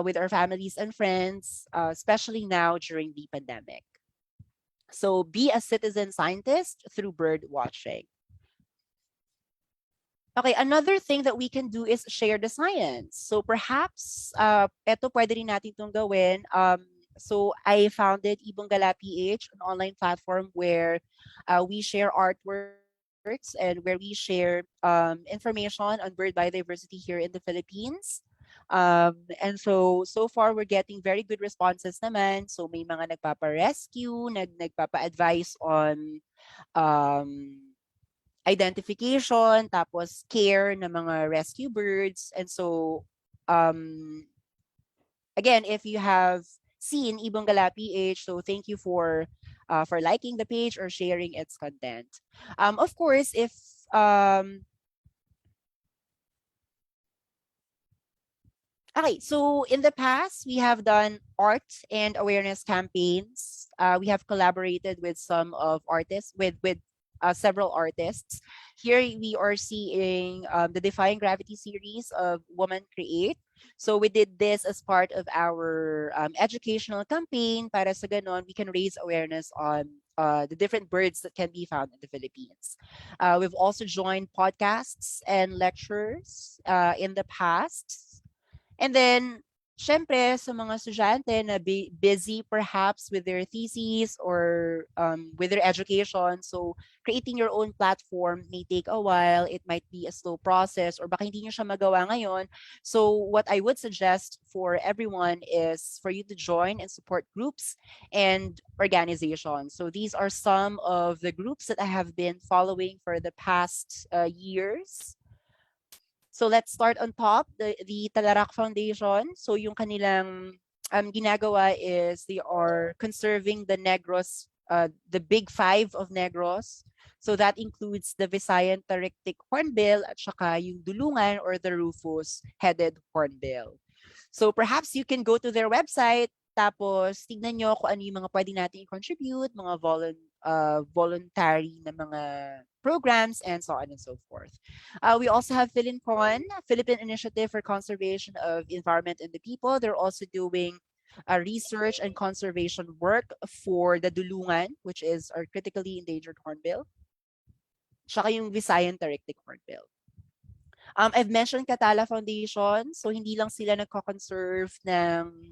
with our families and friends, especially now during the pandemic. So be a citizen scientist through bird watching. Okay, another thing that we can do is share the science. So perhaps, eto pwede rin natin itong gawin. So I founded Ibong Gala PH, an online platform where we share artworks and where we share information on bird biodiversity here in the Philippines. And so far we're getting very good responses naman. So may mga nagpapa-rescue, nagpapa-advise on identification, tapos care ng mga rescue birds. And so, again, if you have seen Ibong Gala PH, so thank you for liking the page or sharing its content. Of course, if okay, so in the past, we have done art and awareness campaigns. We have collaborated with some of artists, with several artists. Here we are seeing the Defying Gravity series of Woman Create. So we did this as part of our educational campaign para sa ganon we can raise awareness on the different birds that can be found in the Philippines. We've also joined podcasts and lectures in the past. And then, syempre, sa mga estudyante na busy perhaps with their theses or with their education, so creating your own platform may take a while. It might be a slow process or baka hindi nyo siya magawa ngayon. So what I would suggest for everyone is for you to join and support groups and organizations. So these are some of the groups that I have been following for the past years. So let's start on top, the Talarak Foundation. So yung kanilang ginagawa is they are conserving the Negros, the big five of Negros. So that includes the Visayan Tarictic Hornbill at saka yung Dulungan or the Rufous-headed Hornbill. So perhaps you can go to their website, tapos tignan nyo kung ano yung mga pwede natin i-contribute, mga voluntary na mga programs, and so on and so forth. We also have PhilInCon, Philippine Initiative for Conservation of Environment and the People. They're also doing research and conservation work for the Dulungan, which is our critically endangered hornbill. Tsaka yung Visayan Tarictic Hornbill. I've mentioned Katala Foundation. So hindi lang sila nagko-conserve ng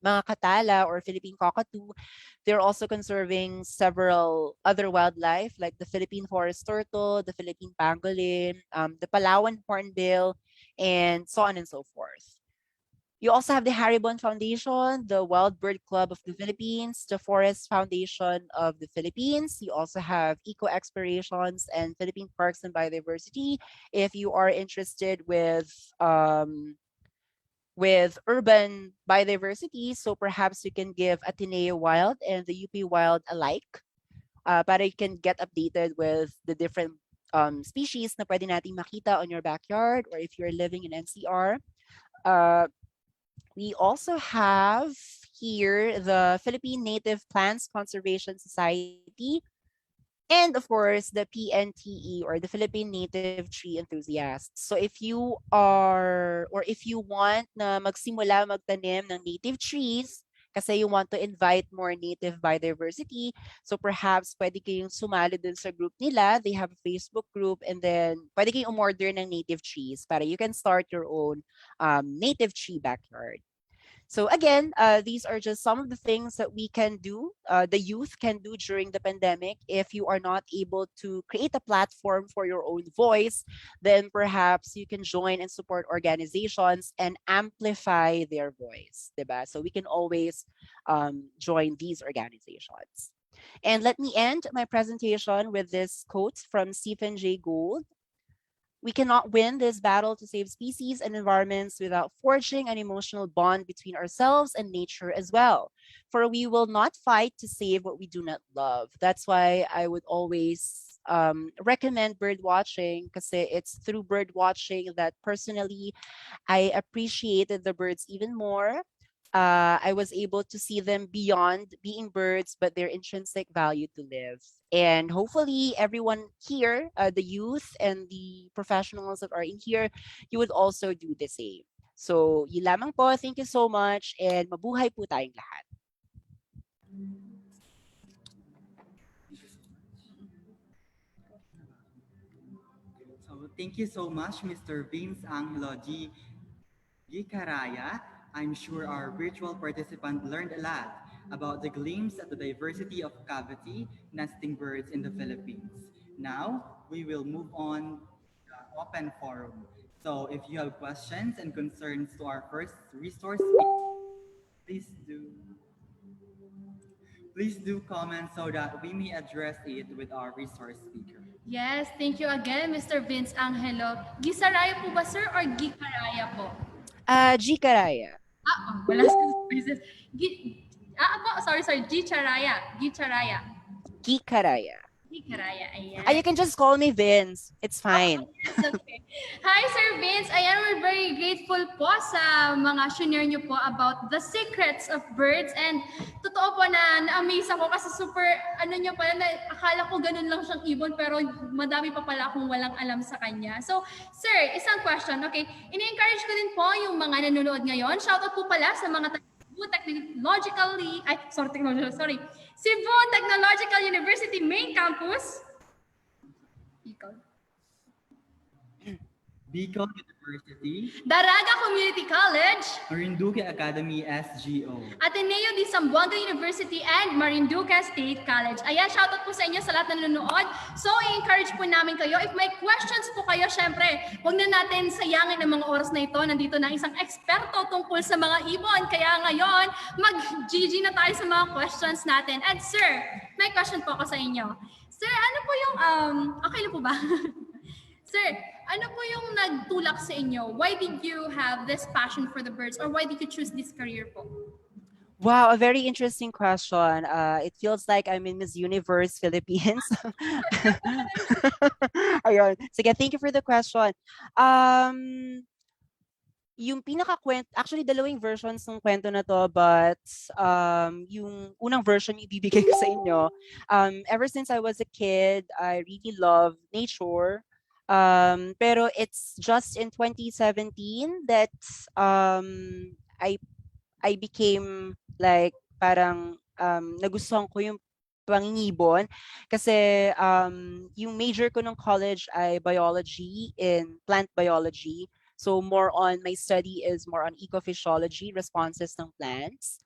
mga katala or Philippine cockatoo. They're also conserving several other wildlife like the Philippine forest turtle, the Philippine pangolin, the Palawan hornbill, and so on and so forth. You also have the Haribon Foundation, the Wild Bird Club of the Philippines, the Forest Foundation of the Philippines. You also have Eco Explorations and Philippine Parks and Biodiversity. If you are interested with urban biodiversity, so perhaps you can give Ateneo Wild and the UP Wild alike, para you can get updated with the different species na pwede nating makita on your backyard or if you're living in NCR. We also have here the Philippine Native Plants Conservation Society, and of course, the PNTE or the Philippine Native Tree Enthusiasts. So if you are, or if you want na magsimula magtanim ng native trees, kasi you want to invite more native biodiversity, so perhaps pwede kayong sumali dun sa group nila. They have a Facebook group, and then pwede kayong umorder ng native trees para you can start your own native tree backyard. So again, these are just some of the things that we can do, the youth can do during the pandemic. If you are not able to create a platform for your own voice, then perhaps you can join and support organizations and amplify their voice, diba? So we can always join these organizations. And let me end my presentation with this quote from Stephen Jay Gould. We cannot win this battle to save species and environments without forging an emotional bond between ourselves and nature as well. For we will not fight to save what we do not love. That's why I would always recommend bird watching, because it's through bird watching that personally I appreciated the birds even more. I was able to see them beyond being birds, but their intrinsic value to live. And hopefully, everyone here, the youth and the professionals that are in here, you would also do the same. So, yun lamang po. Thank you so much. And mabuhay po tayong lahat. So, thank you so much, Mr. Vince Angelo Gicaraya. I'm sure our virtual participant learned a lot about the glimpse at the diversity of cavity nesting birds in the Philippines. Now, we will move on to the open forum. So if you have questions and concerns to our first resource speaker, please do comment so that we may address it with our resource speaker. Yes, thank you again, Mr. Vince Angelo. Gisaraya po ba, sir, or Gicaraya po? Gicaraya. Wala sa spaces. Sorry, Gicaraya. Gicaraya. Gicaraya, ayan. You can just call me Vince. It's fine. Yes, okay. Hi, Sir Vince. Ayan, we're very grateful po sa mga share nyo po about the secrets of birds. And totoo po na na-amaze ako kasi super, nyo pala, akala ko ganun lang siyang ibon, pero madami pa pala akong walang alam sa kanya. So, Sir, isang question. Okay, ini-encourage ko din po yung mga nanonood ngayon. Shoutout po pala sa mga Cebu Technological University Main Campus. Bicol University, Daraga Community College, Marinduque Academy SGO, Ateneo de Zamboanga University, and Marinduque State College. Ayan, shoutout po sa inyo sa lahat na nanonood. So, i-encourage po namin kayo. If may questions po kayo, syempre, huwag na natin sayangin ang mga oras na ito. Nandito na isang eksperto tungkol sa mga ibon. Kaya ngayon, mag-GG na tayo sa mga questions natin. And sir, may question po ako sa inyo. Sir, ano po yung, okay na po ba? Sir, ano po yung nagtulak sa inyo? Why did you have this passion for the birds, or why did you choose this career po? Wow, a very interesting question. It feels like I'm in Miss Universe Philippines. Ayun. Sige, thank you for the question. Yung pinaka-kwento, actually dalawang versions ng kwento na to, but yung unang version ibibigay ko sa inyo. Ever since I was a kid, I really love nature. Pero it's just in 2017 that I became like parang nagustuhan ko yung pangingibon kasi yung major ko ng college ay biology in plant biology. So more on my study is more on ecophysiology, responses ng plants.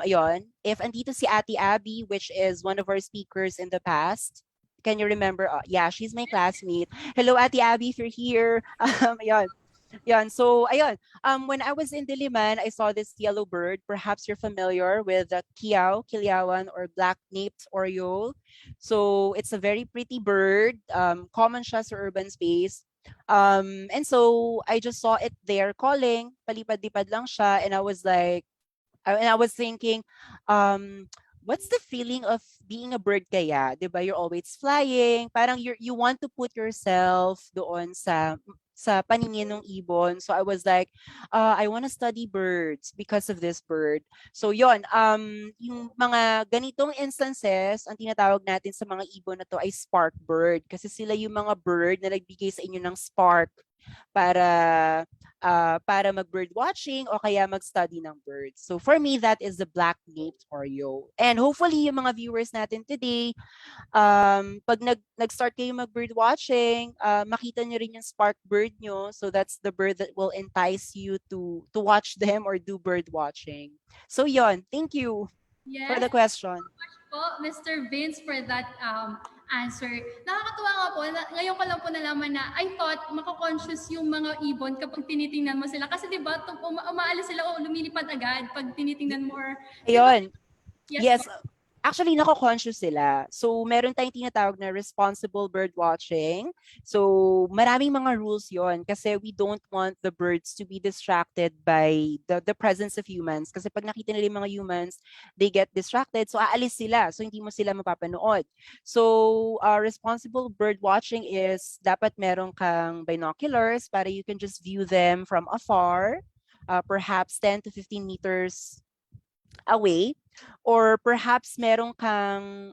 Ayun, if andito si Ate Abby, which is one of our speakers in the past. Can you remember? Yeah, she's my classmate. Hello, Ate Abby, if you're here. Ayun. So, ayun. When I was in Diliman, I saw this yellow bird. Perhaps you're familiar with the Kiliawan, or black-naped oriole. So, it's a very pretty bird. Common siya sa urban space. And so, I just saw it there calling. Palipad-lipad lang siya. And I was like, I was thinking, what's the feeling of being a bird kaya? Diba? You're always flying. Parang you want to put yourself doon sa paningin ng ibon. So I was like, I want to study birds because of this bird. So yon, yung mga ganitong instances, ang tinatawag natin sa mga ibon na to ay spark bird. Kasi sila yung mga bird na nagbigay sa inyo ng spark para mag-bird watching o kaya mag-study ng birds. So for me, that is the black-naped oriole. And hopefully, yung mga viewers natin today, pag nag-start kayo mag-bird watching, makita nyo rin yung spark bird nyo. So that's the bird that will entice you to watch them or do bird watching. So yon, thank you for the question. Thank you so much po, Mr. Vince, for that answer. Nakakatuwa nga po, ngayon ko lang po nalaman na I thought mako-conscious yung mga ibon kapag tinitingnan mo sila. Kasi diba, umaalis sila o lumilipad agad pag tinitingnan mo. Or, Ayun. Yes. Actually, nako-conscious sila. So, meron tayong tinatawag na responsible bird watching. So, maraming mga rules yon kasi we don't want the birds to be distracted by the presence of humans. Kasi pag nakita nila yung mga humans, they get distracted. So, aalis sila. So, hindi mo sila mapapanood. So, responsible bird watching is dapat meron kang binoculars para you can just view them from afar, perhaps 10 to 15 meters away, or perhaps meron kang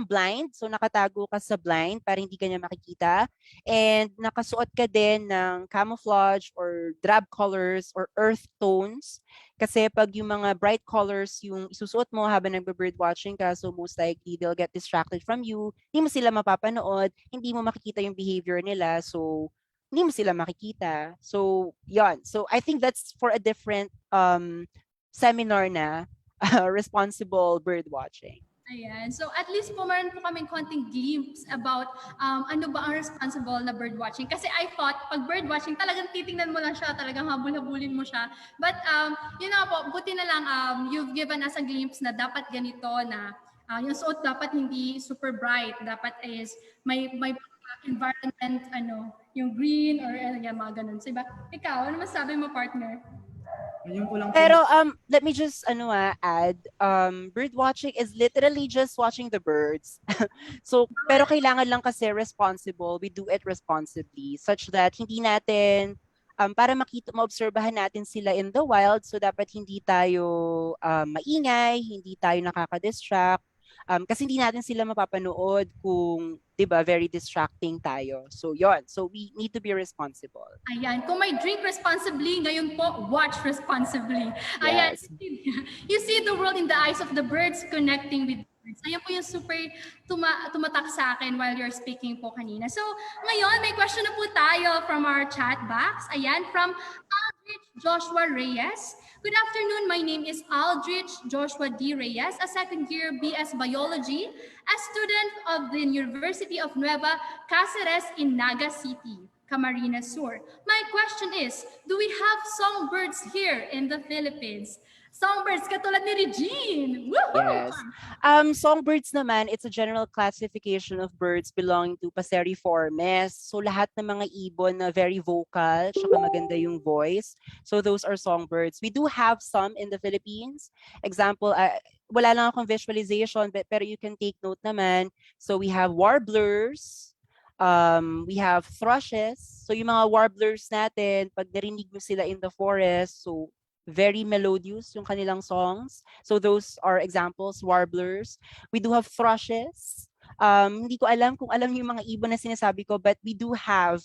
blind, so nakatago ka sa blind para hindi ka niya makikita, and nakasuot ka din ng camouflage or drab colors or earth tones kasi pag yung mga bright colors yung isusuot mo habang nagbe-bird watching ka, so most likely they'll get distracted from you, hindi mo sila mapapanood, hindi mo makikita yung behavior nila, so hindi mo sila makikita. So, yon. So, I think that's for a different seminar na responsible bird watching. Ayan. So at least po meron po kaming konting glimpse about ano ba ang responsible na bird watching. Kasi I thought pag bird watching talagang titingnan mo lang siya, talagang habol-habulin mo siya. But yun na po, buti na lang you've given us a glimpse na dapat ganito na yung suot dapat hindi super bright. Dapat is may environment, yung green or mga ganun. So, ikaw, ano masabi mo, partner? Pero let me just add, bird watching is literally just watching the birds. So pero kailangan lang kasi responsible, we do it responsibly such that hindi natin para maobserbahan natin sila in the wild, so dapat hindi tayo maingay, hindi tayo nakaka-distract. Kasi hindi natin sila mapapanood kung, 'di ba, very distracting tayo. So, yon. So, we need to be responsible. Ayan. Kung may drink responsibly, ngayon po, watch responsibly. Ayan. Yes. You see the world in the eyes of the birds connecting with birds. Ayan po yung super tumatak sa akin while you're speaking po kanina. So, ngayon, may question na po tayo from our chat box. Ayan, from Aldrich Joshua Reyes. Good afternoon. My name is Aldrich Joshua D. Reyes, a second-year BS Biology, a student of the University of Nueva Cáceres in Naga City, Camarines Sur. My question is, do we have songbirds here in the Philippines? Songbirds katulad ni Regine. Woohoo! Yes. Songbirds naman, it's a general classification of birds belonging to Passeriformes. So lahat ng mga ibon na very vocal, tsaka maganda yung voice. So those are songbirds. We do have some in the Philippines. Example, wala lang akong visualization, pero you can take note naman. So we have warblers, we have thrushes. So yung mga warblers natin, pag narinig mo sila in the forest, so very melodious yung kanilang songs. So those are examples, warblers. We do have thrushes. Hindi ko alam kung alam yung mga ibon na sinasabi ko, but we do have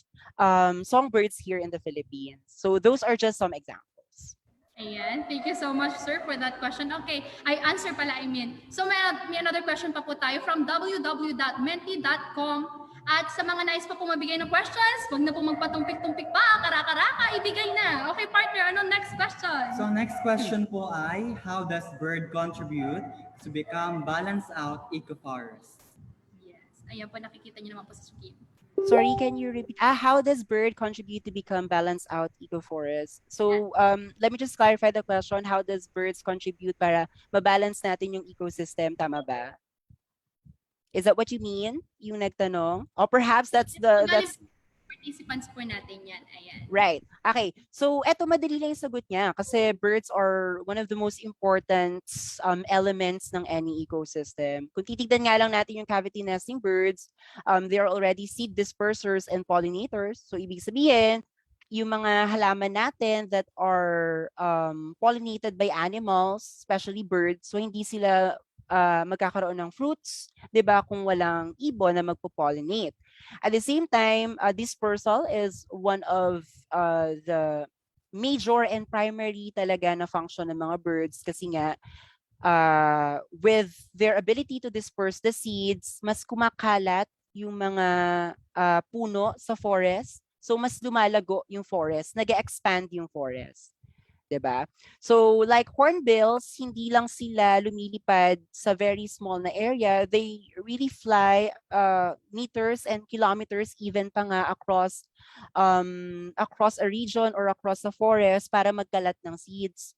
songbirds here in the Philippines. So those are just some examples. Ayan. Thank you so much, sir, for that question. Okay, I answer pala, I mean. So may another question pa po tayo from www.menti.com. At sa mga nais pa po mabigay ng questions, huwag na po magpatumpik-tumpik pa, karaka-raka, ibigay na. Okay, partner, ano next question? So next question po ay, how does bird contribute to become balanced out ecoforest? Yes, ayan po, nakikita niyo naman po sa screen. Sorry, can you repeat? How does bird contribute to become balanced out ecoforest? So let me just clarify the question. How does birds contribute para mabalance natin yung ecosystem? Tama ba? Is that what you mean? Yung nagtanong? Or perhaps that's Participants po natin yan. Ayan. Right. Okay. So, eto madali lang yung sagot niya kasi birds are one of the most important elements ng any ecosystem. Kung titignan nga lang natin yung cavity nesting birds, they are already seed dispersers and pollinators. So, ibig sabihin, yung mga halaman natin that are pollinated by animals, especially birds, so hindi sila magkakaroon ng fruits, 'di ba, kung walang ibon na magpo-pollinate. At the same time, dispersal is one of the major and primary talaga na function ng mga birds kasi nga with their ability to disperse the seeds, mas kumakalat yung mga puno sa forest. So mas lumalago yung forest, nag-expand yung forest. 'Di ba? So like hornbills, hindi lang sila lumilipad sa very small na area. They really fly meters and kilometers even pa nga across a region or across a forest para magkalat ng seeds.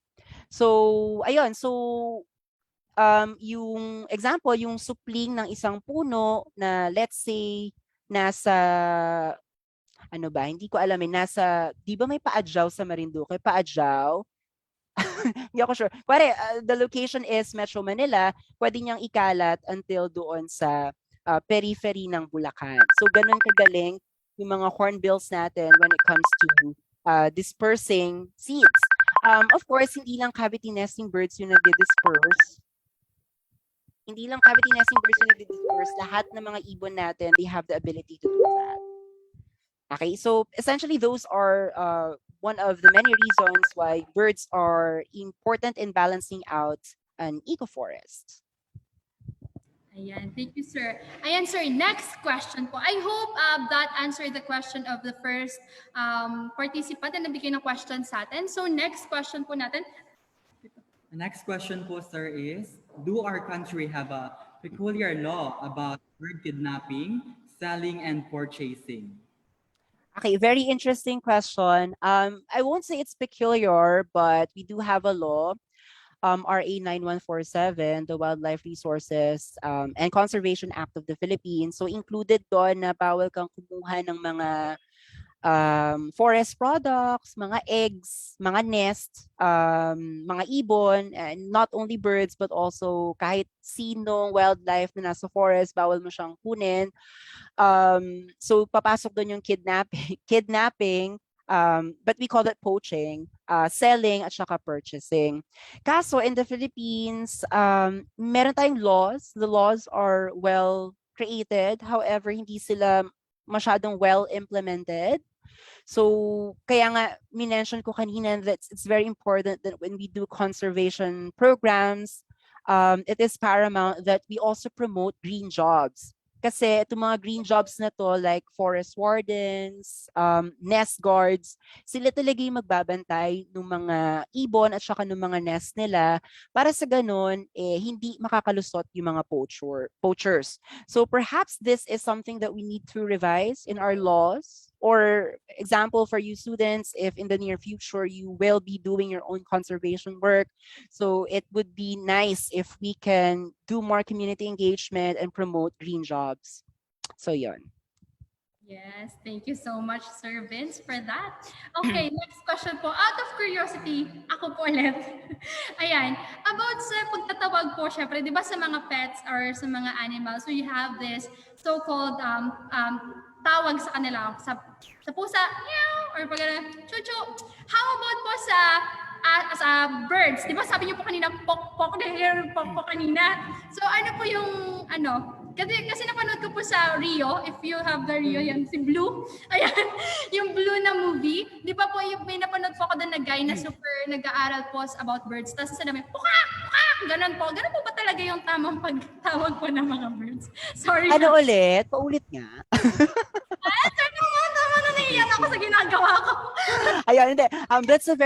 So ayun, so yung example, yung supling ng isang puno na let's say nasa ano ba, hindi ko alam nasa, di ba may Paadjaw sa Marinduque? Paadjaw? Hindi ako sure. Pare, the location is Metro Manila, pwede niyang ikalat until doon sa periphery ng Bulacan. So, ganun kagaling yung mga hornbills natin when it comes to dispersing seeds. Of course, hindi lang cavity nesting birds yung nagdi-disperse. Hindi lang cavity nesting birds yung nagdi-disperse. Lahat ng mga ibon natin, they have the ability to do that. Okay, so essentially those are one of the many reasons why birds are important in balancing out an ecoforest. Ayan, thank you, sir. Ayan, sir, next question po. I hope that answered the question of the first participant na nabigay ng question sa atin. So next question po natin. The next question po, sir, is, do our country have a peculiar law about bird kidnapping, selling, and purchasing? Okay, very interesting question. I won't say it's peculiar, but we do have a law, RA 9147, the Wildlife Resources and Conservation Act of the Philippines. So included doon na bawal kang kumuha ng mga forest products, mga eggs, mga nest, mga ibon, and not only birds but also kahit sinong wildlife na nasa forest, bawal mo siyang kunin. So papasok doon yung kidnapping, but we call it poaching, selling at saka purchasing. Kaso in the Philippines, meron tayong laws. The laws are well created, however hindi sila masyadong well implemented. So kaya nga minention ko kanina that it's very important that when we do conservation programs, it is paramount that we also promote green jobs. Kasi itong mga green jobs na to, like forest wardens, nest guards, sila talaga yung magbabantay ng mga ibon at saka ng mga nest nila para sa ganun, hindi makakalusot yung mga poachers. So perhaps this is something that we need to revise in our laws. Or example for you students, if in the near future you will be doing your own conservation work, so it would be nice if we can do more community engagement and promote green jobs. So yun. Yes, thank you so much, Sir Vince, for that. Okay, next question po. Out of curiosity, ako po ulit. Ayan, about sa pagtatawag po, syempre, di ba sa mga pets or sa mga animals, so you have this so-called tawag sa kanila, sa pusa, meow, or pag chuchu. How about po sa birds? Di ba sabi niyo po kanina, pok kanina. So ano po yung, kasi napanood ko po sa Rio, if you have the Rio, yan, si Blue. Ayan, yung Blue na movie. Di ba po, may napanood po ako doon na guy na super nag-aaral po about birds. Tapos sinabi, pukak! Ganon po. Ganon po ba talaga yung tamang pagtawag po ng mga birds? Sorry. Ano ulit? Paulit nga. Tama na naiyan ako sa ginagawa ko. Ayan, hindi. That's a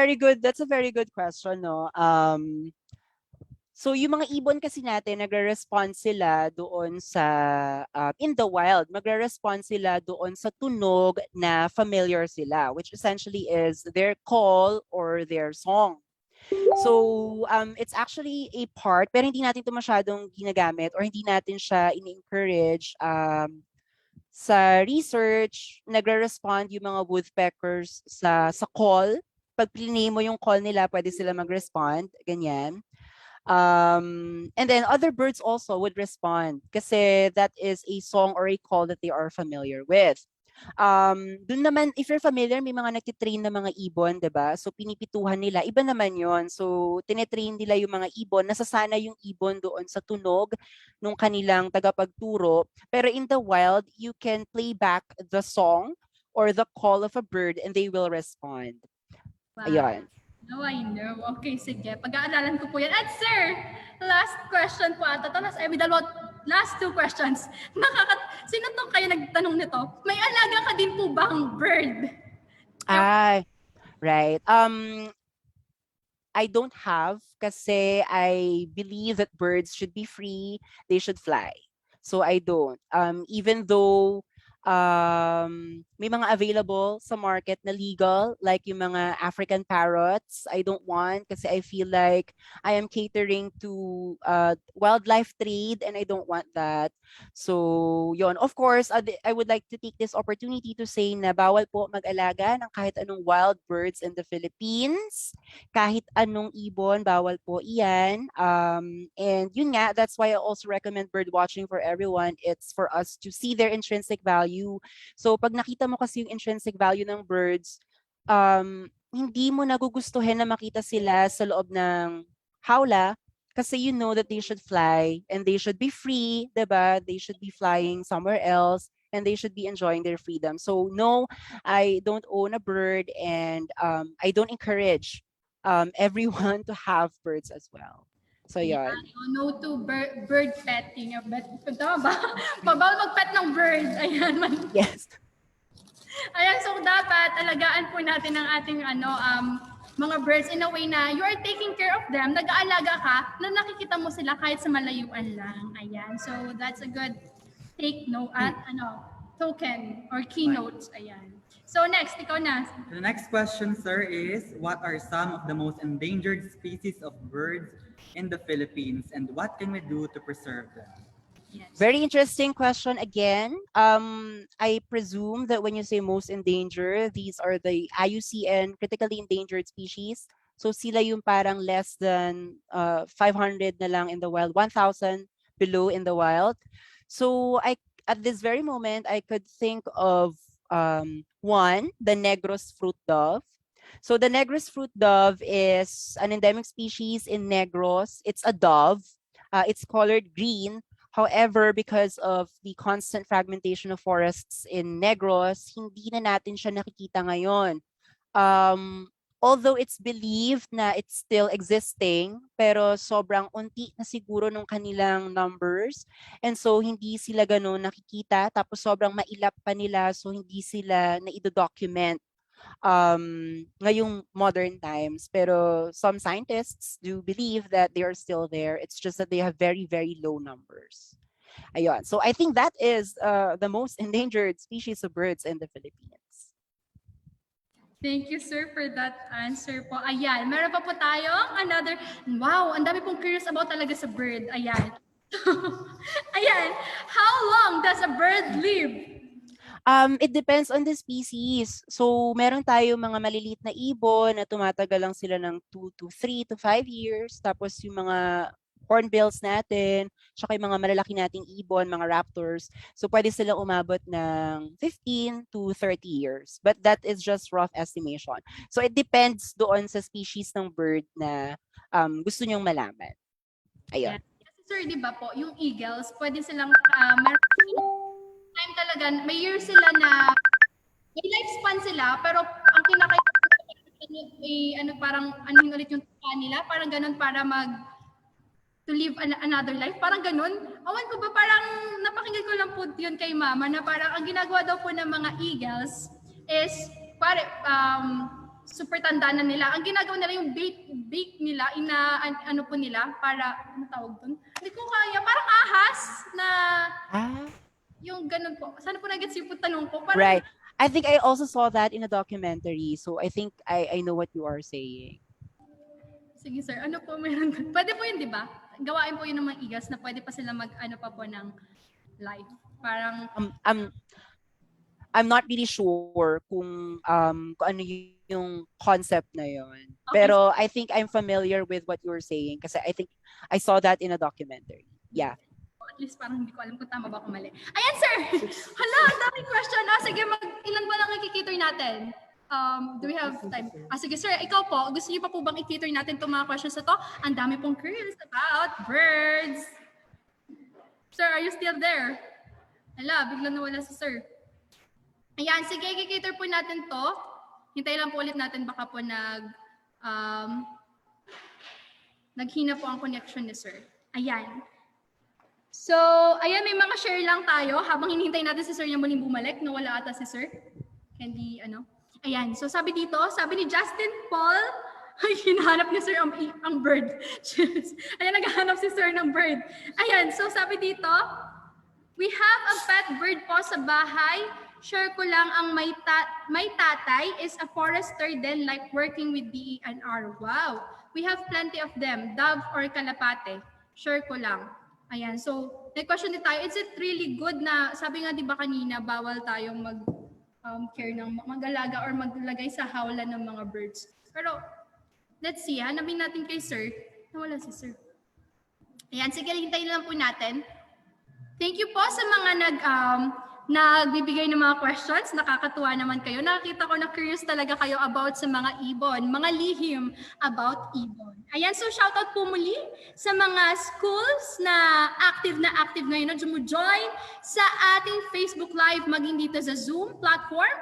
very good question, no? So yung mga ibon kasi natin, nagre-respond sila doon sa, in the wild, magre-respond sila doon sa tunog na familiar sila, which essentially is their call or their song. So it's actually a part, pero hindi natin ito masyadong ginagamit or hindi natin siya ini-encourage. Sa research, nagre-respond yung mga woodpeckers sa call. Pag plinay mo yung call nila, pwede sila mag-respond, ganyan. And then other birds also would respond kasi that is a song or a call that they are familiar with. Dun naman, if you're familiar, may mga nagtitrain na mga ibon, diba? So pinipituhan nila, iba naman yon. So tinetrain nila yung mga ibon, nasasana yung ibon doon sa tunog nung kanilang tagapagturo. Pero in the wild, you can play back the song or the call of a bird and they will respond. Wow. Ayun. Now I know. Okay, sige. Pag-aaralan ko po yan. At sir, last question po ata. Last two questions. Sino tong kayo nagtanong nito? May alaga ka din po bang bird? Right. I don't have kasi I believe that birds should be free. They should fly. So I don't. Even though May mga available sa market na legal, like yung mga African parrots. I don't want kasi I feel like I am catering to wildlife trade and I don't want that. So, yon. Of course, I would like to take this opportunity to say na bawal po mag-alaga ng kahit anong wild birds in the Philippines. Kahit anong ibon, bawal po iyan. And yun nga, that's why I also recommend bird watching for everyone. It's for us to see their intrinsic value. So pag nakita mo kasi yung intrinsic value ng birds, hindi mo nagugustuhin na makita sila sa loob ng hawla kasi you know that they should fly and they should be free, diba? They should be flying somewhere else and they should be enjoying their freedom. So no, I don't own a bird and I don't encourage everyone to have birds as well. So Yeah, yun. no to bird petting. Tama ba? Bawal mag-pet ng bird. Ayan. Yes. Ayan, so dapat alagaan po natin ang ating mga birds in a way na you are taking care of them, nag-aalaga ka, na nakikita mo sila kahit sa malayuan lang. Ayan, so that's a good token or keynote. Ayan. So next, ikaw na. The next question, sir, is what are some of the most endangered species of birds in the Philippines and what can we do to preserve them? Yes. Very interesting question again. I presume that when you say most endangered, these are the IUCN critically endangered species. So sila yung parang less than 500 na lang in the wild, 1,000 below in the wild. So at this very moment, I could think of one, the Negros fruit dove. So the Negros fruit dove is an endemic species in Negros. It's a dove. It's colored green. However, because of the constant fragmentation of forests in Negros, hindi na natin siya nakikita ngayon. Although it's believed na it's still existing, pero sobrang unti na siguro nung kanilang numbers. And so, hindi sila ganun nakikita. Tapos sobrang mailap pa nila, so hindi sila na-document ngayong modern times. Pero some scientists do believe that they are still there. It's just that they have very, very low numbers. Ayun. So I think that is the most endangered species of birds in the Philippines. Thank you, sir, for that answer po. Ayan, meron pa po tayong another. Wow, ang dami pong curious about talaga sa bird. Ayan. Ayan, how long does a bird live? It depends on the species. So, meron tayo mga maliliit na ibon na tumatagal lang sila ng 2 to 3 to 5 years. Tapos yung mga hornbills natin, tsaka yung mga malalaki nating ibon, mga raptors. So, pwede silang umabot ng 15 to 30 years. But that is just rough estimation. So, it depends doon sa species ng bird na gusto nyong malaman. Ayun. Yeah. Kasi sir, di ba po, yung eagles, pwede silang, meron time talaga, may years sila na, may lifespan sila, pero ang parang, ano ulit yung tuka nila, parang ganun para to live another life. Parang ganun. Awan ko ba, parang napakinggan ko lang po yun kay mama na parang ang ginagawa daw po ng mga eagles is, super tanda na nila. Ang ginagawa nila yung bake nila, ano po nila, para, ano tawag dun? Hindi ko kaya, parang ahas na, yung ganun po. Sana po nag-gets yung tanong ko. Parang, Right. I think I also saw that in a documentary. So I think I know what you are saying. Sige sir, ano po meron? Pwede po yun, di ba? Gawain po yun ng mga eagles na pwede pa sila ano pa po ng life. Parang... I'm not really sure kung ano yung concept na yun. Okay. Pero I think I'm familiar with what you're saying kasi I think I saw that in a documentary. Yeah. At least parang hindi ko alam kung tama ba o mali. Ayan sir! Hala, ang daming question. Sige, ilan ba lang i-cater natin? Do we have time? Sige sir, ikaw po, gusto niyo pa po bang i-cater natin itong mga questions na to? Ang dami pong curious about birds. Sir, are you still there? Hala, biglang nawala si sir. Ayan, sige, i-cater po natin to. Hintay lang po ulit natin, baka po naghina po ang connection ni sir. Ayan. So, ayan, may mga share lang tayo habang hinihintay natin si sir yung muling bumalik. Nawala ata si sir. Hindi, Ayan, so sabi dito, sabi ni Justin Paul, ay, hinahanap ni sir ang bird. Ayan, naghahanap si sir ng bird. Ayan, so sabi dito, We have a pet bird po sa bahay. Share ko lang ang may tatay is a forester then like working with DENR. Wow! We have plenty of them. Dove or kalapate. Share ko lang. Ayan. So, may question din tayo. Is it really good na, sabi nga di ba kanina, bawal tayong care ng mag-alaga or maglagay sa hawlan ng mga birds. Pero, let's see. Hanapin natin kay Sir. Nawala si Sir. Ayan. Sige, hintayin lang po natin. Thank you po sa mga nagbibigay ng mga questions. Nakakatuwa naman kayo. Nakakita ko na curious talaga kayo about sa mga ibon, mga lihim about ibon. Ayan, so shoutout po muli sa mga schools na active ngayon na join sa ating Facebook Live maging dito sa Zoom platform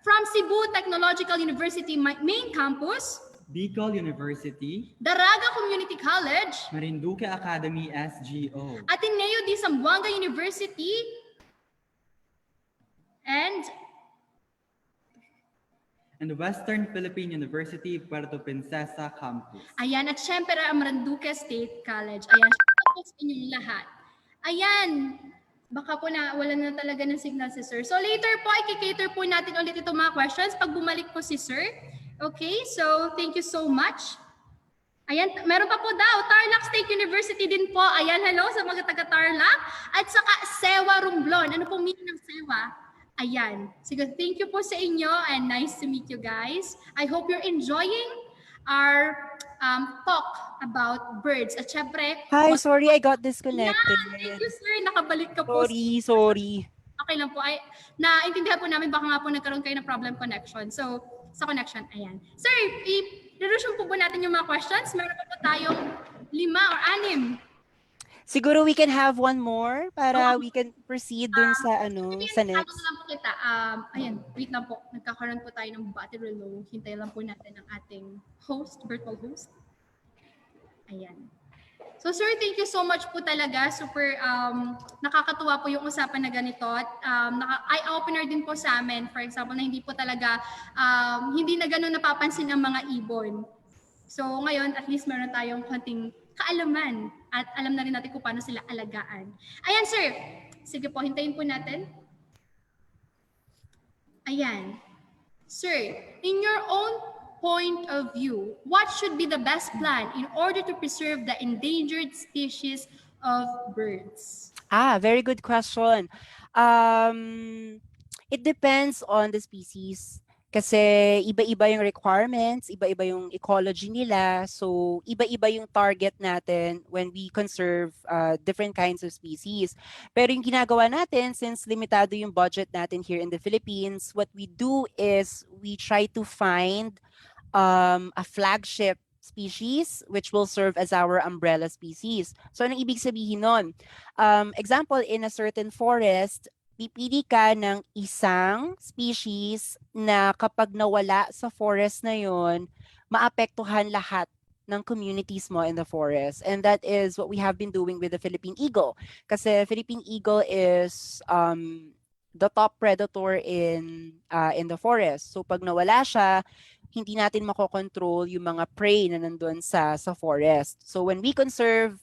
from Cebu Technological University Main Campus, Bicol University, Daraga Community College, Marinduque Academy SGO, Ateneo de Zamboanga University, and Western Philippine University, Puerto Princesa Campus. Ayan, at syempre ang Marinduque State College. Ayan, shoutout po sa inyong lahat. Ayan, baka po na wala na talaga ng signal si Sir. So later po, i-cater po natin ulit itong mga questions pag bumalik po si Sir. Okay, so thank you so much. Ayan, meron pa po daw, Tarlac State University din po. Ayan, hello sa mga taga-Tarlac. At saka Sewa Romblon. Ano pong meaning ng Sewa? Ayan. Sige, thank you po sa inyo and nice to meet you guys. I hope you're enjoying our talk about birds. At syempre... Hi, sorry, I got disconnected. Yeah, thank you, sir. Nakabalik ka po. Sorry. Okay lang po. Naintindihan po namin, baka nga po nagkaroon kayo ng problem connection. So, sa connection, ayan. Sir, i-resume po natin yung mga questions. Meron pa po tayong 5 or 6. Siguro we can have one more para we can proceed dun sa sa next. Lang po kita. Ayan, wait lang po. Nagkakaroon po tayo ng battery low. Hintay lang po natin ang ating host, virtual host. Ayan. So sir, thank you so much po talaga. Super nakakatuwa po yung usapan na ganito. At eye-opener din po sa amin. For example, na hindi po talaga, hindi na ganun napapansin ang mga ibon. So ngayon, at least meron tayong konting kaalaman at alam na rin natin kung paano sila alagaan. Ayan, sir. Sige po, hintayin po natin. Ayan. Sir, in your own point of view, what should be the best plan in order to preserve the endangered species of birds? Very good question. It depends on the species. Kasi iba-iba yung requirements, iba-iba yung ecology nila. So, iba-iba yung target natin when we conserve different kinds of species. Pero yung ginagawa natin, since limitado yung budget natin here in the Philippines, what we do is we try to find a flagship species which will serve as our umbrella species. So, anong ibig sabihin nun? Example, in a certain forest, pipili ka ng isang species na kapag nawala sa forest na yun, maapektuhan lahat ng communities mo in the forest. And that is what we have been doing with the Philippine eagle. Kasi Philippine eagle is the top predator in the forest. So pag nawala siya, hindi natin makokontrol yung mga prey na nandun sa forest. So when we conserve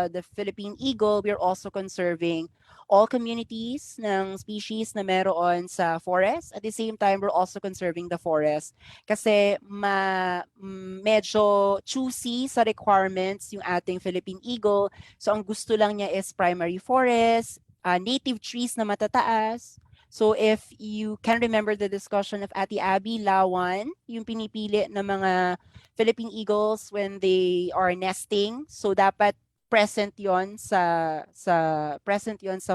the Philippine eagle, we're also conserving all communities ng species na meron sa forest. At the same time, we're also conserving the forest. Kasi medyo choosy sa requirements yung ating Philippine eagle. So ang gusto lang niya is primary forest, native trees na matataas. So if you can remember the discussion of Ate Abby, Lawan, yung pinipili ng mga Philippine eagles when they are nesting. So dapat present yon sa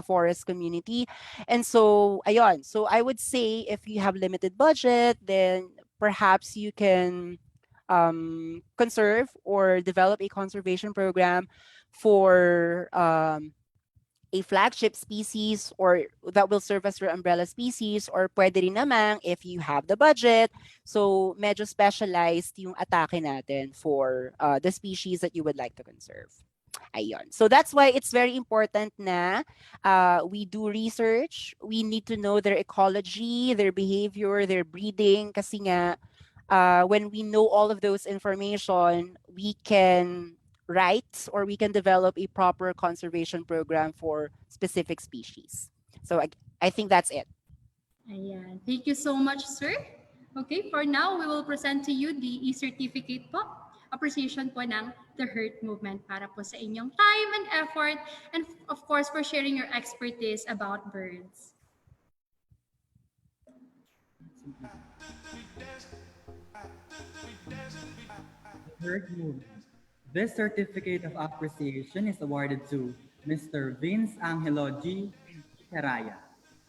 forest community. And so ayun, so I would say if you have limited budget, then perhaps you can conserve or develop a conservation program for a flagship species or that will serve as your umbrella species, or pwede rin naman if you have the budget, so medyo specialized yung atake natin for the species that you would like to conserve. Ayun. So that's why it's very important na we do research. We need to know their ecology, their behavior, their breeding. Kasi nga, when we know all of those information, we can rights, or we can develop a proper conservation program for specific species. So I think that's it. Ayan. Thank you so much, sir. Okay, for now, we will present to you the e-certificate po. Appreciation po ng The Hurt Movement para po sa inyong time and effort, and of course, for sharing your expertise about birds. Hurt Movement. This certificate of appreciation is awarded to Mr. Vince Angelo G. Heraya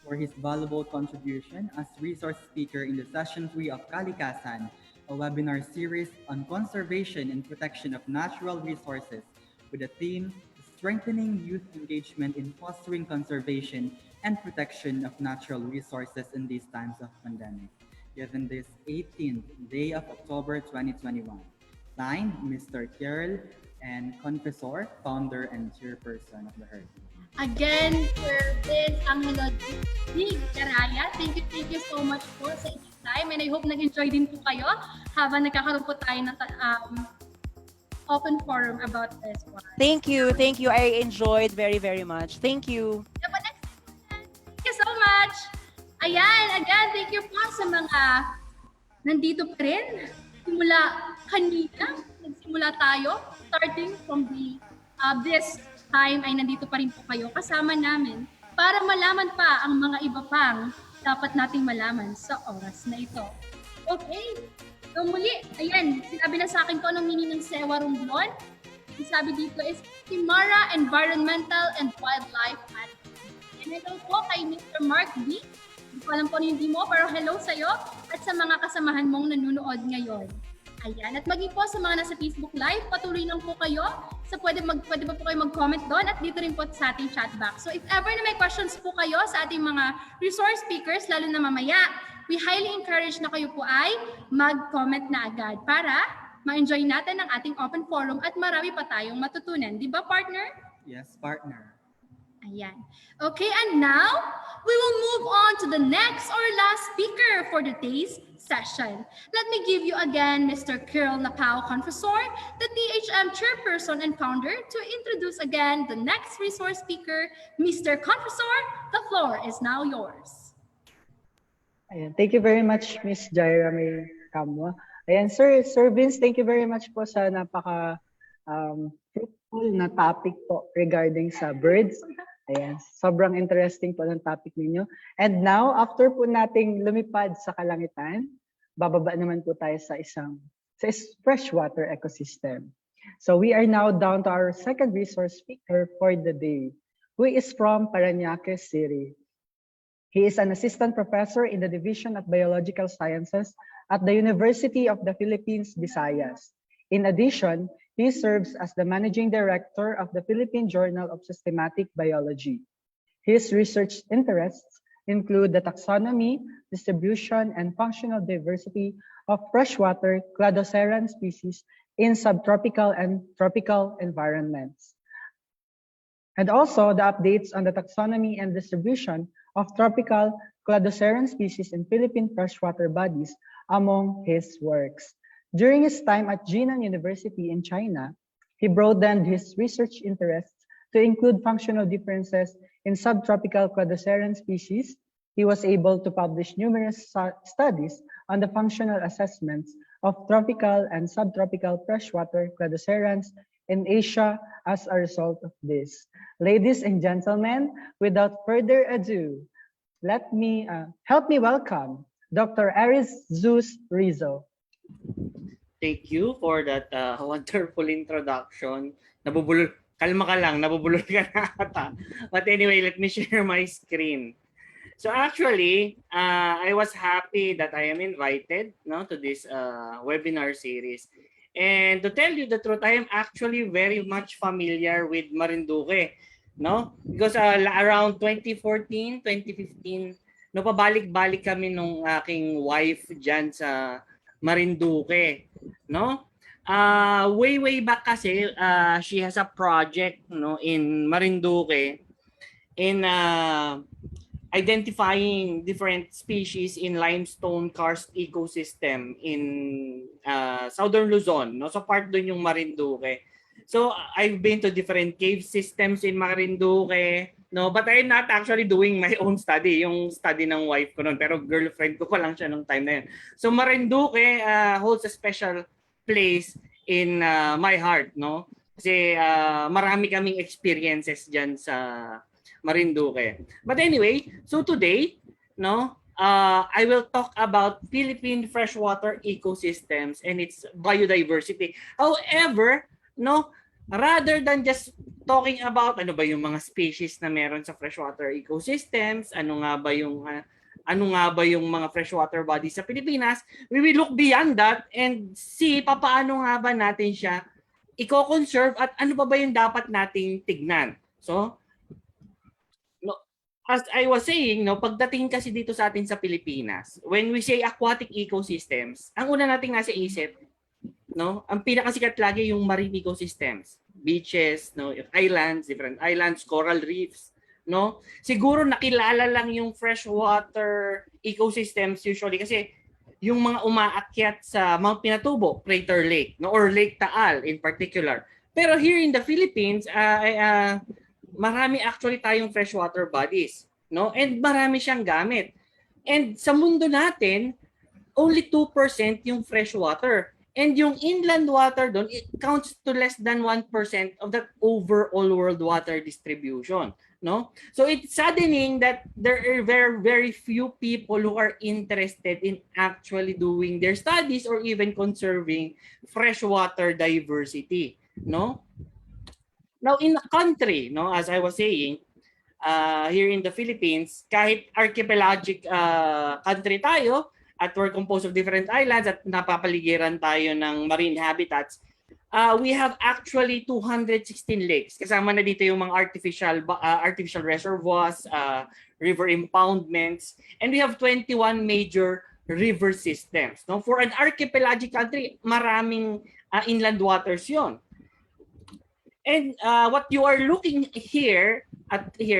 for his valuable contribution as resource speaker in the Session 3 of Kalikasan, a webinar series on conservation and protection of natural resources with the theme Strengthening Youth Engagement in Fostering Conservation and Protection of Natural Resources in These Times of Pandemic, given this 18th day of October 2021. Signed, Mr. Kierl and Confessor, founder and chairperson of the Hurt. Again, Sir Vince Angelo G. Heraya, thank you so much po sa inyong time, and I hope nag-enjoy din po kayo habang nagkakaroon po tayo ng open forum about this one. Thank you. I enjoyed very, very much. Thank you. Thank you so much. Ayan, again, thank you po sa mga nandito pa rin. Simula kanina, nagsimula tayo, starting from this time ay nandito pa rin po kayo kasama namin para malaman pa ang mga iba pang dapat nating malaman sa oras na ito. Okay, so muli, ayan, sinabi na sa akin ko anong meaning ng Sewa Romblon. Ang sabi dito is Timara Environmental and Wildlife Advocate. And hello po kay Mr. Mark B. Hindi ko alam po hindi mo, pero hello sa'yo at sa mga kasamahan mong nanonood ngayon. Ayan, at maging po sa mga nasa Facebook Live, patuloy lang po kayo. So pwede pa po kayo mag-comment doon at dito rin po sa ating chat box. So if ever na may questions po kayo sa ating mga resource speakers, lalo na mamaya, we highly encourage na kayo po ay mag-comment na agad para ma-enjoy natin ang ating open forum at marami pa tayong matutunan. Di ba, partner? Yes, partner. Ayan. Okay, and now, we will move on to the next or last speaker for today's session. Let me give you again Mr. Kirill Napao, Confessor, the THM Chairperson and Founder, to introduce again the next resource speaker, Mr. Confessor. The floor is now yours. Ayan. Thank you very much, Miss Jaira May Kamwa. Ayan, Sir Vince, thank you very much po sa napaka fruitful na topic po regarding sa birds. Ayan, sobrang interesting po ng topic ninyo. And now, after po nating lumipad sa kalangitan, bababa naman po tayo sa freshwater ecosystem. So we are now down to our second resource speaker for the day, who is from Parañaque City. He is an assistant professor in the Division of Biological Sciences at the University of the Philippines, Visayas. In addition, he serves as the managing director of the Philippine Journal of Systematic Biology. His research interests include the taxonomy, distribution, and functional diversity of freshwater cladoceran species in subtropical and tropical environments, and also the updates on the taxonomy and distribution of tropical cladoceran species in Philippine freshwater bodies among his works. During his time at Jinan University in China, he broadened his research interests to include functional differences in subtropical cladoceran species. He was able to publish numerous studies on the functional assessments of tropical and subtropical freshwater cladocerans in Asia as a result of this. Ladies and gentlemen, without further ado, help me welcome Dr. Aris Zeus Rizzo. Thank you for that wonderful introduction. Kalma ka lang, nabubulol ka na ata. But anyway, let me share my screen. So actually, I was happy that I am invited to this webinar series. And to tell you the truth, I am actually very much familiar with Marinduque, because around 2014, 2015, pabalik-balik kami nung aking wife dyan sa Marinduque, way back kasi she has a project in Marinduque in identifying different species in limestone karst ecosystem in southern Luzon, so part doon yung Marinduque. So I've been to different cave systems in Marinduque, no, but I'm not actually doing my own study, yung study ng wife ko noon, pero girlfriend ko pa lang siya nung time na yun. So Marinduque holds a special place in my heart, no? Kasi marami kaming experiences diyan sa Marinduque. But anyway, so today, no, I will talk about Philippine freshwater ecosystems and its biodiversity. However, no, rather than just talking about ano ba yung mga species na meron sa freshwater ecosystems, ano nga ba yung mga freshwater bodies sa Pilipinas, we will look beyond that and see paano nga ba natin siya i-conserve at ano ba yung dapat nating tignan. So, no, as I was saying, no, pagdating kasi dito sa atin sa Pilipinas, when we say aquatic ecosystems, ang una nating nasa isip, no, ang pinakasikat lagi yung marine ecosystems, beaches, no, islands, different islands, coral reefs, no. Siguro nakilala lang yung freshwater ecosystems usually kasi yung mga umaakyat sa Mount Pinatubo, Crater Lake, no, or Lake Taal in particular. Pero here in the Philippines, marami actually tayong freshwater bodies, no, and marami siyang gamit. And sa mundo natin, only 2% yung freshwater. And yung inland water doon, it counts to less than 1% of that overall world water distribution. No? So it's saddening that there are very, very few people who are interested in actually doing their studies or even conserving freshwater diversity. No? Now in the country, no, as I was saying, here in the Philippines, kahit archipelagic country tayo, at we're composed of different islands at napapaligiran tayo ng marine habitats, we have actually 216 lakes. Kasama na dito yung mga artificial reservoirs, river impoundments, and we have 21 major river systems. No? For an archipelagic country, maraming inland waters yon. And what you are looking here,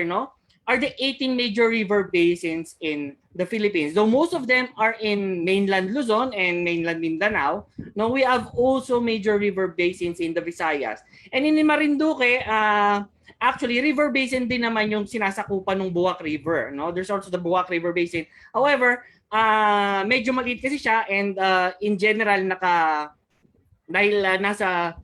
no, are the 18 major river basins in the Philippines. Though most of them are in mainland Luzon and mainland Mindanao, no, we have also major river basins in the Visayas. And in Marinduque, actually, river basin din naman yung sinasakupan ng Buwak River. No? There's also the Buwak River Basin. However, medyo maliit kasi siya and in general, dahil nasa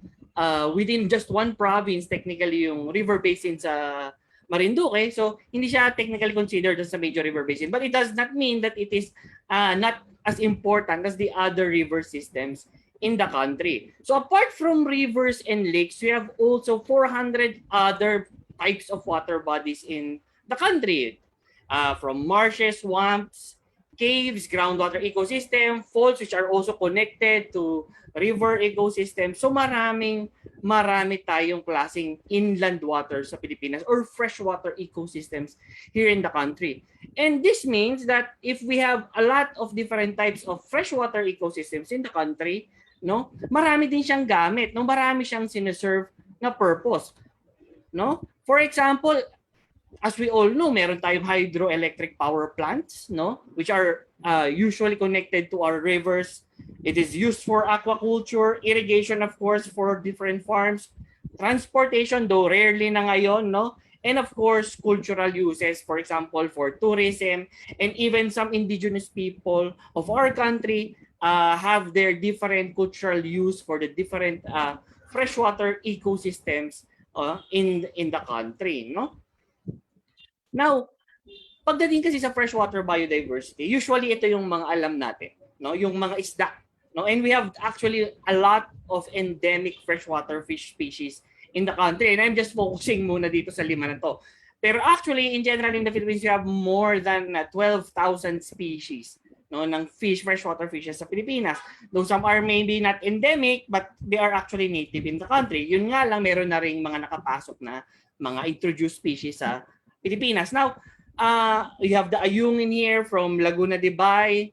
within just one province, technically yung river basin sa Marinduque, so hindi siya technically considered as a major river basin, but it does not mean that it is not as important as the other river systems in the country. So apart from rivers and lakes, we have also 400 other types of water bodies in the country, from marshes, swamps, caves, groundwater ecosystem, falls which are also connected to river ecosystem. So marami tayong klaseng inland water sa Pilipinas or freshwater ecosystems here in the country. And this means that if we have a lot of different types of freshwater ecosystems in the country, no, marami din siyang gamit, no, marami siyang sineserve na purpose, no? For example, as we all know, meron tayong hydroelectric power plants, no, which are usually connected to our rivers. It is used for aquaculture, irrigation, of course, for different farms, transportation, though rarely na ngayon, no, and of course, cultural uses, for example, for tourism, and even some indigenous people of our country have their different cultural use for the different freshwater ecosystems in the country, no. Now, pagdating kasi sa freshwater biodiversity, usually ito yung mga alam natin, no, yung mga isda, no, and we have actually a lot of endemic freshwater fish species in the country, and I'm just focusing muna dito sa 5 na to. Pero actually, in general, in the Philippines, we have more than 12,000 species, no, ng freshwater fishes sa Pilipinas. Though some are maybe not endemic, but they are actually native in the country. Yun nga lang, meron na ring mga nakapasok na mga introduced species sa Pilipinas. Now, you have the ayungin here from Laguna de Bay,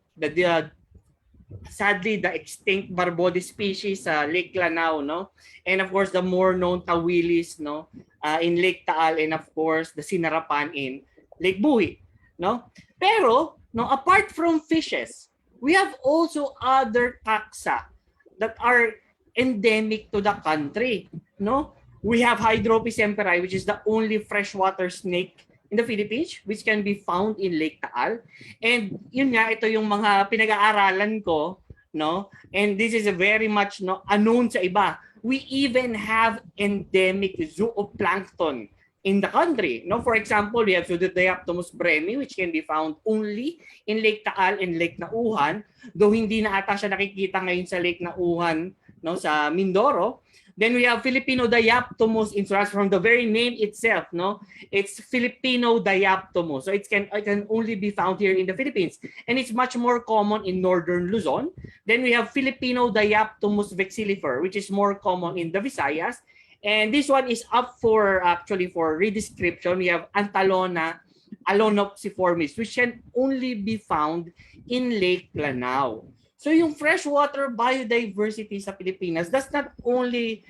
sadly the extinct Barbodi species sa Lake Lanao, no, and of course the more known Tawilis, no, in Lake Taal, and of course the Sinarapan in Lake Buhi, no. Pero, no, apart from fishes, we have also other taxa that are endemic to the country, no? We have Hydropis semperii, which is the only freshwater snake in the Philippines, which can be found in Lake Taal. And yun nga, ito yung mga pinag-aaralan ko, no? And this is a very much unknown sa iba. We even have endemic zooplankton in the country. No, for example, we have Pseudodiaptomus bremi, which can be found only in Lake Taal and Lake Nauhan, though hindi na ata siya nakikita ngayon sa Lake Nauhan, no, sa Mindoro. Then we have Filipinodiaptomus insularus, from the very name itself, no? It's Filipinodiaptomus. So it can only be found here in the Philippines. And it's much more common in northern Luzon. Then we have Filipinodiaptomus vexillifer, which is more common in the Visayas. And this one is up for redescription. We have Antalona alonopsiformis, which can only be found in Lake Lanao. So yung freshwater biodiversity sa Pilipinas does not only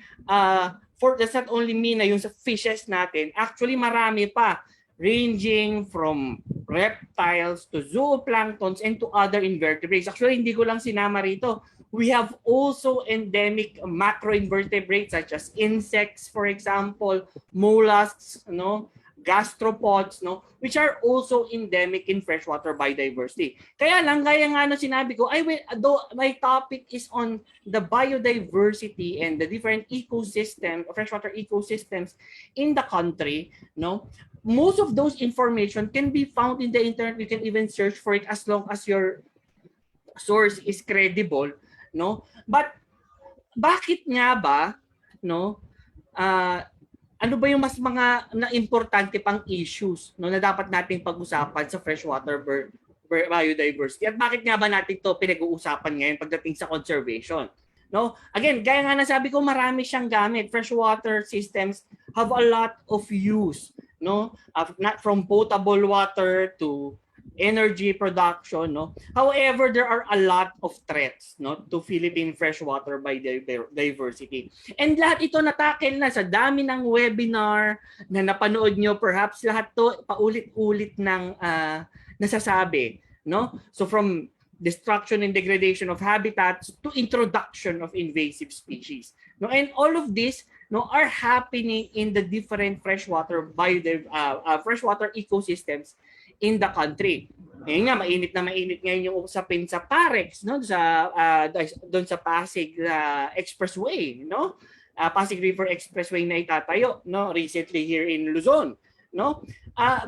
mean na yung sa fishes natin. Actually, marami pa, ranging from reptiles to zooplanktons and to other invertebrates. Actually, hindi ko lang sinama rito. We have also endemic macroinvertebrates such as insects, for example, mollusks, no, gastropods, no, which are also endemic in freshwater biodiversity. Kaya lang, gaya nga no sinabi ko, though my topic is on the biodiversity and the different ecosystem, freshwater ecosystems in the country, no, most of those information can be found in the internet. You can even search for it as long as your source is credible, no. But bakit nga ba, no, ano ba yung mas mga importante pang issues, no, na dapat nating pag-usapan sa freshwater biodiversity? At bakit nga ba natin to pinag-uusapan ngayon pagdating sa conservation? No? Again, gaya nga nasabi ko, marami siyang gamit. Freshwater systems have a lot of use, no? Not from potable water to energy production, no. However, there are a lot of threats, no, to Philippine freshwater biodiversity. And lahat ito natakil na sa dami ng webinar na napanood nyo, perhaps lahat to paulit-ulit ng nasasabi, no. So from destruction and degradation of habitats to introduction of invasive species, no. And all of this, no, are happening in the different freshwater ecosystems in the country. Ngayon nga, mainit na mainit ngayon yung usapin sa PAREX, no, doon sa Pasig Expressway, no, Pasig River Expressway na itatayo, no, recently here in Luzon, no,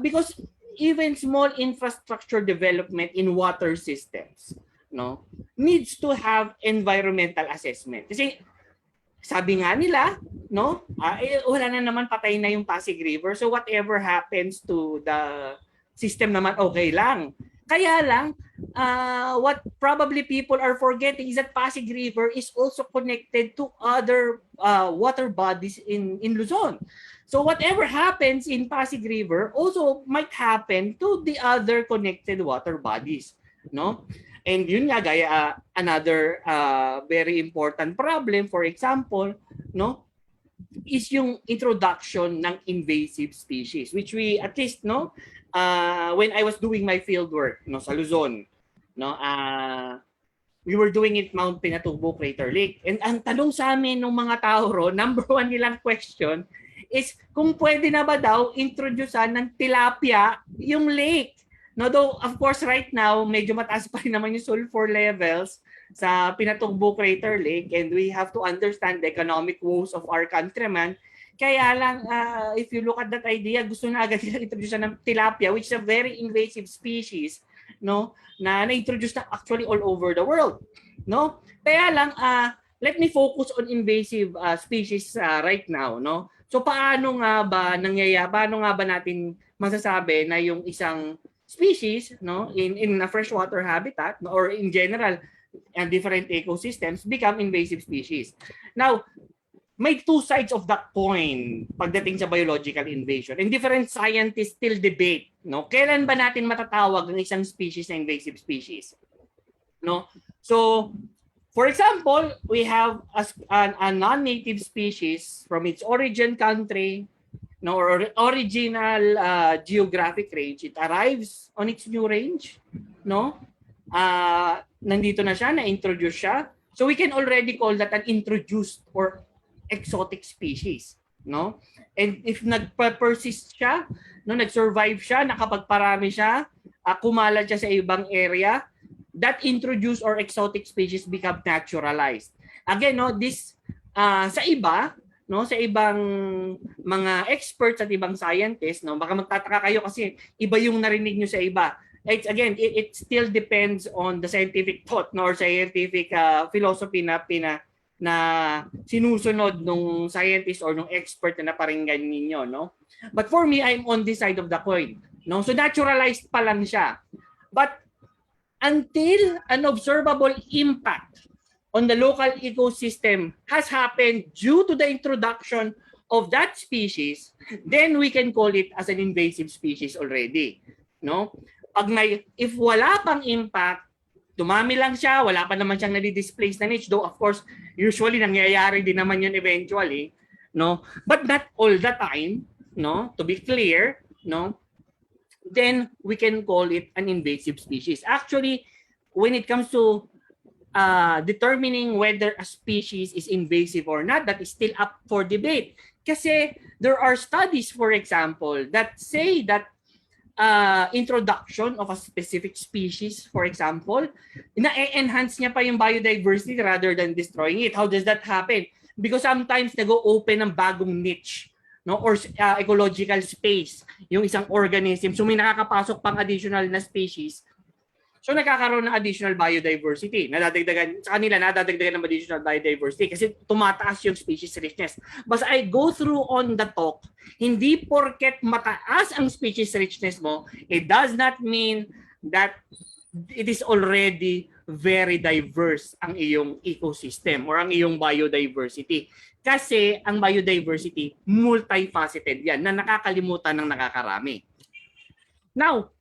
because even small infrastructure development in water systems, no, needs to have environmental assessment. Kasi sabi nga nila, no, wala na naman, patay na yung Pasig River, so whatever happens to the system naman okay lang. Kaya lang, what probably people are forgetting is that Pasig River is also connected to other water bodies in Luzon. So whatever happens in Pasig River also might happen to the other connected water bodies, no? And yun nga, gaya another very important problem, for example, no, is yung introduction ng invasive species, which we at least, no, when I was doing my field work, no, sa Luzon, no, we were doing it Mount Pinatubo Crater Lake. And ang tanong sa amin ng mga tao ro, number one nilang question is kung pwede na ba daw introducean ng tilapia yung lake. No, though of course right now medyo mataas pa rin naman yung sulfur levels sa Pinatubo Crater Lake, and we have to understand the economic woes of our countrymen. Kaya lang, if you look at that idea, gusto na agad nila introduce ng tilapia, which is a very invasive species, no, na na-introduce na actually all over the world, no. Kaya lang, let me focus on invasive species right now, no. So paano nga ba natin masasabi na yung isang species, no, in a freshwater habitat, no, or in general and different ecosystems become invasive species? Now, may two sides of that coin pagdating sa biological invasion, and different scientists still debate, no, kailan ba natin matatawag ng isang species na invasive species, no? So for example, we have a non-native species from its origin country, no, or original geographic range. It arrives on its new range, no, nandito na siya, na-introduce siya, So we can already call that an introduced or exotic species, no? And if nagpa-persist siya, no, nag-survive siya, nakapagparami siya, kumalat siya sa ibang area, that introduced or exotic species become naturalized. Again, no, this sa iba, no, sa ibang mga experts at ibang scientists, no, baka magtataka kayo kasi iba yung narinig nyo sa iba. It's again, it still depends on the scientific thought, no, or scientific philosophy na sinusunod nung scientist or nung expert na naparinggan ninyo, no? But for me, I'm on this side of the coin, no? So naturalized pa lang siya. But until an observable impact on the local ecosystem has happened due to the introduction of that species, then we can call it as an invasive species already, no? If wala pang impact, dumami lang siya, wala pa naman siyang nadi-displace na niche, though of course, usually nangyayari din naman yun eventually, no? But not all the time, no? To be clear, no? Then we can call it an invasive species. Actually, when it comes to determining whether a species is invasive or not, that is still up for debate. Kasi there are studies, for example, that say that introduction of a specific species, for example, na-enhance niya pa yung biodiversity rather than destroying it. How does that happen? Because sometimes nag-open ng bagong niche, no, or ecological space yung isang organism. So may nakakapasok pang additional na species. So nagkakaroon ng additional biodiversity. Nadadagdagan sa kanila, nadadagdagan ng additional biodiversity kasi tumataas yung species richness. But I go through on the talk, hindi porket mataas ang species richness mo, it does not mean that it is already very diverse ang iyong ecosystem or ang iyong biodiversity. Kasi ang biodiversity, multifaceted yan na nakakalimutan ng nakakarami. Now,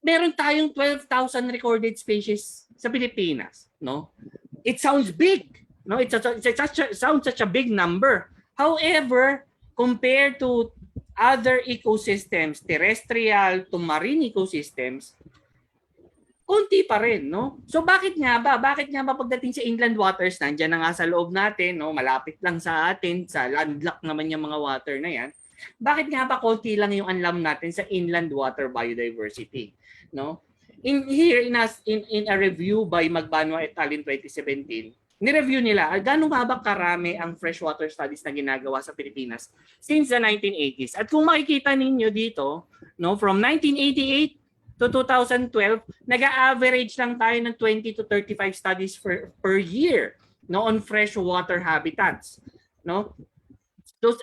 meron tayong 12,000 recorded species sa Pilipinas, no? It sounds big, no? It sounds such a big number. However, compared to other ecosystems, terrestrial to marine ecosystems, konti pa rin, no? So bakit nga ba? Bakit nga ba pagdating sa inland waters, nandiyan na nga sa loob natin, no? Malapit lang sa atin, sa landlocked naman yung mga water na yan. Bakit nga ba konti lang yung alam natin sa inland water biodiversity? No? In a review by Magbanua et al. In 2017, ni-review nila gaano nga ba karami ang freshwater studies na ginagawa sa Pilipinas since the 1980s. At kung makikita ninyo dito, no, from 1988 to 2012, nag-average lang tayo ng 20 to 35 studies per year, no, on freshwater habitats, no? So,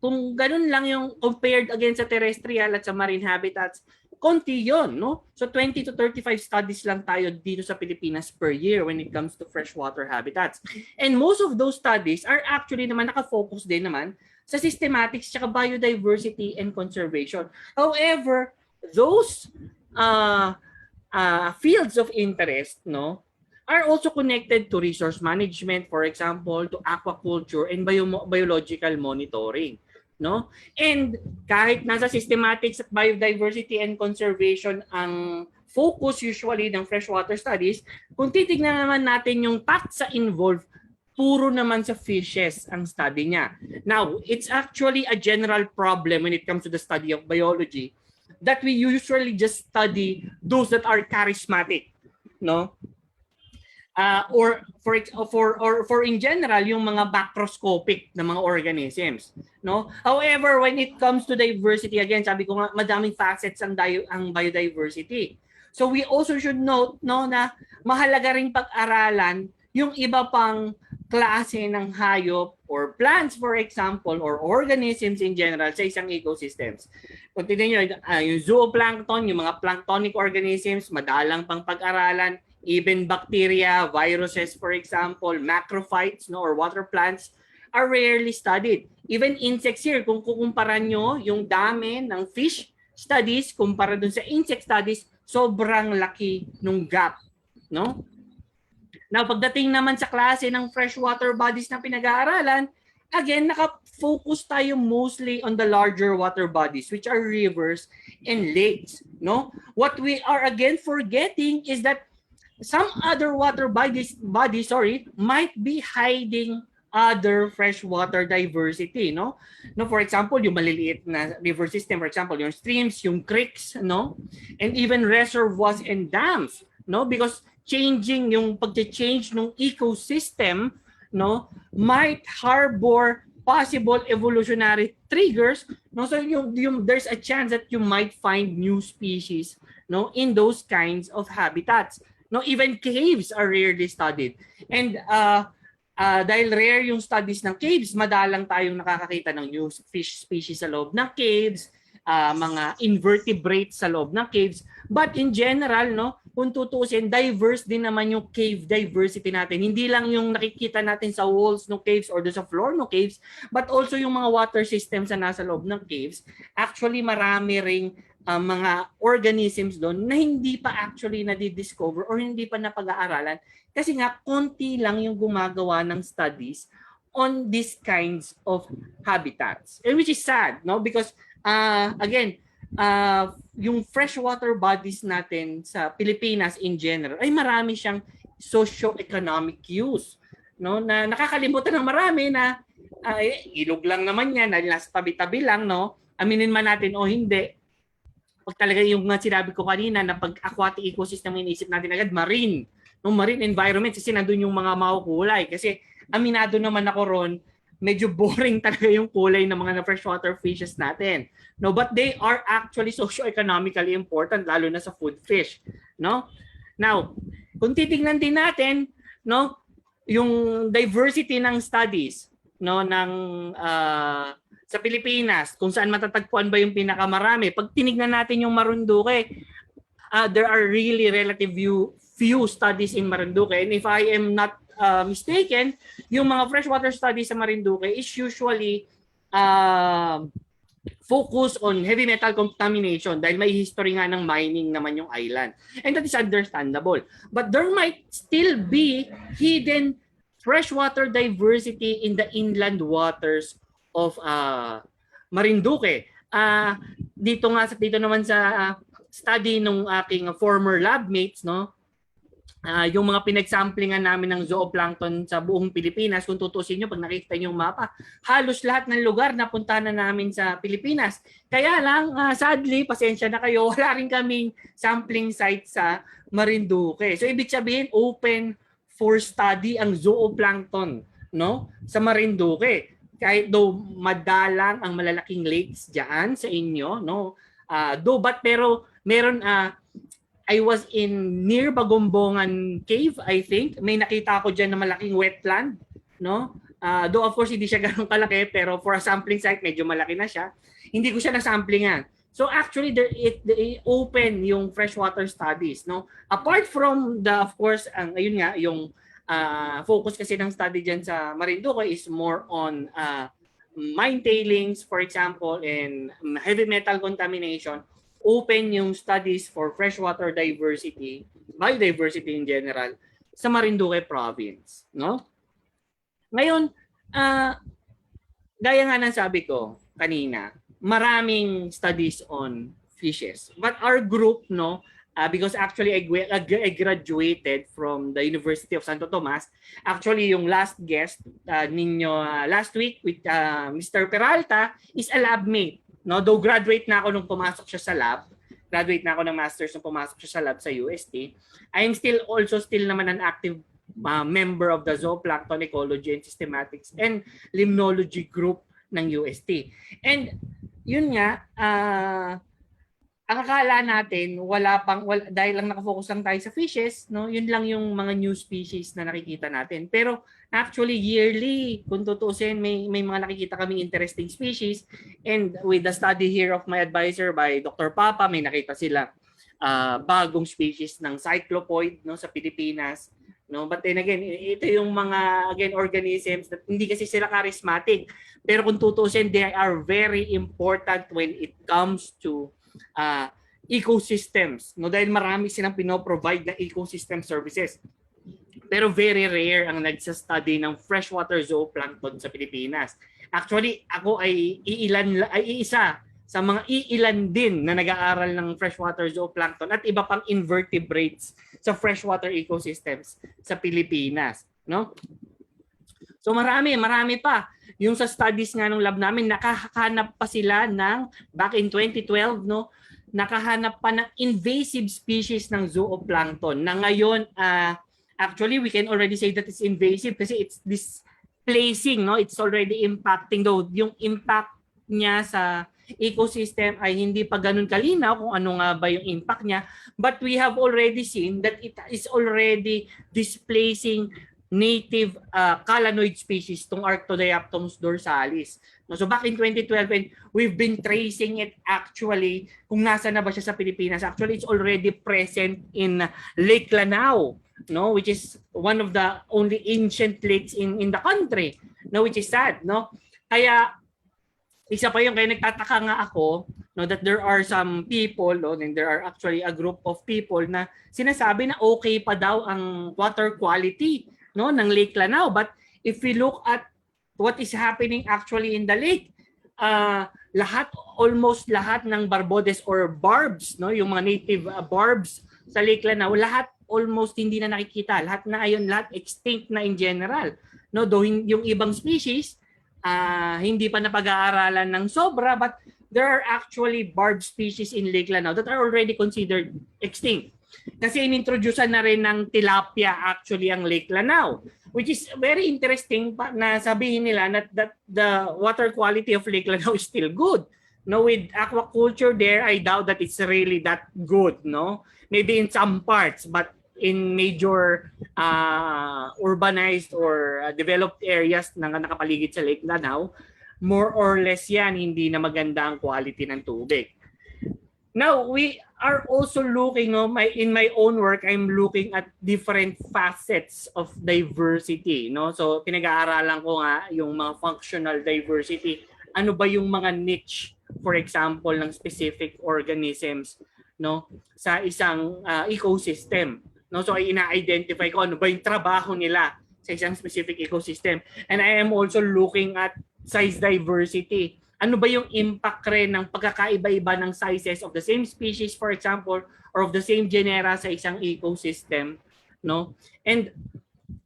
kung ganun lang yung compared again sa terrestrial at sa marine habitats, konti yun, no? So 20 to 35 studies lang tayo dito sa Pilipinas per year when it comes to freshwater habitats. And most of those studies are actually naman nakafocus din naman sa systematics tsaka biodiversity and conservation. However, those fields of interest, no, are also connected to resource management, for example, to aquaculture and biological monitoring. No? And kahit nasa systematics at biodiversity and conservation ang focus usually ng freshwater studies, kung titignan naman natin yung taxa involved, puro naman sa fishes ang study niya. Now, it's actually a general problem when it comes to the study of biology that we usually just study those that are charismatic, no? Or for in general yung mga macroscopic na mga organisms, no? However, when it comes to diversity, again, sabi ko nga madaming facets ang biodiversity. So we also should note, no, na mahalaga ring pag-aralan yung iba pang klase ng hayop or plants, for example, or organisms in general sa isang ecosystems. Kung tignan nyo, yung zooplankton, yung mga planktonic organisms, madalang pang pag-aralan. Even bacteria, viruses, for example, macrophytes, no, or water plants are rarely studied. Even insects here, kung kukumpara nyo yung dami ng fish studies kumpara dun sa insect studies, sobrang laki nung gap, no? Now, pagdating naman sa klase ng freshwater bodies na pinag-aaralan, again, naka-focus tayo mostly on the larger water bodies, which are rivers and lakes, no? What we are again forgetting is that some other water bodies might be hiding other freshwater diversity, no? No, for example, yung maliliit na river system, for example, yung streams, yung creeks, no? And even reservoirs and dams, no? Because changing yung pag-change ng ecosystem, no, might harbor possible evolutionary triggers, no? So there's a chance that you might find new species, no, in those kinds of habitats. No, even caves are rarely studied. And dahil rare yung studies ng caves, madalang tayong nakakakita ng new fish species sa loob ng caves, mga invertebrates sa loob ng caves. But in general, no, kung tutuusin, diverse din naman yung cave diversity natin. Hindi lang yung nakikita natin sa walls ng caves or sa floor ng caves, but also yung mga water systems na nasa loob ng caves. Actually, marami ring mga organisms doon na hindi pa actually na-discover or hindi pa napag-aaralan kasi nga konti lang yung gumagawa ng studies on these kinds of habitats. And which is sad, no? Because again, yung freshwater bodies natin sa Pilipinas in general ay marami siyang socio-economic use, no? Na nakakalimutan ng marami na ilog lang naman yan, na nasa tabi-tabi lang, no? Aminin man natin o hindi. Pag talaga yung sinabi ko kanina na pag aquatic ecosystem iniisip natin agad marine, no, marine environment kasi nandun yung mga makukulay. Kasi aminado naman ako ron, medyo boring talaga yung kulay ng mga freshwater fishes natin. No, but they are actually socio-economically important lalo na sa food fish, no? Now, kung titingnan din natin, no, yung diversity ng studies, no, ng sa Pilipinas, kung saan matatagpuan ba yung pinakamarami. Pag tinignan natin yung Marinduque, there are really few studies in Marinduque. And if I am not mistaken, yung mga freshwater studies sa Marinduque is usually focus on heavy metal contamination dahil may history nga ng mining naman yung island. And that is understandable. But there might still be hidden freshwater diversity in the inland waters of Marinduque. Dito naman sa study nung aking former lab mates, no, yung mga pinagsamplingan namin ng zooplankton sa buong Pilipinas, kung tutusin nyo, pag nakikita nyo yung mapa, halos lahat ng lugar napunta na namin sa Pilipinas. Kaya lang, sadly, pasensya na kayo, wala rin kaming sampling site sa Marinduque. So ibig sabihin, open for study ang zooplankton, no, sa Marinduque. Kahit though madalang ang malalaking lakes diyan sa inyo, no, pero meron I was in near Bagombongan Cave, I think. May nakita ako diyan na malaking wetland, no? Though of course hindi siya ganoon kalaki, pero for a sampling site medyo malaki na siya. Hindi ko siya na-samplingan. So actually they open yung freshwater studies, no? Apart from of course ayun nga yung focus kasi ng study dyan sa Marinduque is more on mine tailings, for example, and heavy metal contamination. Open yung studies for freshwater diversity, biodiversity in general, sa Marinduque province, no? Ngayon, gaya nga ng sabi ko kanina, maraming studies on fishes. But our group, no, because actually I graduated from the University of Santo Tomas. Actually, yung last guest ninyo last week with Mr. Peralta is a lab mate. No, though graduate na ako nung pumasok siya sa lab. Graduate na ako ng master's nung pumasok siya sa lab sa UST. I am still naman an active member of the Zooplankton Ecology and Systematics and Limnology group ng UST. And yun nga, ang akala natin dahil lang nakafocus lang tayo sa fishes, no, yun lang yung mga new species na nakikita natin. Pero actually yearly, kung tutuusin, may mga nakikita kaming interesting species. And with the study here of my advisor by Dr. Papa, may nakita sila bagong species ng cyclopoid, no, sa Pilipinas. No, but then again, ito yung mga organisms that hindi kasi sila charismatic. Pero kung tutuusin, they are very important when it comes to ecosystems, no, dahil marami silang pino-provide na ecosystem services. Pero very rare ang nagsa-study ng freshwater zooplankton sa Pilipinas. Actually, ako ay iisa sa mga iilan din na nag-aaral ng freshwater zooplankton at iba pang invertebrates sa freshwater ecosystems sa Pilipinas, no? So marami pa. Yung sa studies nga ng lab namin, nakahanap pa sila ng back in 2012, no? Nakahanap pa ng invasive species ng zooplankton na ngayon actually we can already say that it's invasive kasi it's displacing, no? It's already impacting, though yung impact niya sa ecosystem ay hindi pa ganun kalinaw kung ano nga ba yung impact niya, but we have already seen that it is already displacing native calanoid species, tong Arctodiaptums dorsalis. So back in 2012, and we've been tracing it actually kung nasa na ba siya sa Pilipinas. Actually, it's already present in Lake Lanao, no, which is one of the only ancient lakes in the country, no, which is sad, no. Kaya isa pa yung kaya nagtataka nga ako, no, that there are some people, no, and there are actually a group of people na sinasabi na okay pa daw ang water quality, no, ng Lake Lanao. But if we look at what is happening actually in the lake, almost lahat ng barbodes or barbs, no, yung mga native barbs sa Lake Lanao, lahat almost hindi na nakikita. Lahat extinct na in general, no, though yung ibang species hindi pa napag-aaralan ng sobra, but there are actually barb species in Lake Lanao that are already considered extinct. Kasi inintroducean na rin ng tilapia actually ang Lake Lanao, which is very interesting na sabihin nila that the water quality of Lake Lanao is still good. No, with aquaculture there, I doubt that it's really that good, no? Maybe in some parts, but in major urbanized or developed areas na nakapaligid sa Lake Lanao, more or less yan, hindi na maganda ang quality ng tubig. Now, we are also looking, in my own work, I'm looking at different facets of diversity, no? So, pinag-aaralan ko nga yung mga functional diversity. Ano ba yung mga niche, for example, ng specific organisms, no, sa isang ecosystem. No, so ay ina-identify ko ano ba yung trabaho nila sa isang specific ecosystem. And I am also looking at size diversity. Ano ba yung impact rin ng pagkakaiba-iba ng sizes of the same species, for example, or of the same genera sa isang ecosystem, no? And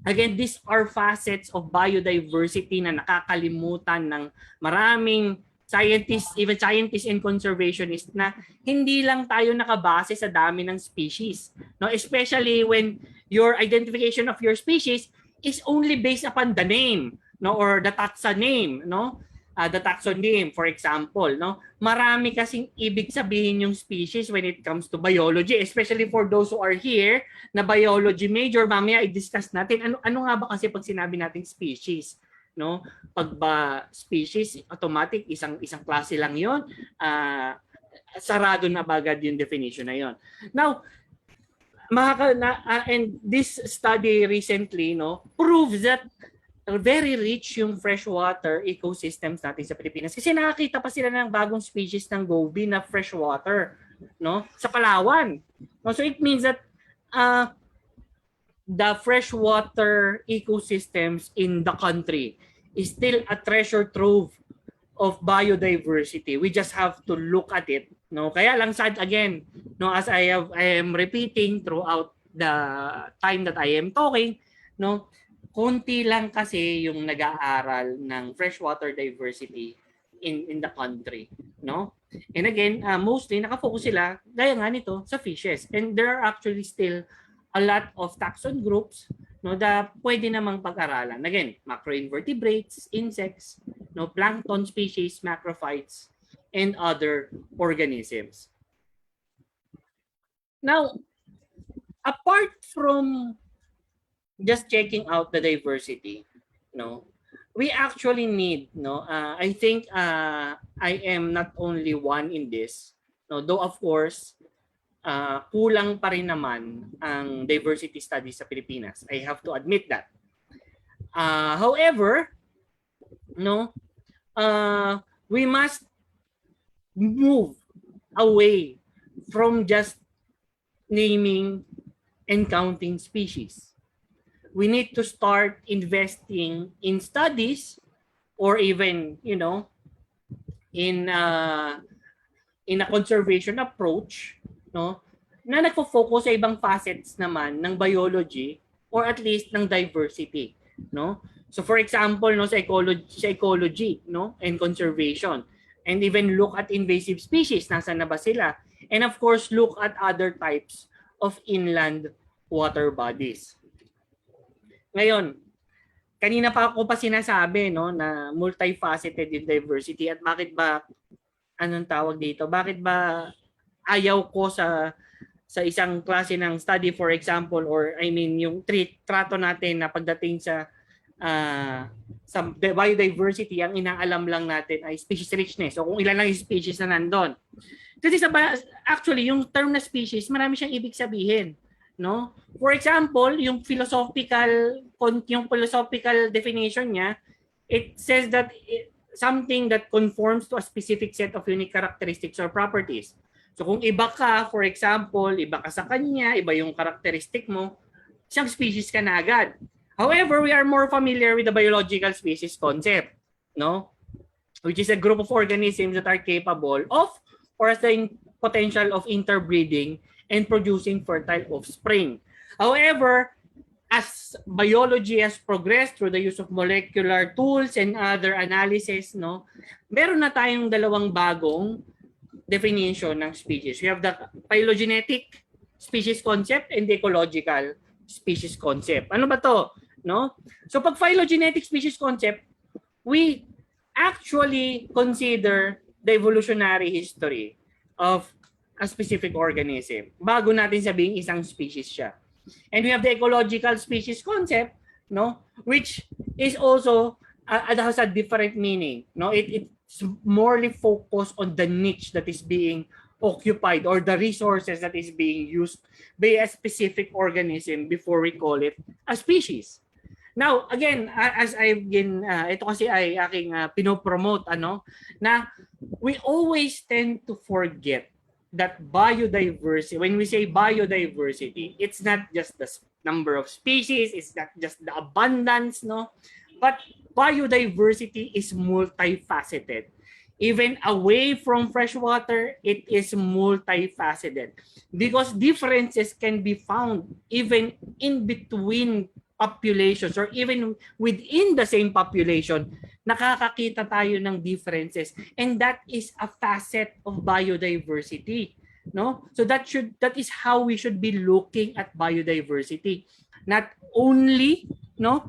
again, these are facets of biodiversity na nakakalimutan ng maraming scientists, even scientists and conservationists, na hindi lang tayo nakabase sa dami ng species, no, especially when your identification of your species is only based upon the name, no, or the taxa name, no, the taxon name, for example, no. Marami kasing ibig sabihin yung species when it comes to biology, especially for those who are here na biology major. Mamaya i-discuss natin ano nga ba kasi pag sinabi nating species, no? Pag ba species, automatic isang klase lang 'yon. Sarado na bagad yung definition na 'yon. Now, and this study recently, no, proves that very rich yung freshwater ecosystems natin sa Pilipinas. Kasi nakakita pa sila ng bagong species ng goby na freshwater, no, sa Palawan. No, so it means that the freshwater ecosystems in the country is still a treasure trove of biodiversity. We just have to look at it, no? Kaya lang sad again, no, as I am repeating throughout the time that I am talking, no, konti lang kasi yung nag-aaral ng freshwater diversity in the country, no? And again, mostly nakafocus sila gaya nga nito sa fishes. And there are actually still a lot of taxon groups, no, na pwede namang pag-aralan. Again, macroinvertebrates, insects, no, plankton species, macrophytes, and other organisms. Now, apart from just checking out the diversity, no, we actually need, no, I think I am not only one in this, no, though of course, kulang pa rin naman ang diversity studies sa Pilipinas. I have to admit that. However, no, we must move away from just naming and counting species. We need to start investing in studies or even, you know, in in a conservation approach, no, na nagfo-focus sa ibang facets naman ng biology or at least ng diversity, no? So for example, no, sa ecology, no, and conservation, and even look at invasive species, nasaan na ba sila? And of course, look at other types of inland water bodies. Ngayon, kanina pa ako pa sinasabi, no, na multifaceted in diversity, at bakit ba, anong tawag dito, bakit ba ayaw ko sa isang klase ng study, for example, or I mean yung trato natin na pagdating sa biodiversity, ang inaalam lang natin ay species richness, o kung ilan lang yung species na nandun. Kasi actually yung term na species, marami siyang ibig sabihin, no? For example, yung philosophical definition niya, it says that something that conforms to a specific set of unique characteristics or properties. So kung iba ka, for example, iba ka sa kanya, iba yung characteristic mo, isang species ka na agad. However, we are more familiar with the biological species concept, no? Which is a group of organisms that are capable of or has the potential of interbreeding and producing fertile offspring. However, as biology has progressed through the use of molecular tools and other analysis, no, meron na tayong dalawang bagong definition ng species. We have the phylogenetic species concept and the ecological species concept. Ano ba to? No? So pag phylogenetic species concept, we actually consider the evolutionary history of a specific organism bago natin sabihin isang species siya. And we have the ecological species concept, no, which is also has a different meaning. No, it's morely focused on the niche that is being occupied or the resources that is being used by a specific organism before we call it a species. Now, again, as I've been, ito kasi ay aking pinopromote, na we always tend to forget that biodiversity, when we say biodiversity, it's not just the number of species, it's not just the abundance, no? But biodiversity is multifaceted. Even away from freshwater, it is multifaceted because differences can be found even in between populations or even within the same population. Nakakakita tayo ng differences, and that is a facet of biodiversity, no? So that is how we should be looking at biodiversity, not only, no,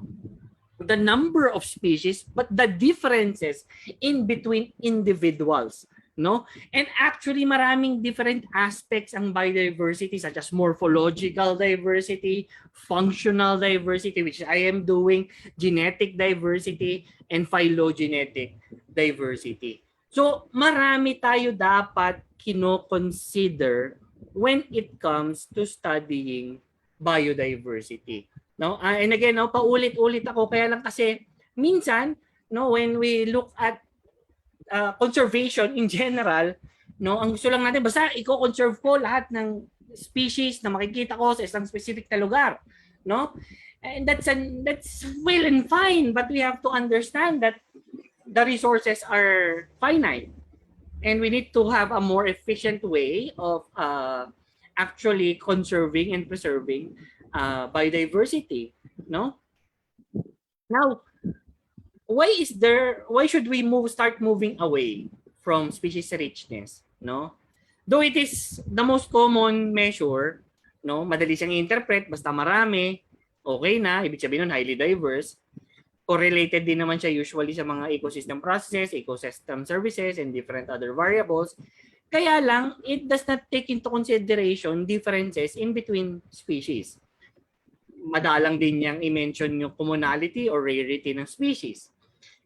the number of species, but the differences in between individuals, no? And actually maraming different aspects ang biodiversity, such as morphological diversity, functional diversity, which I am doing, genetic diversity, and phylogenetic diversity. So marami tayo dapat kino-consider when it comes to studying biodiversity. No? And again, no, paulit-ulit ako, kaya lang kasi minsan, no, when we look at conservation in general, no, ang gusto lang natin basta i-conserve ko lahat ng species na makikita ko sa isang specific na lugar, no? And that's well and fine, but we have to understand that the resources are finite and we need to have a more efficient way of actually conserving and preserving biodiversity, no? Now, why should we start moving away from species richness, no? Though it is the most common measure, no, madali siyang i-interpret, basta marami, okay na, ibig sabihin nun highly diverse. Correlated din naman siya usually sa mga ecosystem processes, ecosystem services, and different other variables. Kaya lang, it does not take into consideration differences in between species. Madalang din niyang i-mention yung commonality or rarity ng species.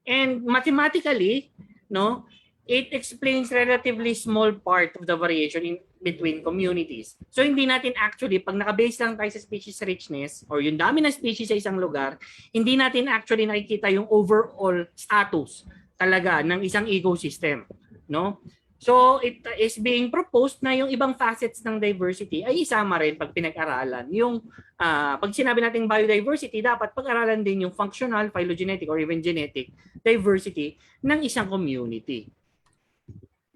And mathematically, no, it explains relatively small part of the variation in between communities. So hindi natin actually, pag naka-base lang tayo sa species richness or yung dami ng species sa isang lugar, hindi natin actually nakikita yung overall status talaga ng isang ecosystem, no? So it is being proposed na yung ibang facets ng diversity ay isama rin pag pinag-aralan. Yung pag sinabi nating biodiversity, dapat pag-aralan din yung functional, phylogenetic, or even genetic diversity ng isang community.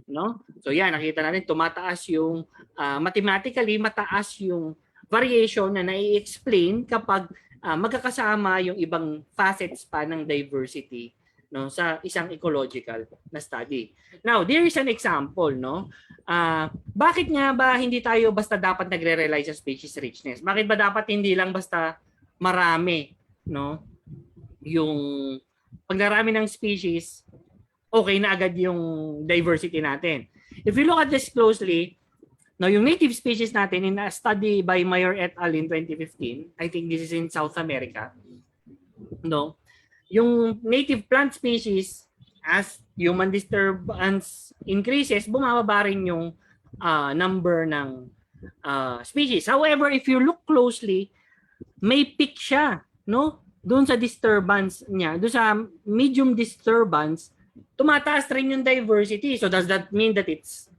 no? So yan, nakita natin tumataas yung mathematically mataas yung variation na nai-explain kapag magkakasama yung ibang facets pa ng diversity, no, sa isang ecological na study. Now, there is an example, no? Bakit nga ba hindi tayo basta dapat nagre-rely sa species richness? Bakit ba dapat hindi lang basta marami, no? Yung pagdarami ng species, okay na agad yung diversity natin. If you look at this closely, no, yung native species natin in a study by Mayer et al. In 2015, I think this is in South America, no, yung native plant species, as human disturbance increases, bumababa rin yung number ng species. However, if you look closely, may peak siya, no? Doon sa disturbance niya, doon sa medium disturbance, tumataas rin yung diversity. So does that mean that it's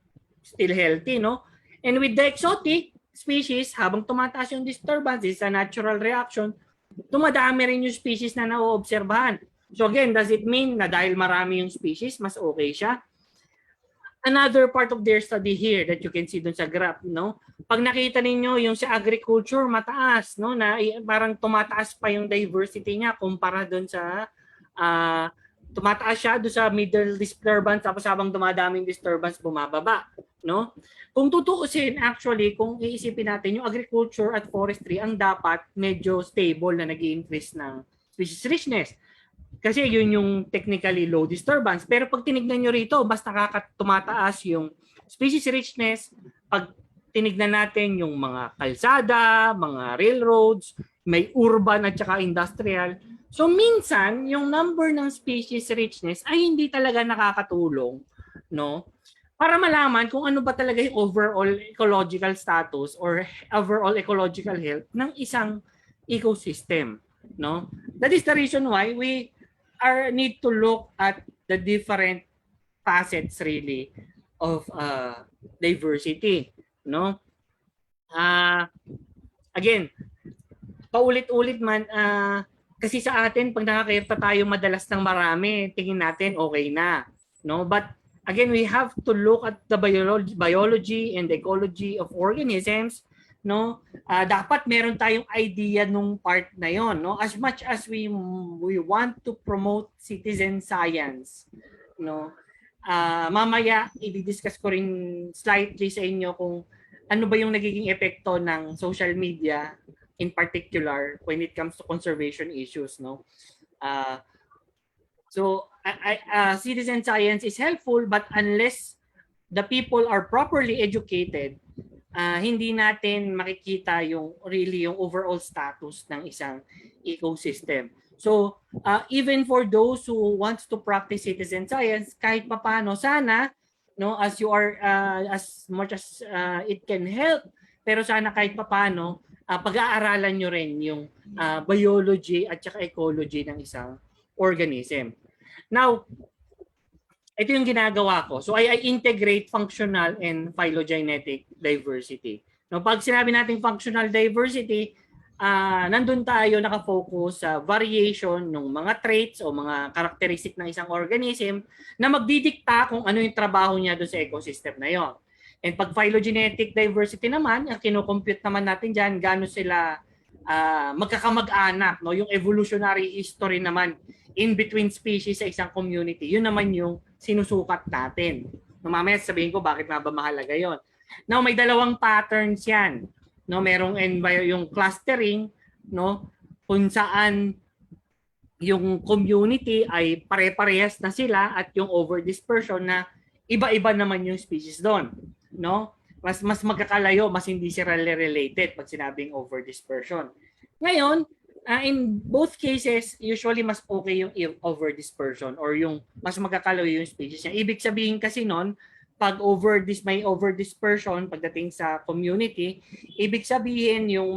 still healthy, no? And with the exotic species, habang tumataas yung disturbance, it's a natural reaction, tumadami rin yung species na naoobserbahan. So again, does it mean na dahil marami yung species, mas okay siya? Another part of their study here that you can see dun sa graph, no? Pag nakita ninyo yung sa agriculture, mataas, no? Na parang tumataas pa yung diversity niya kumpara dun sa tumataas siya doon sa middle disturbance, tapos habang dumadaming disturbance bumababa, no? Kung tutuusin, actually, kung iisipin natin, yung agriculture at forestry ang dapat medyo stable na nag-i-increase ng species richness. Kasi yun yung technically low disturbance. Pero pag tinignan nyo rito, basta tumataas yung species richness, pag tinignan natin yung mga kalsada, mga railroads, may urban at saka industrial. So minsan, yung number ng species richness ay hindi talaga nakakatulong, no? Para malaman kung ano ba talaga yung overall ecological status or overall ecological health ng isang ecosystem, no? That is the reason why we need to look at the different facets really of diversity, no? Again, paulit-ulit man kasi sa atin pag nakakita tayo madalas ng marami, tingin natin okay na, no? But again, we have to look at the biology and the ecology of organisms, no? Dapat meron tayong idea nung part na yon, no? As much as we want to promote citizen science, no? Mamaya i-discuss ko rin slightly sa inyo kung ano ba yung nagiging epekto ng social media in particular when it comes to conservation issues, no? So citizen science is helpful, but unless the people are properly educated, hindi natin makikita yung really yung overall status ng isang ecosystem. So even for those who wants to practice citizen science, kahit papaano sana, no, as you are as much as it can help, pero sana kahit papaano pag-aaralan nyo rin yung biology at saka ecology ng isang organism. Now, ito yung ginagawa ko. So I integrate functional and phylogenetic diversity. No, pag sinabi natin functional diversity, nandun tayo nakafocus sa variation ng mga traits o mga characteristic ng isang organism na magdidikta kung ano yung trabaho niya doon sa ecosystem na yon. And pag phylogenetic diversity naman, ang kinocompute naman natin dyan, gaano sila magkakamag-anak, no? Yung evolutionary history naman in between species sa isang community. Yun naman yung sinusukat natin. Mamaya sabihin ko bakit nga ba mahalaga yon. Now, may dalawang patterns yan. No, merong yung clustering, no, kung saan yung community ay pare-parehas na sila at yung over-dispersion na iba-iba naman yung species doon, no? Mas magkakalayo, mas hindi sila related pag sinabing over-dispersion. Ngayon, in both cases, usually mas okay yung over-dispersion or yung mas magkakalayo yung species niya. Ibig sabihin kasi noon, pag may over-dispersion pagdating sa community, ibig sabihin yung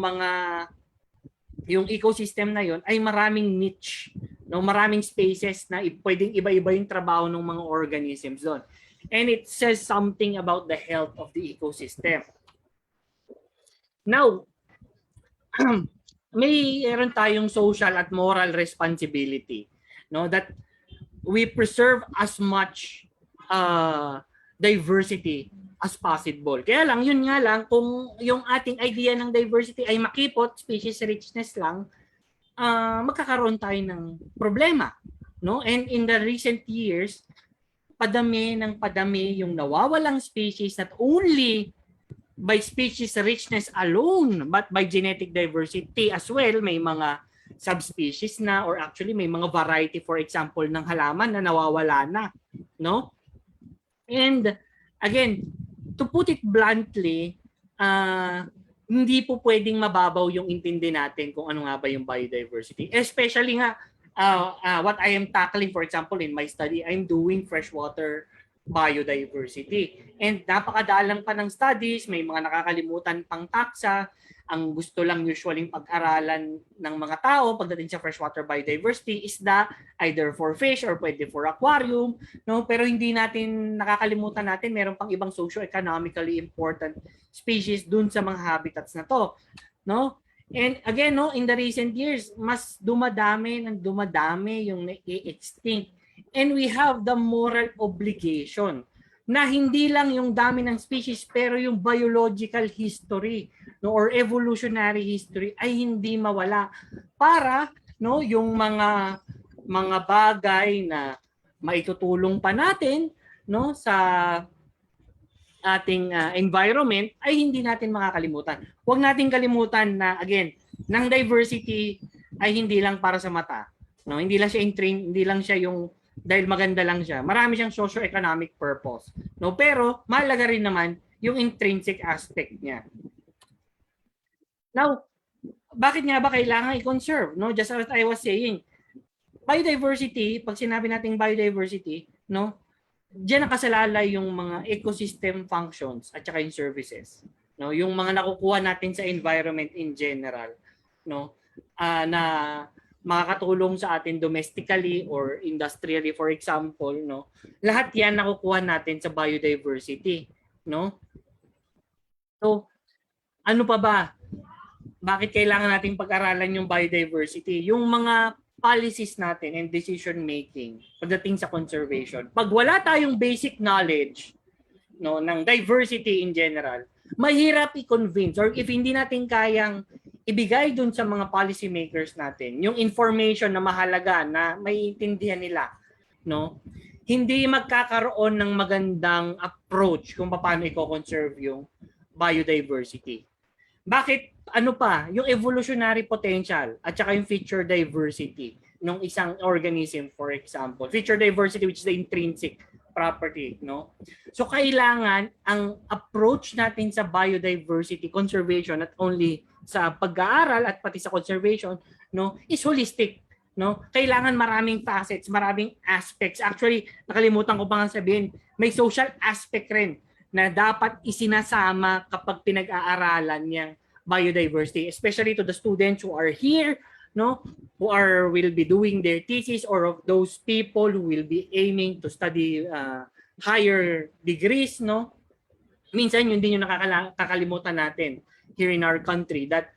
ecosystem na yon ay maraming niche, no, maraming spaces na pwedeng iba-iba yung trabaho ng mga organisms doon. And it says something about the health of the ecosystem. Now, mayroon tayong social at moral responsibility, no, that we preserve as much diversity as possible. Kaya lang, yun nga lang, kung yung ating idea ng diversity ay makipot, species richness lang, magkakaroon tayo ng problema. No? And in the recent years, padami ng padami yung nawawalang species, not only by species richness alone, but by genetic diversity as well. May mga subspecies na, or actually may mga variety, for example, ng halaman na nawawala na. No? And again, to put it bluntly, hindi po pwedeng mababaw yung intindi natin kung ano nga ba yung biodiversity. Especially nga, what I am tackling, for example, in my study, I'm doing freshwater biodiversity. And napakadalang pa ng studies, may mga nakakalimutan pang taksa. Ang gusto lang usually pag-aralan ng mga tao pagdating sa freshwater biodiversity is either for fish or pwede for aquarium, no? Pero hindi natin nakakalimutan natin meron pang ibang socio-economically important species dun sa mga habitats na to, no? And again, no, in the recent years, mas dumadami yung na-extinct. And we have the moral obligation na hindi lang yung dami ng species pero yung biological history, no, or evolutionary history ay hindi mawala para, no, yung mga bagay na maitutulong pa natin, no, sa ating environment ay hindi natin makakalimutan. Huwag nating kalimutan na again, ng diversity ay hindi lang para sa mata, no, hindi lang siya hindi lang siya yung dahil maganda lang siya. Marami siyang socio-economic purpose. No, pero mahalaga rin naman yung intrinsic aspect niya. Now, bakit nga ba kailangan i-conserve? No, just as I was saying, biodiversity, pag sinabi nating biodiversity, no, diyan nakasalalay yung mga ecosystem functions at saka yung services. No, yung mga nakukuha natin sa environment in general, no, na makakatulong sa atin domestically or industrially, for example, no? Lahat 'yan nakukuha natin sa biodiversity, no? So, ano pa ba? Bakit kailangan nating pag-aralan yung biodiversity? Yung mga policies natin and decision making pagdating sa conservation. Pag wala tayong basic knowledge, no, ng diversity in general, mahirap i-convince, or if hindi natin kayang ibigay dun sa mga policy makers natin yung information na mahalaga na maiintindihan nila, no, hindi magkakaroon ng magandang approach kung paano i-conserve yung biodiversity. Bakit? Ano pa? Yung evolutionary potential at saka yung feature diversity ng isang organism, for example. Feature diversity, which is the intrinsic property, no? So kailangan ang approach natin sa biodiversity conservation, not only sa pag-aaral at pati sa conservation, no, is holistic, no? Kailangan maraming facets, maraming aspects. Actually, nakalimutan ko pa nga sabihin, may social aspect rin na dapat isinasama kapag pinag-aaralan niyang biodiversity, especially to the students who are here, no, who will be doing their thesis, or of those people who will be aiming to study higher degrees, no. Minsan yun din yung nakakalimutan natin here in our country, that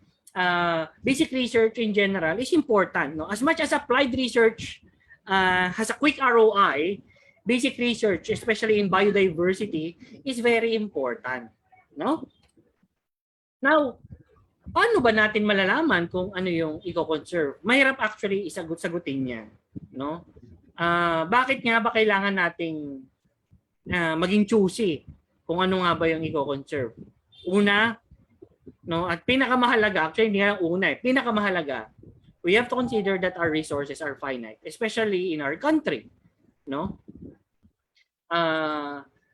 basic research in general is important, no. As much as applied research has a quick ROI, basic research, especially in biodiversity, is very important, no. Now, paano ba natin malalaman kung ano yung i-conserve? Mahirap actually sagutin niya, no? Bakit nga ba kailangan nating maging choosy kung ano nga ba yung i-conserve? Una, no, at pinakamahalaga, actually hindi nga una, pinakamahalaga, we have to consider that our resources are finite, especially in our country, no?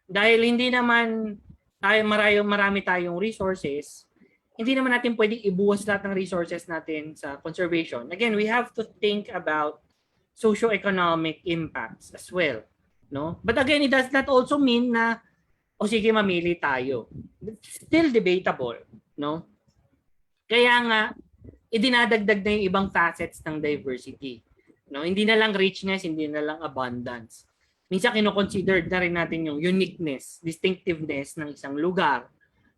Dahil hindi naman marami tayong resources, hindi naman natin pwedeng ibuwas lahat ng resources natin sa conservation. Again, we have to think about socio-economic impacts as well, no? But again, it does not also mean na sige, mamili tayo. It's still debatable, no? Kaya nga idinadagdag na yung ibang facets ng diversity, no? Hindi na lang richness, hindi na lang abundance. Minsan kino-consider na rin natin yung uniqueness, distinctiveness ng isang lugar,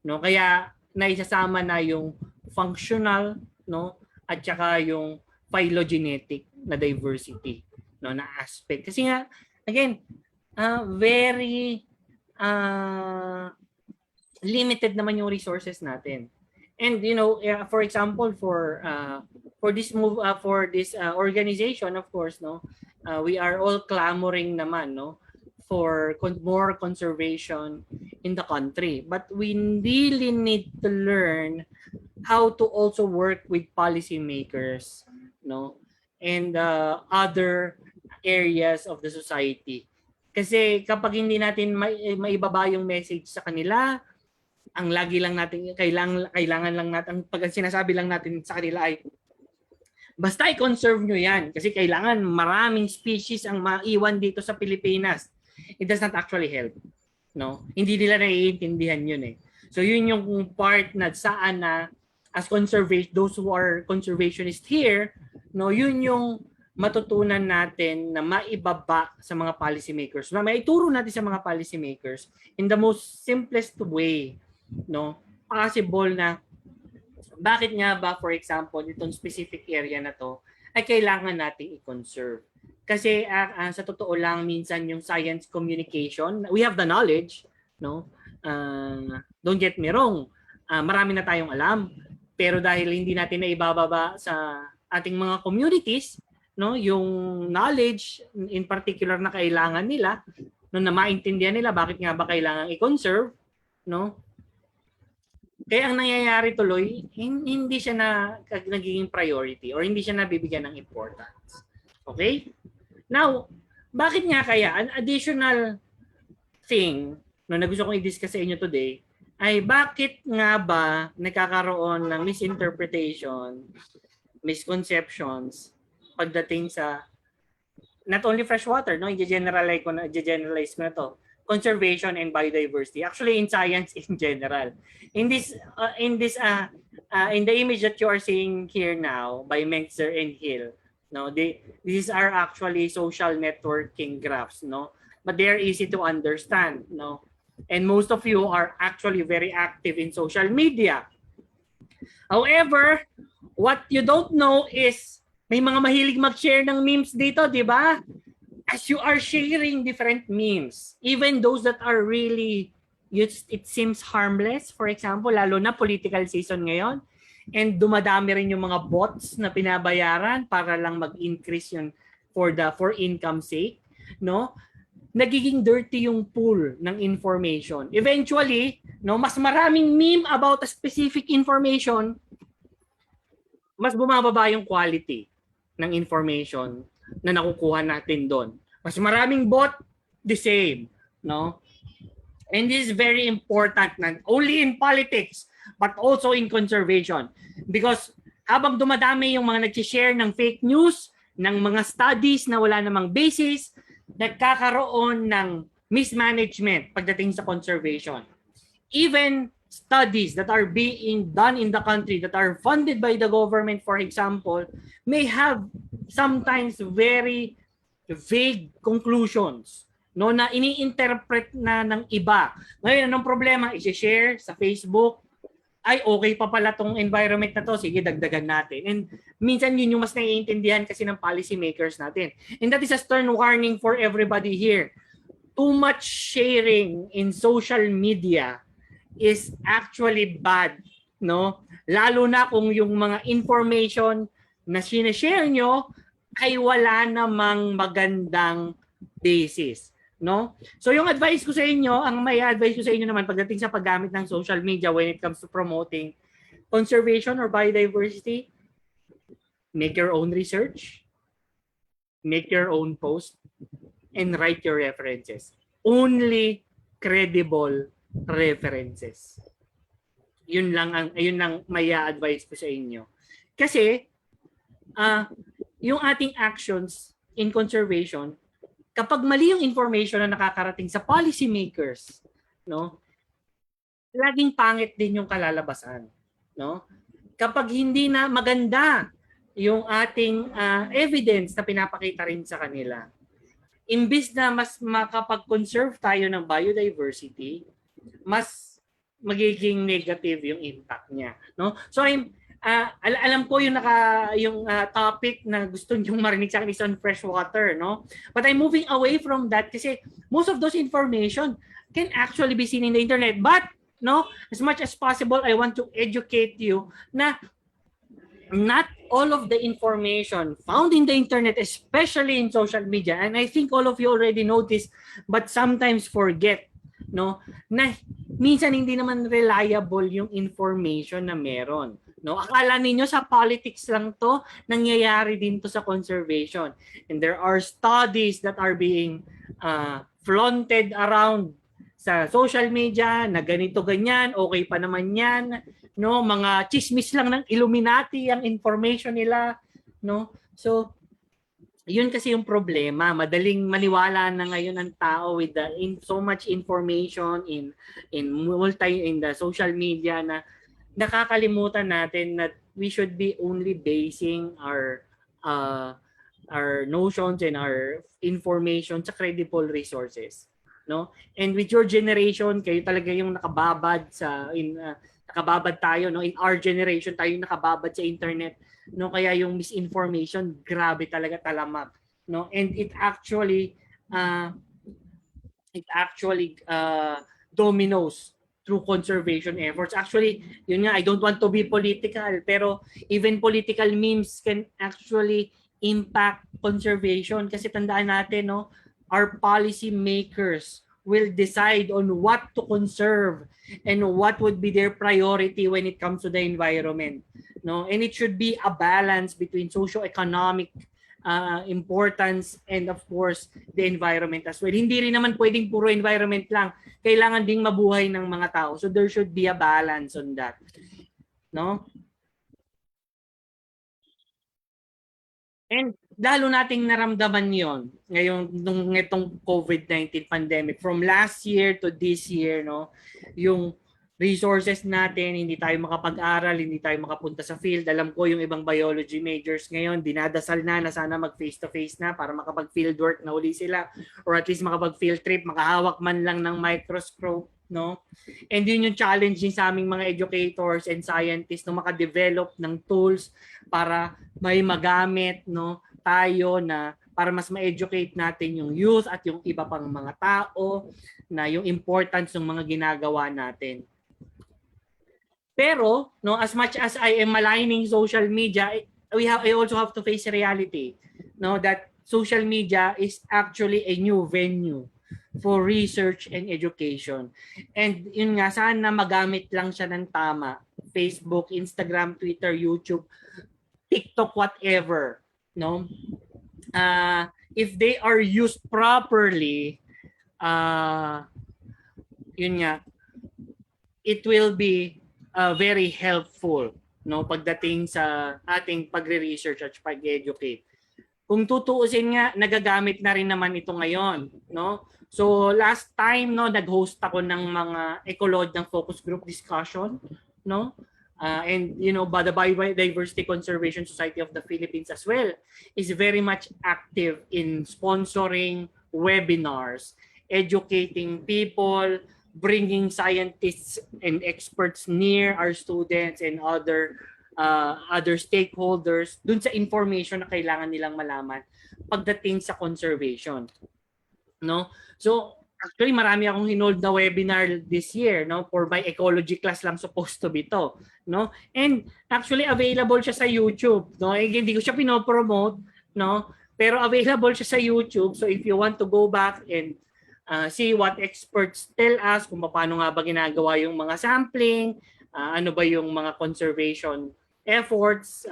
no? Kaya naisasama na yung functional, no, at saka yung phylogenetic na diversity, no, na aspect. Kasi nga again, very limited naman yung resources natin. And for example, for this organization, of course, we are all clamoring naman, for more conservation in the country. But we really need to learn how to also work with policymakers, and other areas of the society. Kasi kapag hindi natin maibaba yung message sa kanila, ang lagi lang natin kailangan lang natin, pag sinasabi lang natin sa kanila ay basta i-conserve nyo yan kasi kailangan maraming species ang maiwan dito sa Pilipinas. It does not actually help. Hindi nila naiintindihan yun eh. So yun yung part na saan na as those who are conservationists here, yun yung matutunan natin na maibaba sa mga policymakers. Maituro natin sa mga policymakers in the most simplest way, possible na bakit nga ba, for example, itong specific area na to ay kailangan nating i-conserve. Kasi sa totoo lang, minsan yung science communication, we have the knowledge, don't get me wrong, marami na tayong alam, pero dahil hindi natin na ibababa sa ating mga communities, yung knowledge in particular na kailangan nila, na maintindihan nila bakit nga ba kailangan i-conserve, kaya ang nangyayari tuloy, hindi siya nagiging priority or hindi siya nabibigyan ng importance. Okay? Now, bakit nga kaya? An additional thing na gusto kong i-discuss sa inyo today ay bakit nga ba nagkakaroon ng misinterpretation, misconceptions pagdating sa not only freshwater, i-generalize ko na to, conservation and biodiversity. Actually, in science in general. In the image that you are seeing here now by Menkzer and Hill, these are actually social networking graphs, but they are easy to understand, and most of you are actually very active in social media. However, what you don't know is may mga mahilig mag-share ng memes dito, di ba? As you are sharing different memes, even those that are really, it seems harmless, for example, lalo na political season ngayon, and dumadami rin yung mga bots na pinabayaran para lang mag-increase yun for income sake, nagiging dirty yung pool ng information. Eventually, mas maraming meme about a specific information, mas bumababa yung quality ng information na nakukuha natin doon. Mas maraming bot, the same, And this is very important, not only in politics, but also in conservation. Because habang dumadami yung mga nag-share ng fake news, ng mga studies na wala namang basis, nagkakaroon ng mismanagement pagdating sa conservation. Even studies that are being done in the country that are funded by the government, for example, may have sometimes very vague conclusions, na ini-interpret na ng iba. Ngayon, anong problema? I-share sa Facebook, ay okay pa pala tong environment na to, sige dagdagan natin. And minsan yun yung mas naiintindihan kasi ng policymakers natin. And that is a stern warning for everybody here. Too much sharing in social media is actually bad, Lalo na kung yung mga information na sinashare nyo ay wala namang magandang basis, So yung advice ko sa inyo, ang may advice ko sa inyo naman pagdating sa paggamit ng social media when it comes to promoting conservation or biodiversity, make your own research, make your own post, and write your references. Only credible references. Yun lang may advice ko sa inyo. Kasi yung ating actions in conservation, kapag mali yung information na nakakarating sa policymakers, laging pangit din yung kalalabasan, Kapag hindi na maganda yung ating evidence na pinapakita rin sa kanila, imbis na mas makapag-conserve tayo ng biodiversity, mas magiging negative yung impact niya, So alam ko yung topic na gusto niyong marinig sa akin is on freshwater, But I'm moving away from that kasi most of those information can actually be seen in the internet. But no, as much as possible, I want to educate you na not all of the information found in the internet, especially in social media, and I think all of you already know this, but sometimes forget, no, na minsan hindi naman reliable yung information na meron. No, akala ninyo sa politics lang to, nangyayari din to sa conservation. And there are studies that are being flaunted around sa social media na ganito ganyan, okay pa naman yan, no, mga chismis lang ng Illuminati ang information nila, no. So yun kasi yung problema, madaling maniwala na ngayon ang tao with so much information in the social media na nakakalimutan natin that we should be only basing our notions and our information sa credible resources, no? And with your generation, kayo talaga yung nakababad nakababad tayo, no? In our generation, tayo yung nakababad sa internet, no? Kaya yung misinformation, grabe talaga, talamak, no? And it actually dominoes through conservation efforts. Actually, yun nga, I don't want to be political, pero even political memes can actually impact conservation. Kasi tandaan natin, no, our policy makers will decide on what to conserve and what would be their priority when it comes to the environment. No? And it should be a balance between socio-economic importance and of course the environment as well. Hindi rin naman pwedeng puro environment lang. Kailangan ding mabuhay ng mga tao. So there should be a balance on that. No? And lalo nating naramdaman yon ngayon nung itong COVID-19 pandemic from last year to this year, no? Yung resources natin, hindi tayo makapag-aral, hindi tayo makapunta sa field. Alam ko yung ibang biology majors ngayon, dinadasal na sana mag face-to-face na para makapag-field work na uli sila or at least makapag-field trip, makahawak man lang ng microscope, no? And yun yung challenge din sa aming mga educators and scientists na makadevelop ng tools para may magamit, no, tayo na para mas ma-educate natin yung youth at yung iba pang mga tao na yung importance ng mga ginagawa natin. Pero, no, as much as I am maligning social media, I also have to face reality, no, that social media is actually a new venue for research and education. And yun nga, sana magamit lang siya ng tama. Facebook, Instagram, Twitter, YouTube, TikTok, whatever, no? If they are used properly, yun nga, it will be very helpful, no, pagdating sa ating pagre-research at pag-educate. Kung tutuusin nga, nagagamit na rin naman ito ngayon, no? So last time, no, nag-host ako ng mga ecolod ng focus group discussion, no? And you know, the Biodiversity Conservation Society of the Philippines as well is very much active in sponsoring webinars, educating people, bringing scientists and experts near our students and other stakeholders dun sa information na kailangan nilang malaman pagdating sa conservation, no? So actually marami akong hinold na webinar this year, no, for my ecology class lang supposed to be to, no? And actually available siya sa YouTube, no? Hindi ko siya pinopromote, no? Pero available siya sa YouTube. So if you want to go back and see what experts tell us kung paano nga ba ginagawa yung mga sampling, ano ba yung mga conservation efforts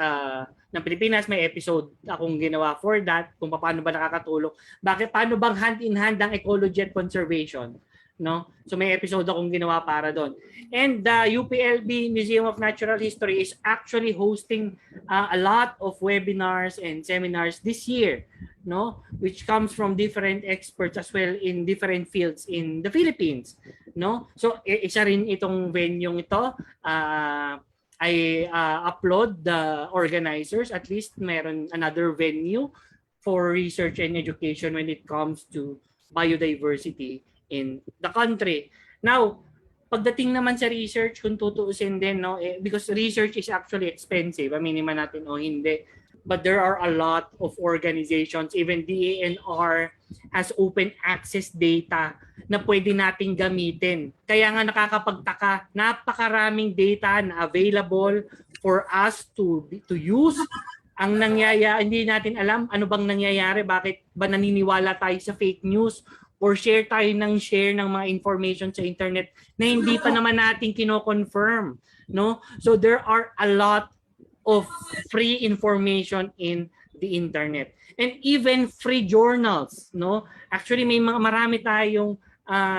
ng Pilipinas. May episode akong ginawa for that, kung paano ba nakakatulong. Paano bang hand in hand ang ecology at conservation, no? So may episode akong ginawa para doon. And the UPLB Museum of Natural History is actually hosting a lot of webinars and seminars this year, no, which comes from different experts as well in different fields in the Philippines, no? So isa rin itong venue ito. I upload the organizers, at least meron another venue for research and education when it comes to biodiversity in the country. Now, pagdating naman sa research, kung tutuusin din, no, because research is actually expensive, aminin man natin o hindi, but there are a lot of organizations, even DANR has open access data na pwede nating gamitin. Kaya nga nakakapagtaka, napakaraming data na available for us to use. Ang hindi natin alam ano bang nangyayari, bakit ba naniniwala tayo sa fake news or share ng mga information sa internet na hindi pa naman natin kino-confirm, no? So there are a lot of free information in the internet and even free journals, no? Actually may marami tayong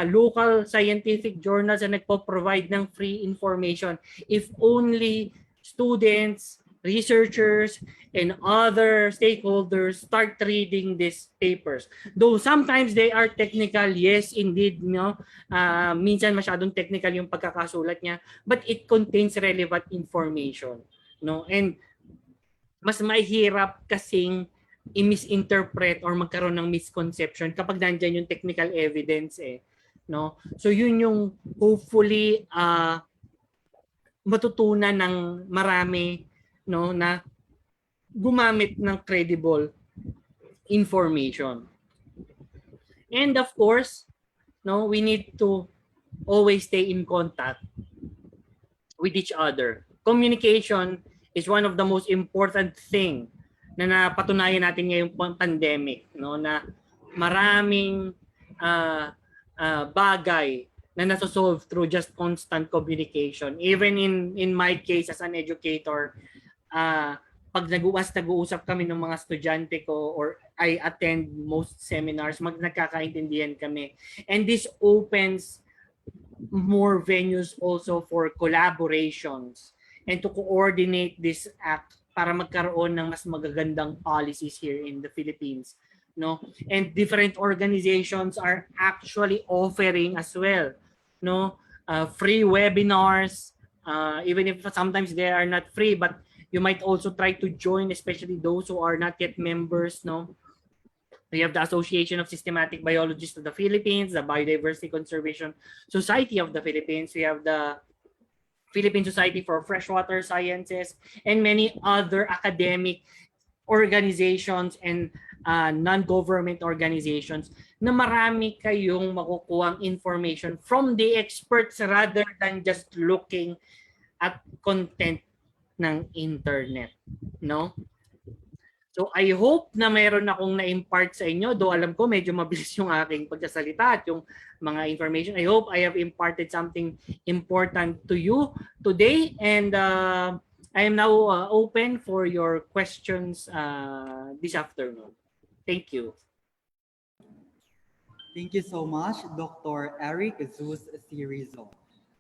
local scientific journals na nagpo-provide ng free information if only students, researchers, and other stakeholders start reading these papers. Though sometimes they are technical, yes indeed, no? Minsan masyadong technical yung pagkakasulat niya, but it contains relevant information. No, and mas mahirap kasing i-misinterpret or magkaroon ng misconception kapag nandiyan yung technical evidence no. So yun yung hopefully matutunan ng marami, no, na gumamit ng credible information. And of course, no, we need to always stay in contact with each other. Communication is one of the most important thing na napatunayan natin ngayong pandemic, no, na maraming bagay na nasosolve through just constant communication. Even in my case as an educator, pag nag-uusap kami ng mga estudyante ko or I attend most seminars, nagkakaintindihan kami. And this opens more venues also for collaborations and to coordinate this act para magkaroon ng mas magagandang policies here in the Philippines, no? And different organizations are actually offering as well, no? Free webinars, even if sometimes they are not free, but you might also try to join, especially those who are not yet members, no? We have the Association of Systematic Biologists of the Philippines, the Biodiversity Conservation Society of the Philippines. We have the Philippine Society for Freshwater Sciences, and many other academic organizations and non-government organizations na marami kayong makukuhang information from the experts rather than just looking at content ng internet, no? So I hope na meron akong na-impart sa inyo, though alam ko medyo mabilis yung aking pagsasalita at yung mga information. I hope I have imparted something important to you today, and I am now open for your questions this afternoon. Thank you. Thank you so much, Dr. Eric Zeus Rizzo.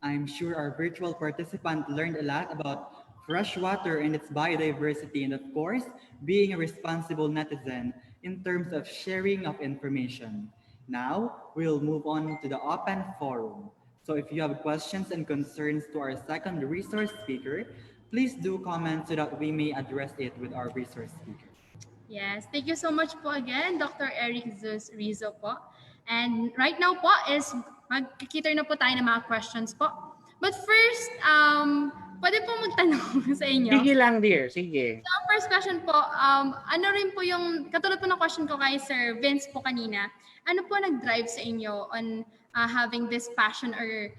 I'm sure our virtual participant learned a lot about freshwater and its biodiversity, and of course, being a responsible netizen in terms of sharing of information. Now, we'll move on to the open forum. So if you have questions and concerns to our second resource speaker, please do comment so that we may address it with our resource speaker. Yes, thank you so much po again, Dr. Eric Zeus Rizzo po. And right now po is magkikita na po tayo ng mga questions po. But first, pwede po magtanong sa inyo. Sige lang, dear. Sige. So, first question po, ano rin po yung, katulad po ng question ko kay Sir Vince po kanina, ano po nag-drive sa inyo on having this passion or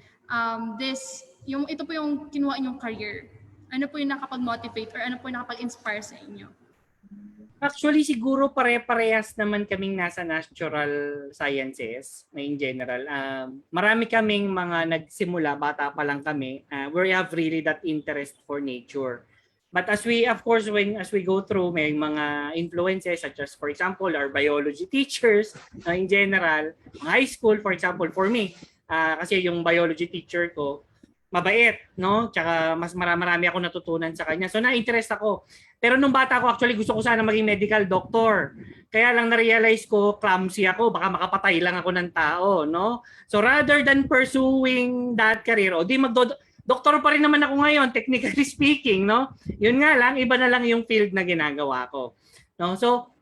ito po yung kinuha inyong career? Ano po yung nakapag-motivate or ano po yung nakapag-inspire sa inyo? Actually, siguro pare-parehas naman kaming nasa natural sciences na in general. Marami kaming mga nagsimula, bata pa lang kami, where we have really that interest for nature. But as we, of course, as we go through, may mga influences such as, for example, our biology teachers in general, high school, for example, for me, kasi yung biology teacher ko, mabait, no? Tsaka mas marami ako natutunan sa kanya. So na-interest ako. Pero nung bata ako, actually gusto ko sana maging medical doctor. Kaya lang na-realize ko, clumsy ako, baka makapatay lang ako ng tao, no? So rather than pursuing that career, doktor pa rin naman ako ngayon, technically speaking, no? Yun nga lang, iba na lang yung field na ginagawa ko. No? So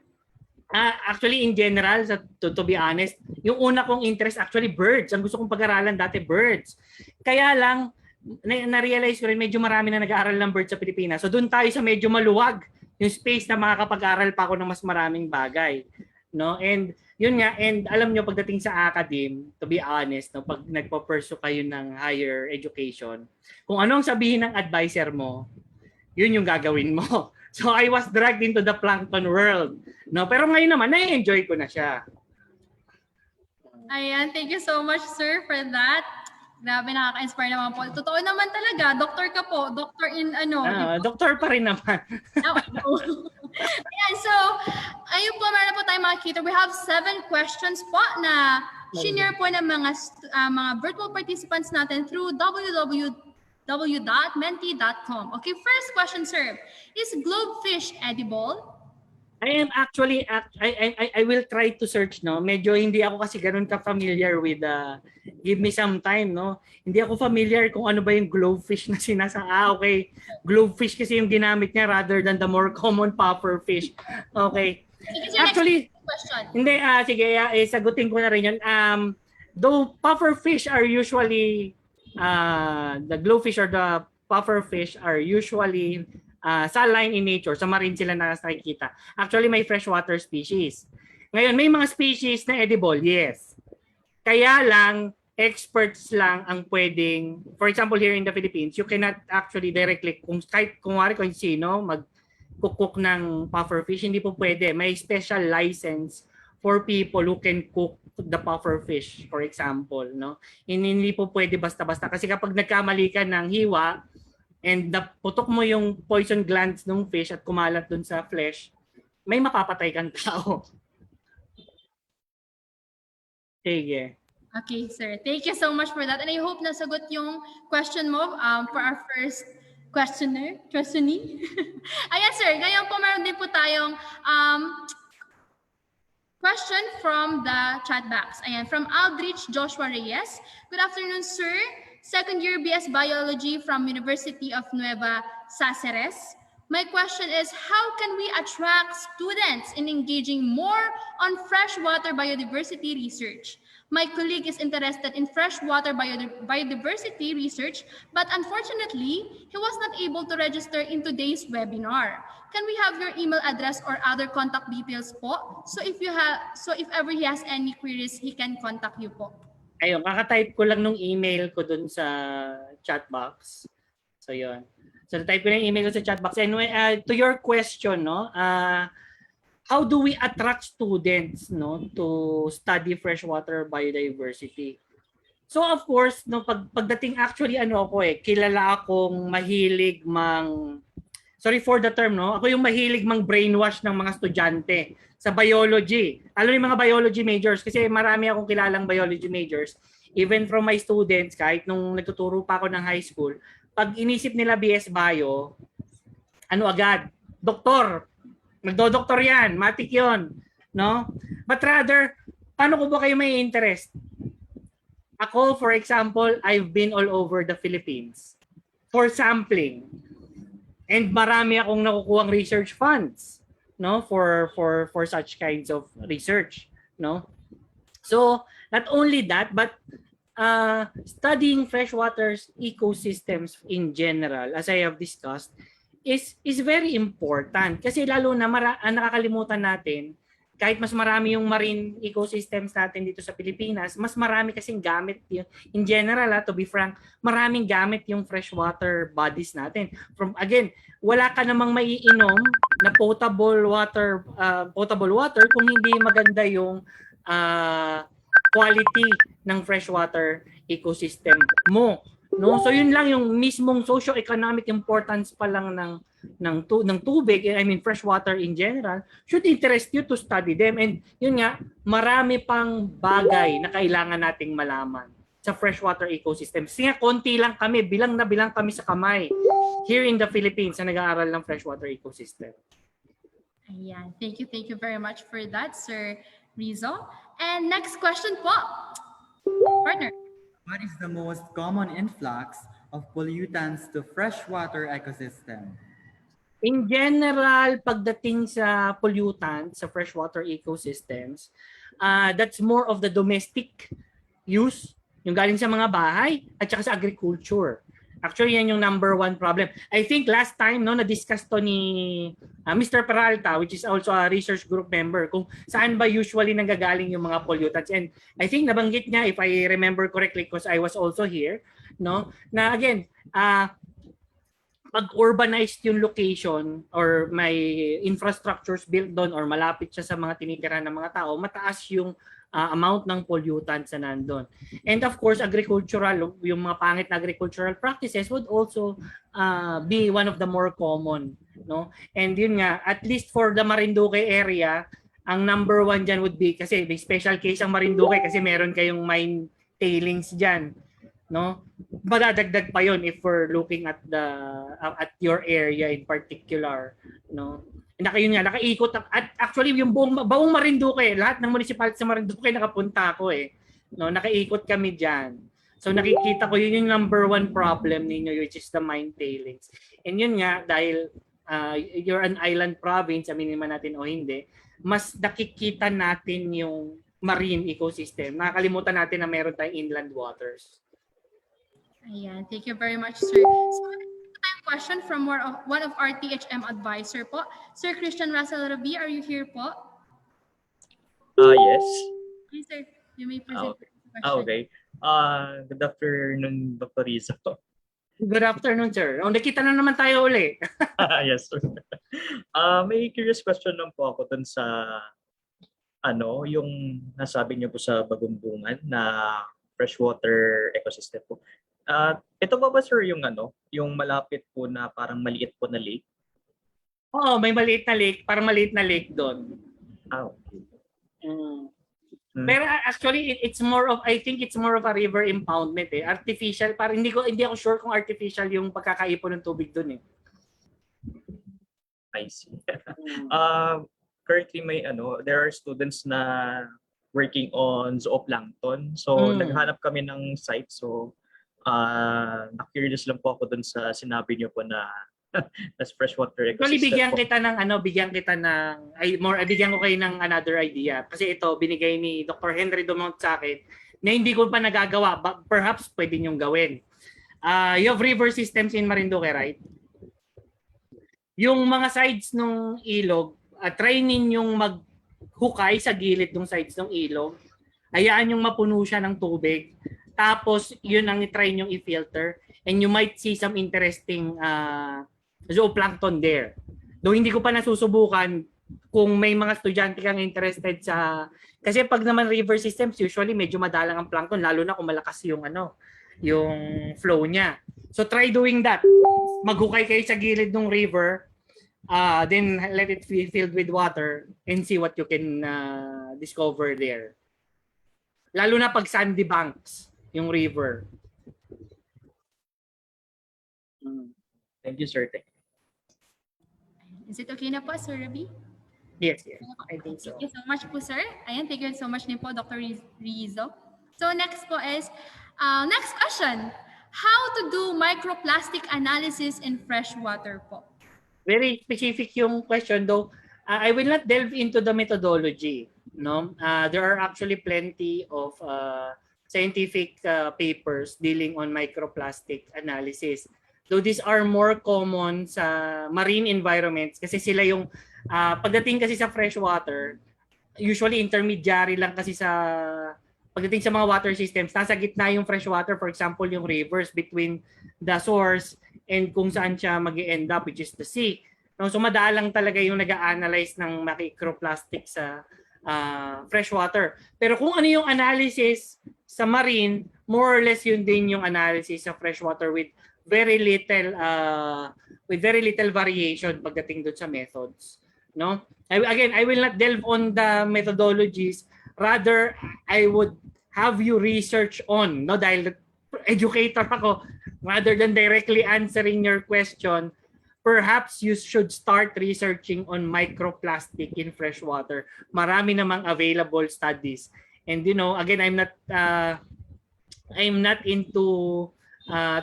actually in general, to be honest, yung una kong interest actually birds. Ang gusto kong pag-aralan dati birds. Kaya lang na-realize ko rin medyo marami na nag-aaral ng birds sa Pilipinas. So doon tayo sa medyo maluwag yung space na makakapag-aral pa ako ng mas maraming bagay, no? And yun nga, and alam nyo pagdating sa academe, to be honest, no, pag nagpo-pursue kayo ng higher education, kung anong sabihin ng advisor mo, yun yung gagawin mo. So I was dragged into the plankton world, no? Pero ngayon naman na-enjoy ko na siya. Ayan, thank you so much, sir, for that. Grabe, nakaka-inspire naman po. Totoo naman talaga, doktor ka po. Doktor in ano. Doktor pa rin naman. Ayan, so, ayun po, meron po tayong makikita. We have 7 questions po na shinare po ng mga virtual participants natin through www.menti.com. Okay, first question, sir. Is globefish edible? I am actually, I will try to search, no? Medyo hindi ako kasi ganun ka-familiar with, give me some time, no? Hindi ako familiar kung ano ba yung globefish na okay. Globefish kasi yung ginamit niya rather than the more common pufferfish. Okay. Actually, hindi, sige, sagutin ko na rin yun. Though pufferfish are usually, the globefish or the pufferfish are usually saline in nature, sa marine sila nakikita. Actually, may freshwater species. Ngayon, may mga species na edible, yes. Kaya lang, experts lang ang pwedeng, for example, here in the Philippines, you cannot actually directly, kahit kung sino, mag-cook ng pufferfish, hindi po pwede. May special license for people who can cook the pufferfish, for example. No? Hindi po pwede basta-basta. Kasi kapag nagkamali ka ng hiwa, and naputok mo yung poison glands ng fish at kumalat dun sa flesh, may mapapatay kang tao. Sige. Okay, sir. Thank you so much for that. And I hope nasagot yung question mo for our first questionee. Ayan, sir. Ngayon po, meron din po tayong question from the chat box. Ayan, from Aldrich Joshua Reyes. Good afternoon, sir. Second year BS Biology from University of Nueva Cáceres. My question is, how can we attract students in engaging more on freshwater biodiversity research? My colleague is interested in freshwater biodiversity research, but unfortunately, he was not able to register in today's webinar. Can we have your email address or other contact details po? So if ever he has any queries, he can contact you po. Ayun, kaka-type ko lang nung email ko dun sa chat box. So, yun. So, type ko lang yung email ko sa chat box. Anyway, to your question, no, how do we attract students, no, to study freshwater biodiversity? So, of course, no, pagdating actually, kilala akong mahilig sorry for the term, no, ako yung mahilig brainwash ng mga estudyante sa biology. Alam yung mga biology majors, kasi marami akong kilalang biology majors. Even from my students, kahit nung nagtuturo pa ako ng high school, pag inisip nila BS Bio, agad? Doktor. Magdodoktor yan. Matik yun. No? But rather, paano ko ba kayo may interest? Ako, for example, I've been all over the Philippines for sampling. And marami akong nakukuhang research funds, no, for such kinds of research, no. So not only that, but studying freshwater ecosystems in general, as I have discussed, is very important, kasi lalo na nakakalimutan natin, kahit mas marami yung marine ecosystems natin dito sa Pilipinas, mas marami kasing gamit in general, to be frank, maraming gamit yung freshwater bodies natin. Again, wala ka namang maiinom na potable water kung hindi maganda yung quality ng freshwater ecosystem mo. No? So yun lang yung mismong socio-economic importance pa lang ng tubig, I mean freshwater in general, should interest you to study them. And yun nga, marami pang bagay na kailangan nating malaman sa freshwater ecosystem. Kasi nga, konti lang kami, bilang kami sa kamay here in the Philippines na nag-aaral ng freshwater ecosystem. Ayan. Thank you very much for that, Sir Rizzo. And next question po, partner. What is the most common influx of pollutants to freshwater ecosystem? In general, pagdating sa pollutants sa freshwater ecosystems, that's more of the domestic use, yung galing sa mga bahay at saka sa agriculture. Actually, yan yung number one problem. I think last time, no, na-discuss to ni Mr. Peralta, which is also a research group member, kung saan ba usually nanggagaling yung mga pollutants. And I think nabanggit niya, if I remember correctly, because I was also here, no, na again, pag urbanized yung location or may infrastructures built doon or malapit siya sa mga tinitira ng mga tao, mataas yung amount ng pollutants na nandun. And of course, agricultural, yung mga pangit na agricultural practices would also be one of the more common. No? And yun nga, at least for the Marinduque area, ang number one dyan would be, kasi may special case ang Marinduque kasi meron kayong mine tailings dyan. No, madadagdag pa yon if we're looking at at your area in particular, no. Yun nga, nakaikot at actually yung buong Marinduque, lahat ng municipality sa Marinduque nakapunta ako no, nakaikot kami diyan. So nakikita ko yun yung number one problem ninyo, which is the mine tailings. And yun nga, dahil you're an island province, aminin man natin o hindi, mas nakikita natin yung marine ecosystem. Nakakalimutan natin na meron tayong inland waters. Ayan, thank you very much, sir. So, a question from one of our THM advisor po. Sir Christian Russell Rabi, are you here po? Yes. Yes, sir. You may present the question. Okay. Good afternoon, Dr. Rizzo. Good afternoon, sir. Nakita na naman tayo uli. Yes, sir. May curious question lang po ako dun sa yung nasabi niyo po sa Bagumbungan na freshwater ecosystem po. Ito ba sir yung yung malapit po na parang maliit po na lake? Oo, may maliit na lake, parang maliit na lake doon. Okay. Pero actually it's more of, I think it's more of a river impoundment Artificial, parang hindi ako sure kung artificial yung pagkakaipon ng tubig doon I see. Currently may there are students na working on zooplankton. So naghanap kami ng site. So na-curious lang po ako dun sa sinabi niyo po na as freshwater ecosystem. Actually, bigyan ko kayo ng another idea. Kasi ito, binigay ni Dr. Henry Dumont sa akin na hindi ko pa nagagawa, but perhaps pwede niyong gawin. You have river systems in Marinduque, right? Yung mga sides ng ilog, try ninyong maghukay sa gilid ng sides ng ilog. Hayaan yung mapuno siya ng tubig. Tapos, yun ang i-try nyong i-filter. And you might see some interesting zooplankton there. Though hindi ko pa nasusubukan kung may mga estudyante kang interested sa... Kasi pag naman river systems, usually medyo madalang ang plankton, lalo na kung malakas yung yung flow niya. So try doing that. Maghukay kayo sa gilid ng river, then let it be filled with water and see what you can discover there. Lalo na pag sandy banks yung river. Thank you, sir. Is it okay na po, Sir Rabi? Yes. I think so. Thank you so much po, sir. Ayan, thank you so much din po, Dr. Rizzo. So next po is, next question. How to do microplastic analysis in fresh water po? Very specific yung question, though. I will not delve into the methodology. No, there are actually plenty of scientific papers dealing on microplastic analysis. Though these are more common sa marine environments kasi sila yung pagdating kasi sa freshwater, usually intermediary lang kasi sa pagdating sa mga water systems, nasa gitna yung freshwater, for example, yung rivers between the source and kung saan siya mag-end up, which is the sea. No, so madalang talaga yung nag-a-analyze ng microplastic sa freshwater. Pero kung ano yung analysis sa marine, more or less yun din yung analysis sa freshwater with very little variation pagdating doon sa methods. No? I will not delve on the methodologies. Rather, I would have you research on, no, dahil educator ako, rather than directly answering your question, perhaps you should start researching on microplastic in freshwater. Marami namang available studies. And again, I'm not into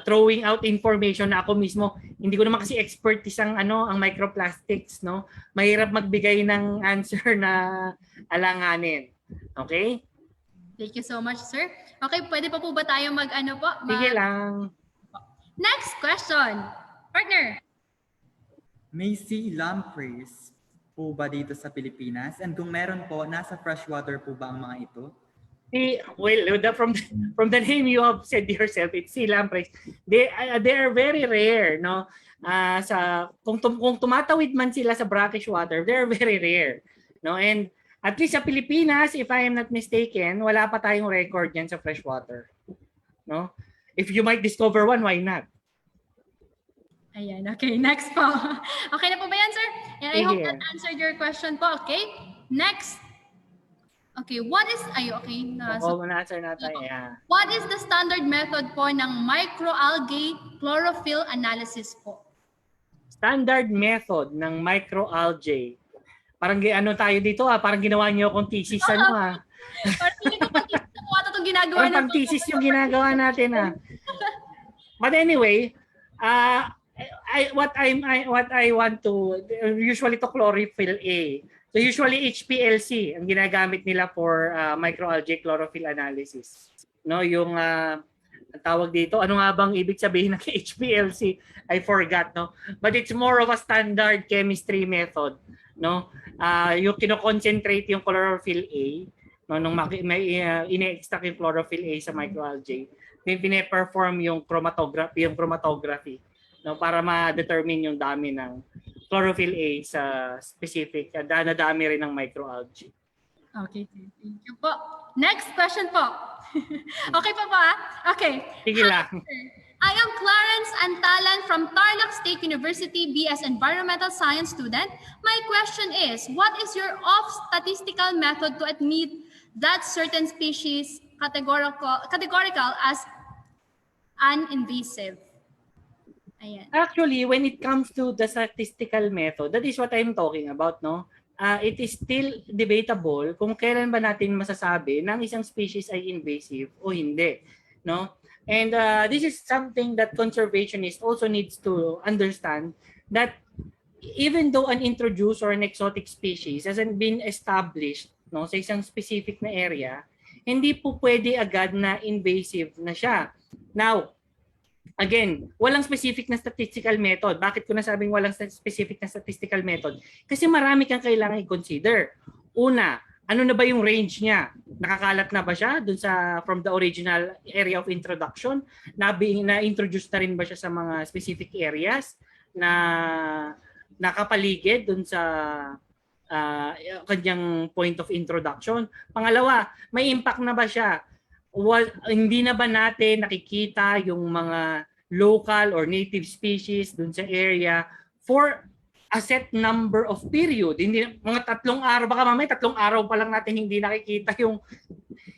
throwing out information na ako mismo. Hindi ko naman kasi expertise ang microplastics, no? Mahirap magbigay ng answer na alanganin. Okay? Thank you so much, sir. Okay, pwede pa po ba tayo Sige lang. Next question. Partner. May sea lampreys po ba dito sa Pilipinas? And kung meron po, nasa freshwater po ba ang mga ito? From the name you have said yourself, it's sea lampreys. They are very rare, no? Kung tumatawid man sila sa brackish water, they're very rare, no? And at least sa Pilipinas, if I am not mistaken, wala pa tayong record yan sa freshwater, no? If you might discover one, why not? Ayan, okay. Next po. Okay na po ba yan, sir? And I hope that answered your question po, okay? Next. Okay, na-answer natin, yeah. What is the standard method po ng microalgae chlorophyll analysis po? Standard method ng microalgae. Parang tayo dito parang ginawa niyo akong thesis Parang hindi ko pa itong ginagawa natin. Parang thesis yung ginagawa natin But anyway, what I want to usually to chlorophyll A. So usually HPLC ang ginagamit nila for microalgae chlorophyll analysis. No, yung ang tawag dito, ano nga bang ibig sabihin ng HPLC? I forgot, no? But it's more of a standard chemistry method, no? Yung kino-concentrate yung chlorophyll A, no, nung may ine-extract yung chlorophyll A sa microalgae, then pine-perform yung chromatography, no, para ma-determine yung dami ng chlorophyll A sa specific, dami rin ng microalgae. Okay, thank you po. Next question po. Okay pa ba? Okay. Sige lang. I am Clarence Antalan from Tarlac State University, BS Environmental Science student. My question is, what is your statistical method to admit that certain species categorical as uninvasive? Ayan. Actually, when it comes to the statistical method, that is what I'm talking about, no? It is still debatable kung kailan ba natin masasabi na ang isang species ay invasive o hindi, no? And this is something that conservationists also needs to understand, that even though an introduced or an exotic species hasn't been established, no, sa isang specific na area, hindi po pwede agad na invasive na siya. Now, again, walang specific na statistical method. Bakit ko nasabing walang specific na statistical method? Kasi marami kang kailangan i-consider. Una, ano na ba yung range niya? Nakakalat na ba siya dun from the original area of introduction? Na-introduce na rin ba siya sa mga specific areas na nakapaligid dun sa kanyang point of introduction? Pangalawa, may impact na ba siya? Hindi na ba natin nakikita yung mga local or native species dun sa area for a set number of period? Hindi, mga 3 araw, baka mamaya 3 araw pa lang natin hindi nakikita yung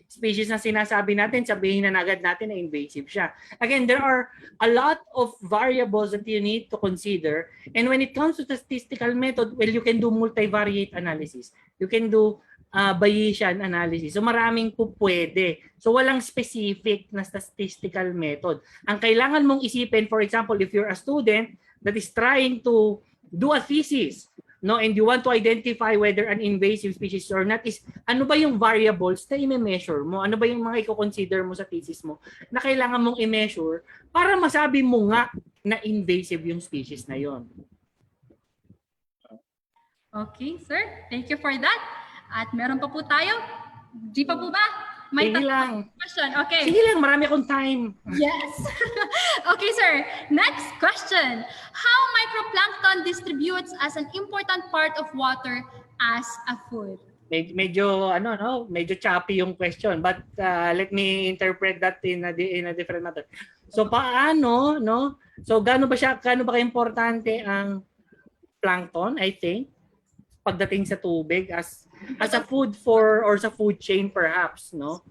species na sinasabi natin, sabihin na agad natin na invasive siya. Again, there are a lot of variables that you need to consider, and when it comes to statistical method, well, you can do multivariate analysis. You can do Bayesian analysis. So maraming po pwede. So walang specific na statistical method. Ang kailangan mong isipin, for example, if you're a student that is trying to do a thesis, no, and you want to identify whether an invasive species or not, is ano ba yung variables na i-measure mo? Ano ba yung mga i-consider mo sa thesis mo na kailangan mong i-measure para masabi mo nga na invasive yung species na yon. Okay, sir. Thank you for that. At meron pa po tayo. Di pa po ba? May Sige lang. Question. Okay. Sige lang, marami akong time. Yes. Okay, sir. Next question. How microplankton distributes as an important part of water as a food? Medyo choppy yung question, but let me interpret that in a different matter. So paano, no? So gaano ba ka-importante ang plankton, I think, pagdating sa tubig as a food or sa food chain perhaps, no?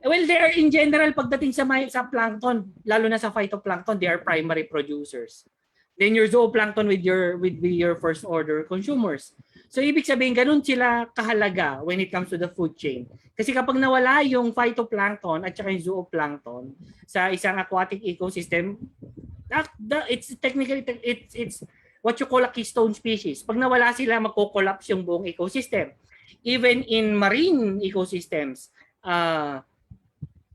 Well, they are in general pagdating sa plankton, lalo na sa phytoplankton, they are primary producers. Then your zooplankton with your first order consumers. So ibig sabihin ganun sila kahalaga when it comes to the food chain. Kasi kapag nawala yung phytoplankton at saka yung zooplankton sa isang aquatic ecosystem, it's technically it's what you call a keystone species. Pag nawala sila, magko-collapse yung buong ecosystem. Even in marine ecosystems,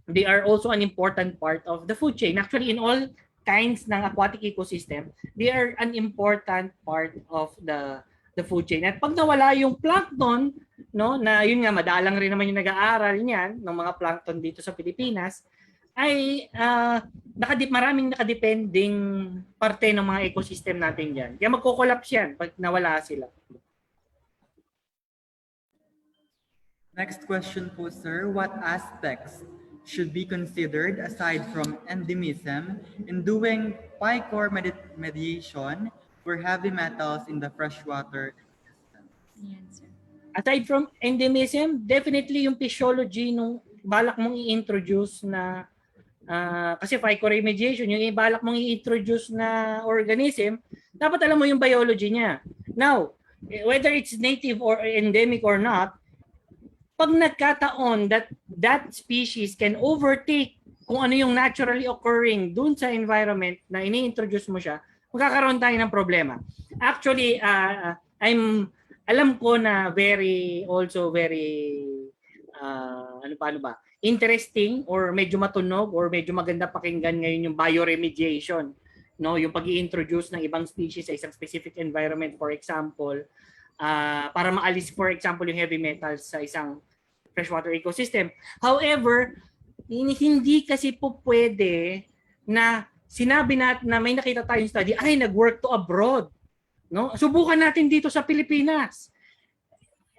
they are also an important part of the food chain. Actually, in all kinds ng aquatic ecosystem, they are an important part of the food chain. At pag nawala yung plankton, no, na yun nga madalang rin naman yung nag-aaral niyan ng mga plankton dito sa Pilipinas, ay maraming nakadepending parte ng mga ecosystem natin diyan. Kaya magko-collapse yan pag nawala sila. Next question po, sir. What aspects should be considered aside from endemism in doing PICOR mediation for heavy metals in the freshwater system? Aside from endemism, definitely yung physiology nung balak mong i-introduce na kasi PICOR remediation, yung balak mong i-introduce na organism, dapat alam mo yung biology niya. Now, whether it's native or endemic or not, pag nagkataon that species can overtake kung ano yung naturally occurring dun sa environment na ini-introduce mo siya, magkakaroon tayo ng problema. Actually, alam ko na very interesting or medyo matunog or medyo maganda pakinggan ngayon yung bioremediation, no, yung pag-i-introduce ng ibang species sa isang specific environment, for example, para maalis, for example, yung heavy metals sa isang freshwater ecosystem. However, hindi kasi po pwede na sinabi natin na may nakita tayong study, ay nag-work to abroad, no? Subukan natin dito sa Pilipinas.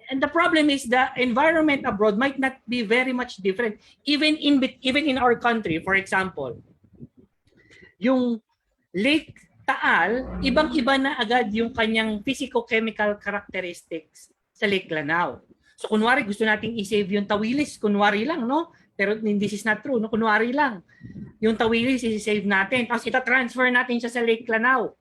And the problem is the environment abroad might not be very much different. Even in our country, for example, yung Lake Taal, ibang-iba na agad yung kanyang physico-chemical characteristics sa Lake Lanao. So kunwari gusto nating i-save yung Tawilis, kunwari lang, no? Pero this is not true, no? Kunwari lang. Yung Tawilis i-save natin, tapos ita-transfer natin siya sa Lake Lanao.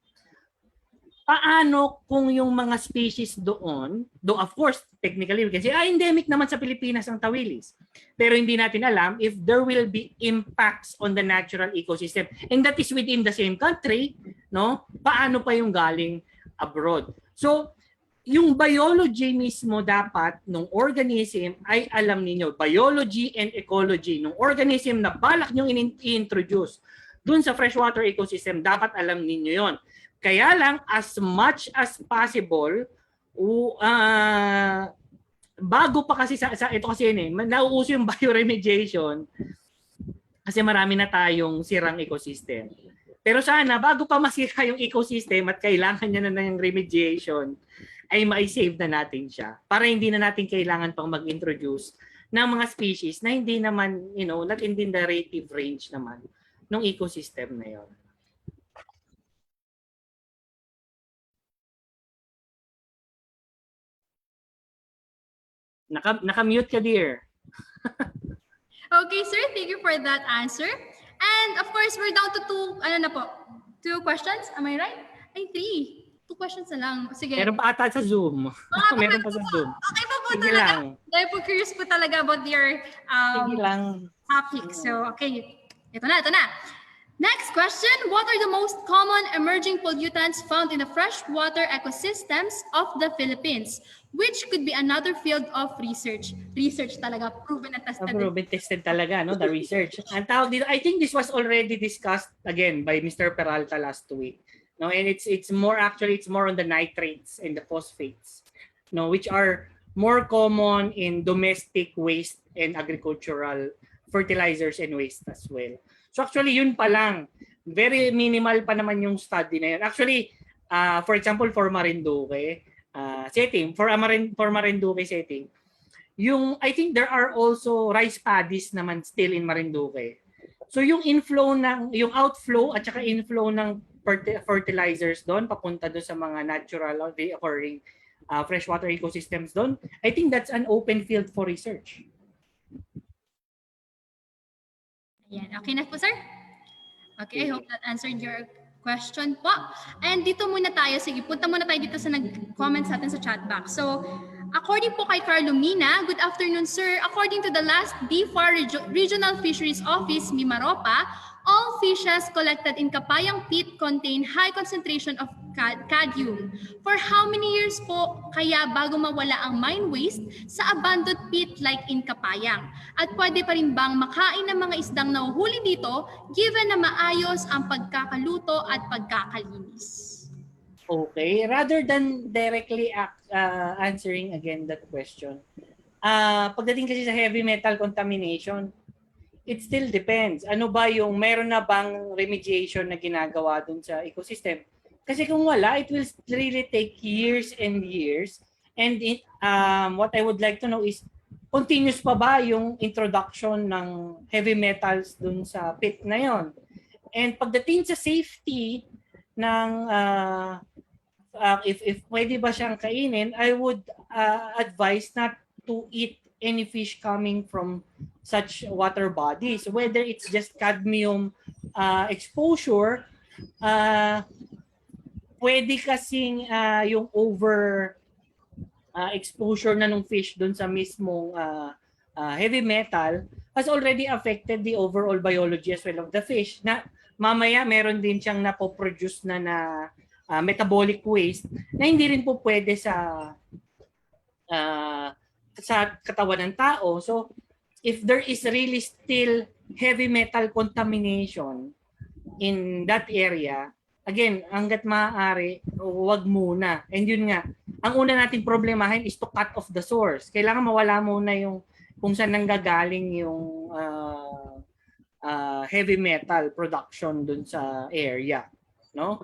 Paano kung yung mga species doon, though of course, technically we can say, endemic naman sa Pilipinas ang Tawilis. Pero hindi natin alam if there will be impacts on the natural ecosystem. And that is within the same country, no? Paano pa yung galing abroad? So, yung biology mismo dapat nung organism ay alam niyo, biology and ecology nung organism na balak nyo i-introduce dun sa freshwater ecosystem, dapat alam niyo yon. Kaya lang, as much as possible, bago pa kasi sa ito kasi yun nauuso yung bioremediation kasi marami na tayong sirang ecosystem. Pero sana, bago pa masira yung ecosystem at kailangan niya na ng remediation, ay ma-save na natin siya para hindi na natin kailangan pang mag-introduce ng mga species na hindi naman, not in the narrative range naman ng ecosystem na yon. Naka-mute ka, dear. Okay, sir. Thank you for that answer. And of course, we're down to two questions. Am I right? Ay, 3. 2 questions na lang. Sige. Meron pa ata sa Zoom. Meron pa sa Zoom. Okay pa po Sige talaga. lang. Dahil po curious po talaga about your Sige lang. topic. So, okay. Ito na. Next question. What are the most common emerging pollutants found in the freshwater ecosystems of the Philippines? Which could be another field of research. Research talaga. Proven and tested. Proven tested talaga, no? The research. Ang tawag dito, I think this was already discussed again by Mr. Peralta last week. No, and it's more on the nitrates and the phosphates, no, which are more common in domestic waste and agricultural fertilizers and waste as well. So actually yun pa lang, very minimal pa naman yung study na yun. Actually, for example, for Marinduque setting, for Marinduque setting, I think there are also rice paddies naman still in Marinduque. So yung yung outflow at saka inflow ng fertilizers doon papunta doon sa mga natural occurring freshwater ecosystems doon, I think that's an open field for research. Ayan. Okay na po, sir? Okay, I hope that answered your question po. And dito muna tayo. Sige, punta muna tayo dito sa nag-comment sa atin sa chat box. So, according po kay Carlo Mina, good afternoon, sir. According to the last DFAR Regional Fisheries Office, Mimaropa, all fishes collected in Kapayang Pit contain high concentration of cadmium. For how many years po kaya bago mawala ang mine waste sa abandoned pit like in Kapayang? At pwede pa rin bang makain ng mga isdang nahuhuli dito given na maayos ang pagkakaluto at pagkakalinis? Okay, rather than directly answering again that question, pagdating kasi sa heavy metal contamination, it still depends. Ano ba yung meron na bang remediation na ginagawa dun sa ecosystem? Kasi kung wala, it will really take years and years. And what I would like to know is, continuous pa ba yung introduction ng heavy metals dun sa pit na yon? And pagdating sa safety ng if pwede ba siyang kainin, I would advise not to eat any fish coming from such water bodies. Whether it's just cadmium exposure, pwede kasing yung over exposure na ng fish dun sa mismong heavy metal has already affected the overall biology as well of the fish. Na mamaya meron din siyang napoproduce na metabolic waste na hindi rin po pwede sa katawan ng tao. So if there is really still heavy metal contamination in that area, again, hanggat maaari, huwag muna. And yun nga, ang una nating problemahin is to cut off the source. Kailangan mawala muna yung kung saan nanggagaling yung heavy metal production dun sa area. No?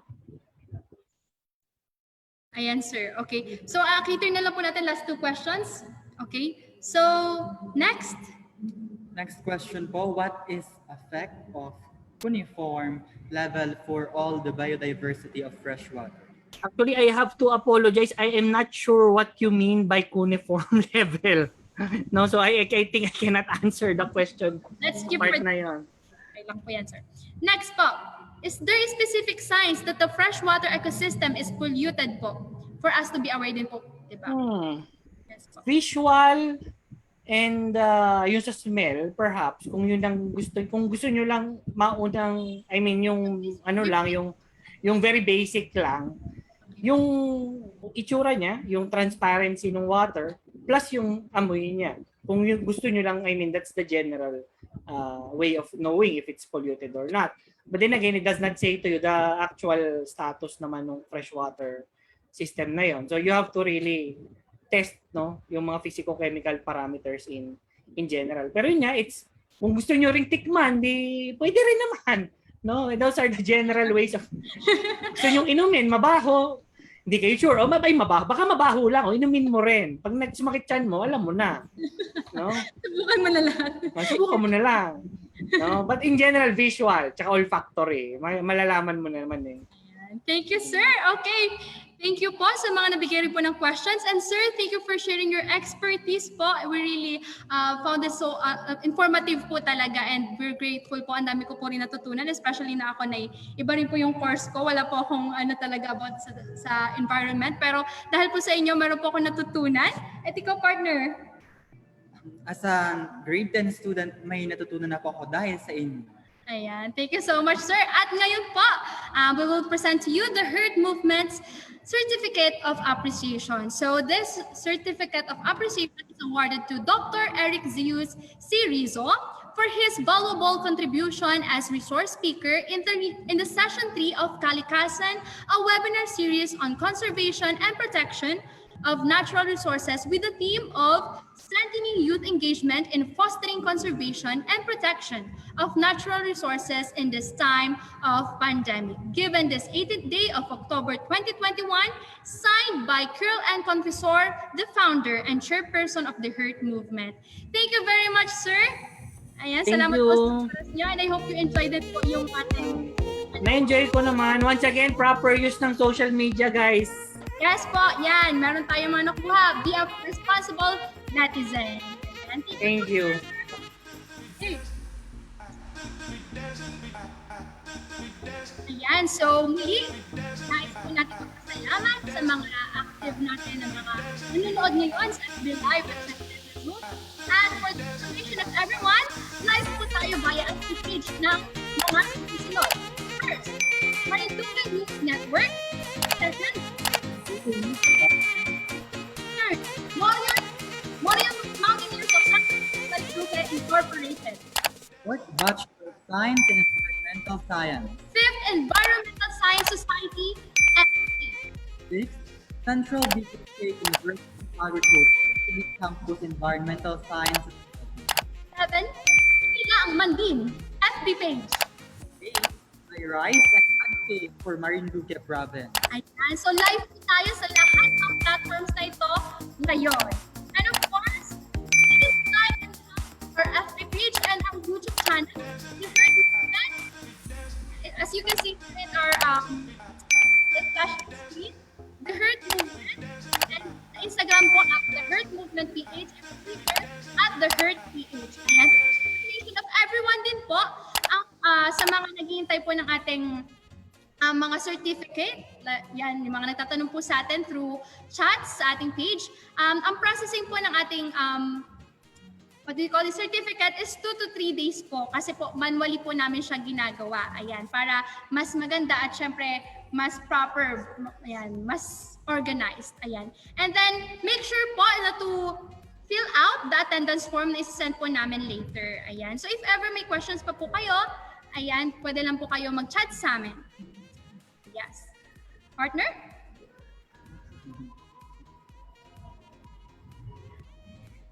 Ayan, sir. Okay. So, cater na lang po natin last 2 questions. Okay. So, next. Next question po, what is effect of cuneiform level for all the biodiversity of freshwater? Actually, I have to apologize. I am not sure what you mean by cuneiform level. No, so I think I cannot answer the question. Let's keep part it. na yun. Okay lang po yan, sir. Next po. Is there a specific signs that the freshwater ecosystem is polluted po for us to be aware din po? Diba? Yes po. Visual and yung sa smell, perhaps, kung yun ang kung gusto nyo lang maunang, I mean, yung ano lang, yung very basic lang, yung itsura niya, yung transparency ng water, plus yung amoy niya. Kung yung gusto nyo lang, I mean, that's the general way of knowing if it's polluted or not. But then again, it does not say to you the actual status naman ng freshwater system na yon. So you have to really test, no, yung mga physico-chemical parameters in general. Pero yun nga, it's kung gusto nyo ring tikman, di pwede rin naman. No, those are the general ways of gusto nyo inumin, mabaho, hindi kayo sure, o mabay mabaho, baka mabaho lang, o inumin mo rin. Pag nagsumakit tiyan mo, alam mo na. No? Subukan mo na lang. Subukan mo na lang. No? But in general, visual, tsaka olfactory, malalaman mo na naman eh. Thank you, sir. Okay. Thank you po sa mga nabigay rin po ng questions. And sir, thank you for sharing your expertise po. We really found this so informative po talaga and we're grateful po. Ang dami ko po rin natutunan, especially na ako na iba rin po yung course ko. Wala po akong ano talaga about sa environment. Pero dahil po sa inyo, meron po akong natutunan. At ikaw, partner? As a grade 10 student, may natutunan na po ako dahil sa inyo. Ayan. Thank you so much, sir. At ngayon po, we will present to you the Hurt Movement's Certificate of Appreciation. So this Certificate of Appreciation is awarded to Dr. Eric Zeus C. Rizzo for his valuable contribution as resource speaker in the Session 3 of Kalikasan, a webinar series on conservation and protection of natural resources with the theme of strengthening youth engagement in fostering conservation and protection of natural resources in this time of pandemic. Given this 18th day of October 2021, signed by Curl and Confessor, the founder and chairperson of the Hurt Movement. Thank you very much, sir. Ayan, Thank salamat you. po sa oras niyo and I hope you enjoyed it po yung ating... Na-enjoy ko naman. Once again, proper use ng social media, guys. Yes po, yan. Meron tayong mga nakuha. Be a responsible netizen. Thank you. Okay. Ayan, so muli, nais po natin magpasalamat sa mga active natin na mga nanonood ngayon sa FB Live at sa Facebook. And for the information of everyone, live po tayo via ang page ng mga susunod. First, Marinduque News Network, Third, Mountaineers of San Luque Incorporated. Fourth, Bachelor of Science in Environmental Science. Fifth, Environmental Science Society. Sixth, Central BPK University of Agriculture, Campus Environmental Science. 7, Sila ang Mandim, FB page. 8, I Rise and Advocate for Marinduque Province. Ayan, so live po tayo sa lahat ng platforms na ito ngayon. And of course, it is live and our FB page and our YouTube channel. The Herd Movement, as you can see in our discussion screen, The Herd Movement, and sa Instagram po at The Herd Movement PH, and Twitter at The Herd PH. Ayan, information of everyone din po ang sa mga naghihintay po ng ating mga certificate. Yan, yung mga nagtatanong po sa atin through chats sa ating page. Ang processing po ng ating what do you call it, certificate is 2 to 3 days po kasi po manually po namin siya ginagawa. Ayan, para mas maganda at syempre mas proper, ayan, mas organized. Ayan. And then make sure po na to fill out the attendance form na isi-send po namin later. Ayan. So if ever may questions pa po kayo, ayan, pwede lang po kayo mag-chat sa amin. Yes. Partner?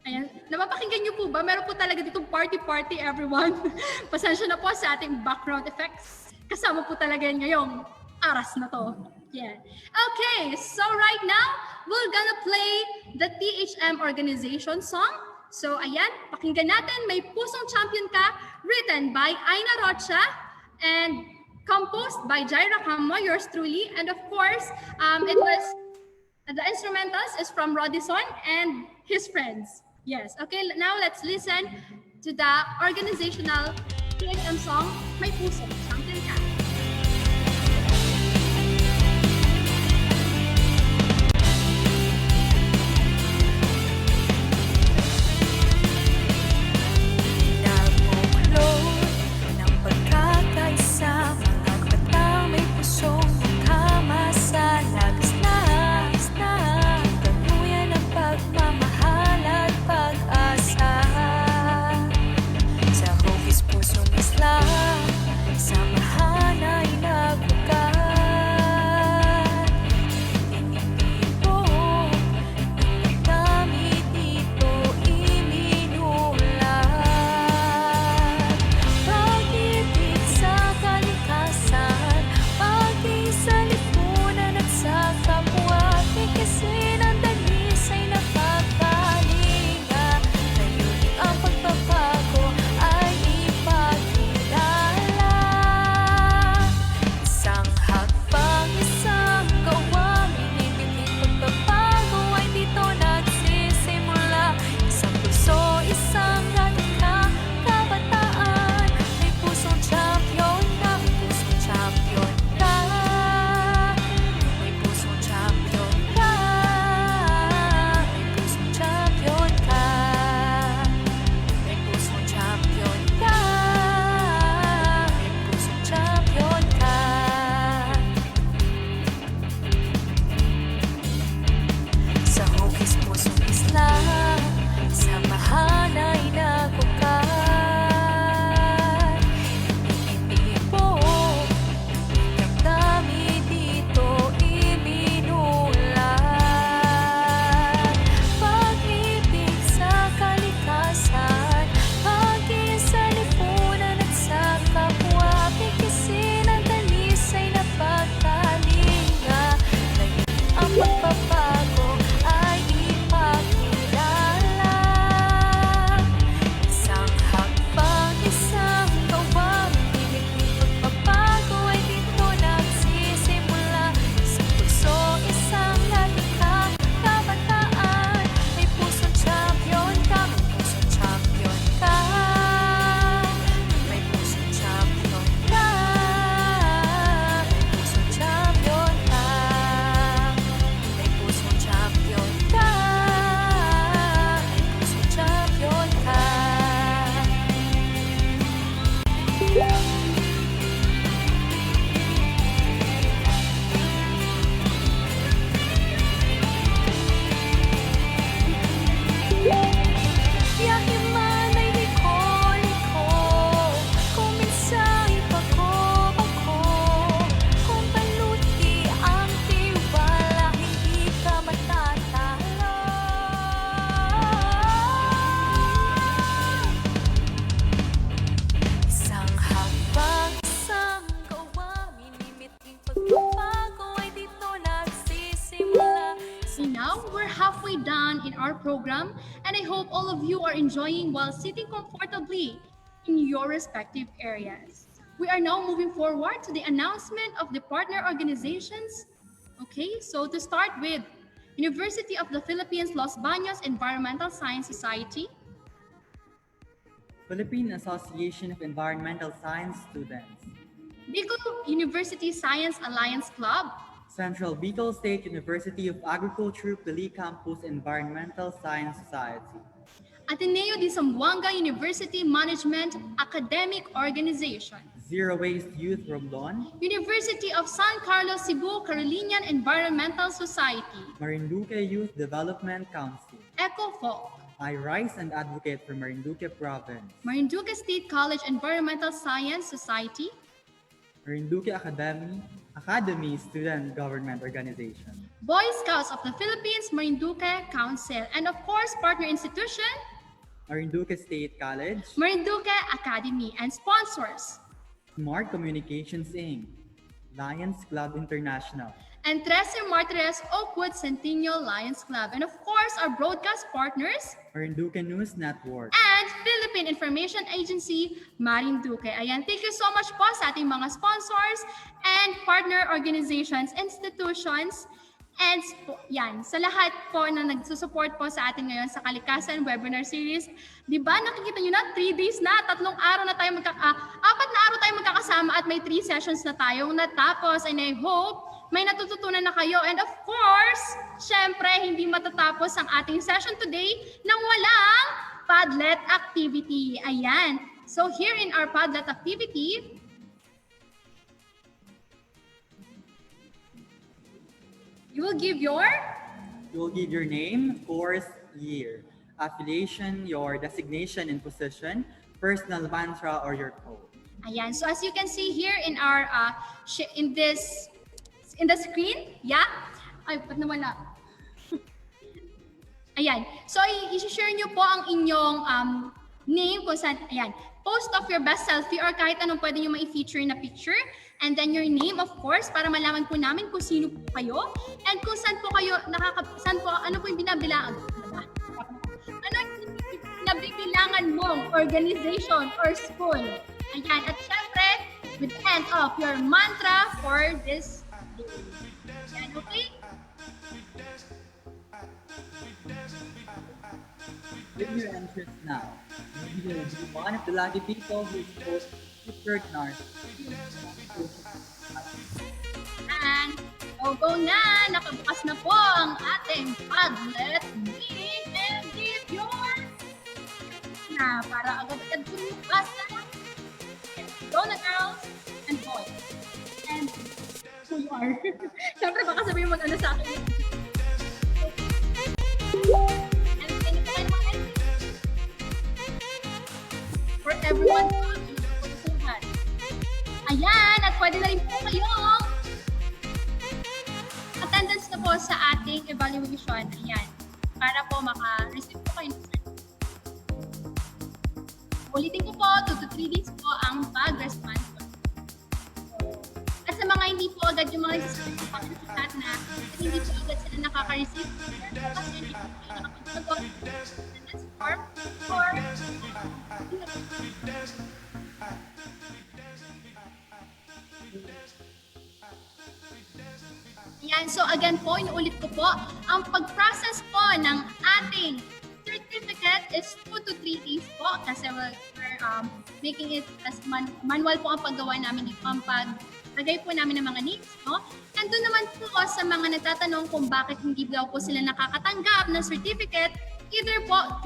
Ayan. Napapakinggan niyo po ba? Meron po talaga ditong party-party, everyone. Pasensya na po sa ating background effects. Kasama po talaga ngayong aras na to. Yeah. Okay, so right now, we're gonna play the THM organization song. So ayan, pakinggan natin, May Pusong Champion Ka, written by Aina Rocha and composed by Jaira Camo, yours truly. And of course, it was, the instrumentals is from Rodison and his friends. Yes, okay, now let's listen to the organizational THM song, May Pusong Champion Ka. Sa halfway done in our program, and I hope all of you are enjoying while sitting comfortably in your respective areas. We are now moving forward to the announcement of the partner organizations. Okay, so to start with, University of the Philippines Los Baños Environmental Science Society, Philippine Association of Environmental Science Students, Bicol University Science Alliance Club, Central Bicol State University of Agriculture Pili Campus Environmental Science Society, Ateneo de Zamboanga University Management Academic Organization, Zero Waste Youth Romblon, University of San Carlos Cebu Carolinian Environmental Society, Marinduque Youth Development Council, EcoFolk, I rise and advocate for Marinduque Province, Marinduque State College Environmental Science Society, Marinduque Academy Student Government Organization, Boy Scouts of the Philippines Marinduque Council, and of course, partner institution, Marinduque State College, Marinduque Academy, and sponsors, Smart Communications Inc., Lions Club International, and Trece Martires Oakwood Centennial Lions Club, and of course, our broadcast partners, Marinduque News Network, and Philippine Information Agency, Marinduque. Ayan, thank you so much po sa ating mga sponsors and partner organizations, institutions, and yan, sa lahat po na nagsusupport po sa atin ngayon sa Kalikasan Webinar Series. Di ba, nakikita nyo na, 3 days na, 3 araw na tayo 4 na araw tayo magkakasama at may 3 sessions na tayong natapos, and I hope may natututunan na kayo. And of course, syempre, hindi matatapos ang ating session today nang walang Padlet activity. Ayan. So here in our Padlet activity, you will give your name, course, year, affiliation, your designation and position, personal mantra, or your code. Ayan. So as you can see here in our in the screen, yeah. Ay, ba't nawala? Ayan. So i-share nyo po ang inyong name kung saan, ayan. Post of your best selfie or kahit anong pwede nyo ma-feature na picture. And then your name, of course, para malaman po namin kung sino po kayo. And kung saan po kayo, ano po yung binabilangan? Ano yung binabilangan mong organization or school? Ayan. At syempre, with the end of your mantra for this day. Ayan, okay? With your entrance now, you will be one of the lucky people who is supposed to picture NARS. And go na! Nakabukas na po ang ating Padlet meeting, and give yours na para agad-agad bukas na. Go na, girls and boys. And who you are. Siyempre baka sabihin mag-ano sa akin. For everyone po, ayan, at pwede na rin po kayong attendance na po sa ating evaluation. Ayan, para po maka-receive po kayo ng certificate. Ulitin ko po, 2 to 3 days po ang pag-response po. At sa mga hindi po agad yung mga nagsasabi po ng chat na at hindi po agad sila nakaka-receive, kasi hindi po kayo nakapagsagot ng attendance form or Ayan, so again po, inuulit ko po, ang pag-process po ng ating certificate is 2 to 3 days po kasi we're making it as manual po ang paggawa namin dito, ang paglagay po namin ng mga names, no? And doon naman po sa mga nagtatanong kung bakit hindi daw po sila nakakatanggap ng certificate, either po,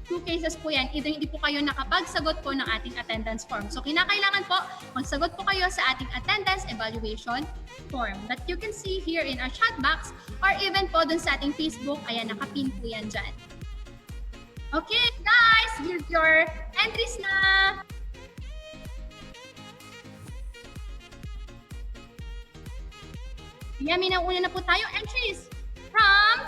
two cases po yan. Either hindi po kayo nakapagsagot po ng ating attendance form. So, kinakailangan po, magsagot po kayo sa ating attendance evaluation form that you can see here in our chat box or even po dun sa ating Facebook. Ayan, nakapin po yan dyan. Okay, guys, give your entries na! Ayan, may nauna na po tayo entries from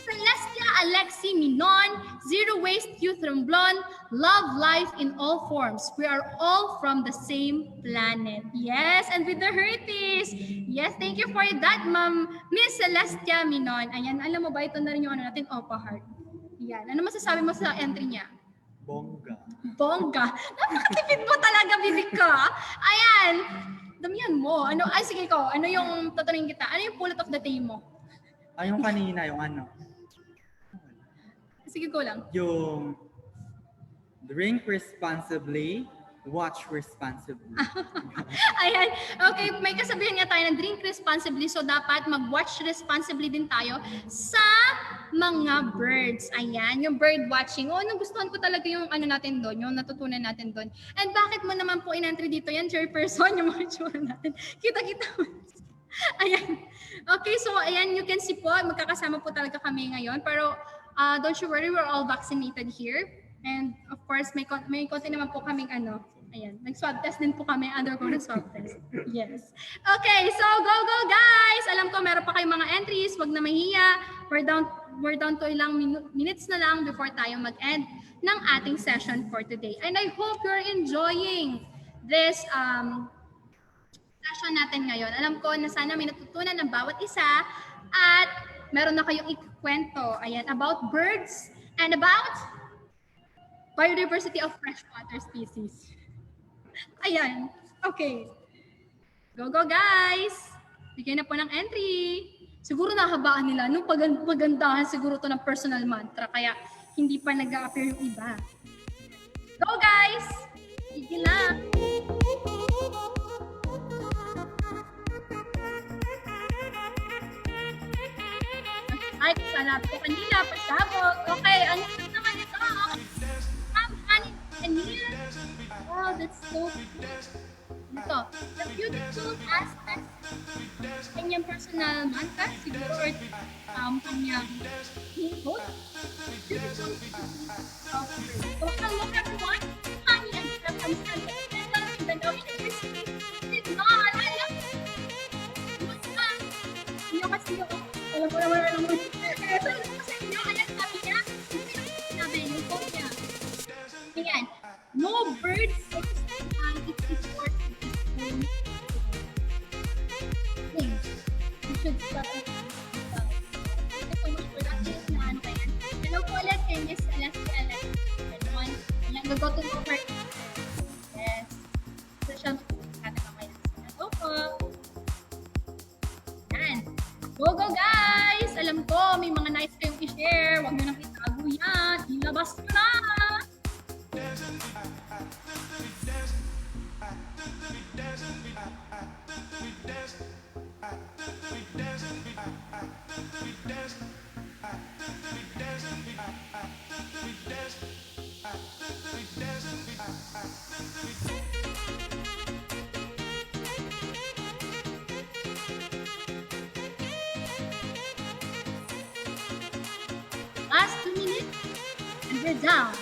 Celestia Alexi Minon, Zero Waste Youth Romblon, Love life in all forms. We are all from the same planet. Yes, and with the Herties. Yes, thank you for that, Ma'am Miss Celestia Minon. Ayan, alam mo ba, ito na rin yung ano natin, Opa Heart. Yan, ano masasabi mo sa entry niya? Bongga. Bongga. Napakatipid mo talaga, bibig ka. Ayan, damihan mo. Ano, ay, sige ko, ano yung tatanungin kita? Ano yung pulot of the day mo? Ay, yung kanina, yung ano? Sige ko lang. Yung drink responsibly, watch responsibly. Ayan. Okay, may kasabihan nga tayo na drink responsibly. So, dapat mag-watch responsibly din tayo sa mga birds. Ayan, yung bird watching. Oh, nagustuhan ko talaga yung ano natin doon, yung natutunan natin doon. And bakit mo naman po in-entry dito yan, chairperson, yung mga tsura natin. Kita-kita mo. Ayan. Okay, so ayan, you can see po, magkakasama po talaga kami ngayon. Pero don't you worry, we're all vaccinated here. And of course, may konti naman po kaming ano, ayan, nag-swab test din po kami, undergo ng swab test. Yes. Okay, so go guys! Alam ko meron pa kayong mga entries, wag na mahiya. We're down to ilang minutes na lang before tayo mag-end ng ating session for today. And I hope you're enjoying this session natin ngayon. Alam ko na sana may natutunan ng bawat isa at meron na kayong ikwento, ayan, about birds and about biodiversity of freshwater species. Ayan. Okay. Go guys! Bigyan na po ng entry. Siguro nahabaan nila. Nung pagandahan siguro to ng personal mantra. Kaya hindi pa nag-a-appear yung iba. Go guys! Bigyan na! Ay, sarap ko kanila. Pasabog. Okay, ano naman ito? Oh, that's so cute. Ito, the beautiful aspects kanyang personal mantra, siguro, or kanyang quote. Beautiful look everyone, honey and stuff from Stanford, Mindanao University. It's not, basta, hindi kasi yung, alam ko naman alam mo, pero ito kasi niya, kaya sabi niya, sinabi yung quote niya. Ayan, no bird circumstance is before thing. You should stop it. Thank you so much for that. Hello po ulit kay Miss Celestia. Everyone, ayan, go to over. Yes. So, siya, katakamay na sila. Go po. Ayan. Go guys! Alam ko, may mga nice kayong i-share. Huwag nyo nang itago yan. Ilabas nyo na! Last 2 minutes and we're down.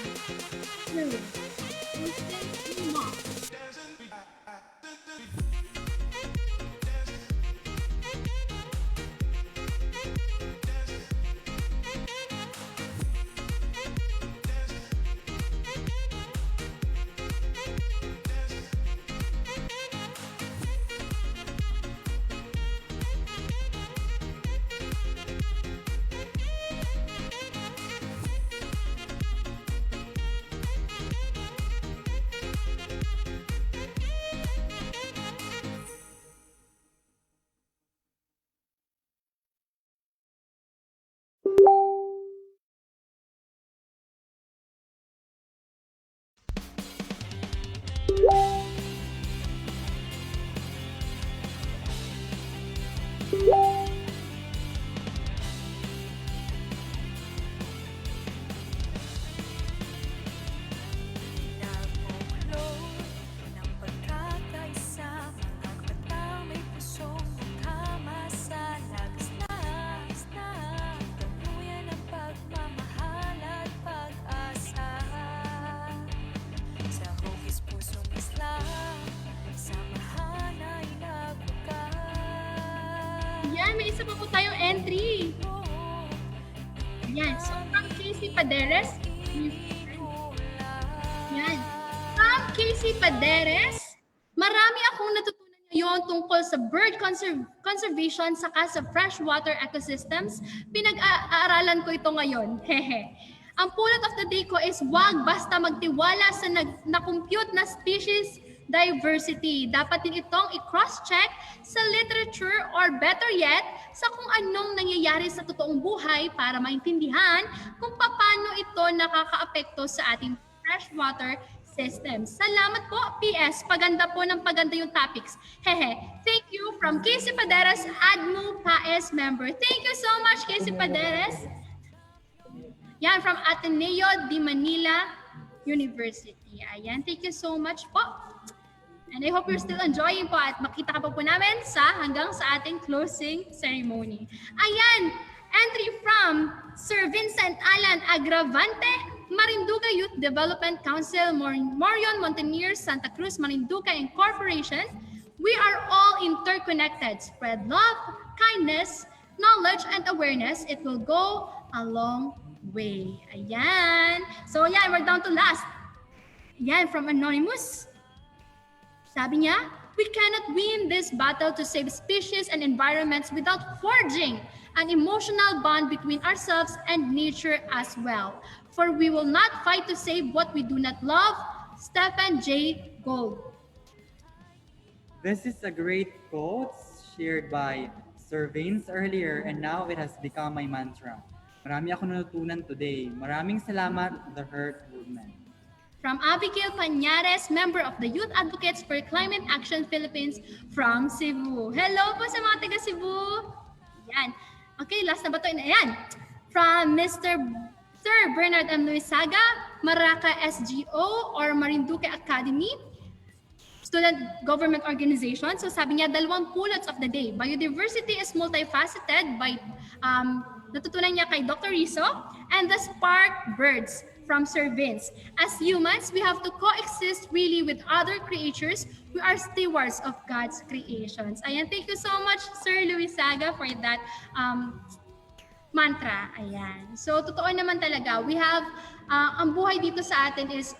May isa pa po tayong entry. Yan. So, from Casey Paderes. Casey Paderes. Marami akong natutunan ngayon tungkol sa bird conservation saka sa freshwater ecosystems. Pinag-aaralan ko ito ngayon. Hehe. Ang pulot of the day ko is wag basta magtiwala sa na-compute na species diversity. Dapat din itong i-cross-check sa literature or better yet, sa kung anong nangyayari sa totoong buhay para maintindihan kung paano ito nakakaapekto sa ating freshwater systems. Salamat po, PS. Paganda po ng paganda yung topics. Hehe. Thank you from Casey Paderes, ADMO PAES member. Thank you so much, Casey Paderes. Yan, from Ateneo de Manila University. Ayan, thank you so much po. And I hope you're still enjoying po at makita ka po namin hanggang sa ating closing ceremony. Ayan, entry from Sir Vincent Alan Agravante, Marinduque Youth Development Council, Morion Mountaineers, Santa Cruz, Marinduque Incorporation. We are all interconnected. Spread love, kindness, knowledge, and awareness. It will go a long way. Ayan. So yeah, we're down to last. Ayan, from Anonymous. Sabi niya, we cannot win this battle to save species and environments without forging an emotional bond between ourselves and nature as well. For we will not fight to save what we do not love. Stephen J. Gold. This is a great quote shared by Sir Vince earlier, and now it has become my mantra. Marami ako natutunan today. Maraming salamat, The Hurt Movement. From Abigail Pañares, member of the Youth Advocates for Climate Action Philippines from Cebu. Hello po sa mga taga Cebu. Yan. Okay, last na ba ito? Ayan. From Sir Bernard M. Luisaga, Maraca SGO or Marinduque Academy, student government organization. So sabi niya, 2 pulots of the day. Biodiversity is multifaceted by natutunan niya kay Dr. Rizzo, and the spark birds from Sir Vince. As humans, we have to coexist really with other creatures. We are stewards of God's creations. Ayan, thank you so much, Sir Luisaga, for that mantra. Ayan. So, totoo naman talaga. We have, ang buhay dito sa atin is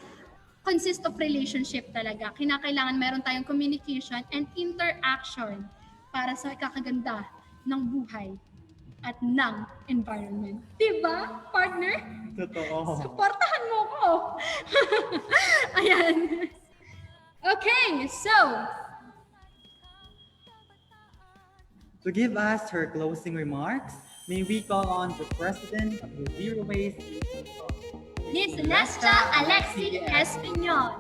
consist of relationship talaga. Kinakailangan meron tayong communication and interaction para sa ikakaganda ng buhay at ng environment. Diba, partner? Totoo. Supportahan mo ko. Ayan. Okay, so. To give us her closing remarks, may we call on the President of the Zero Waste Miss Celesta Alexi Espinol.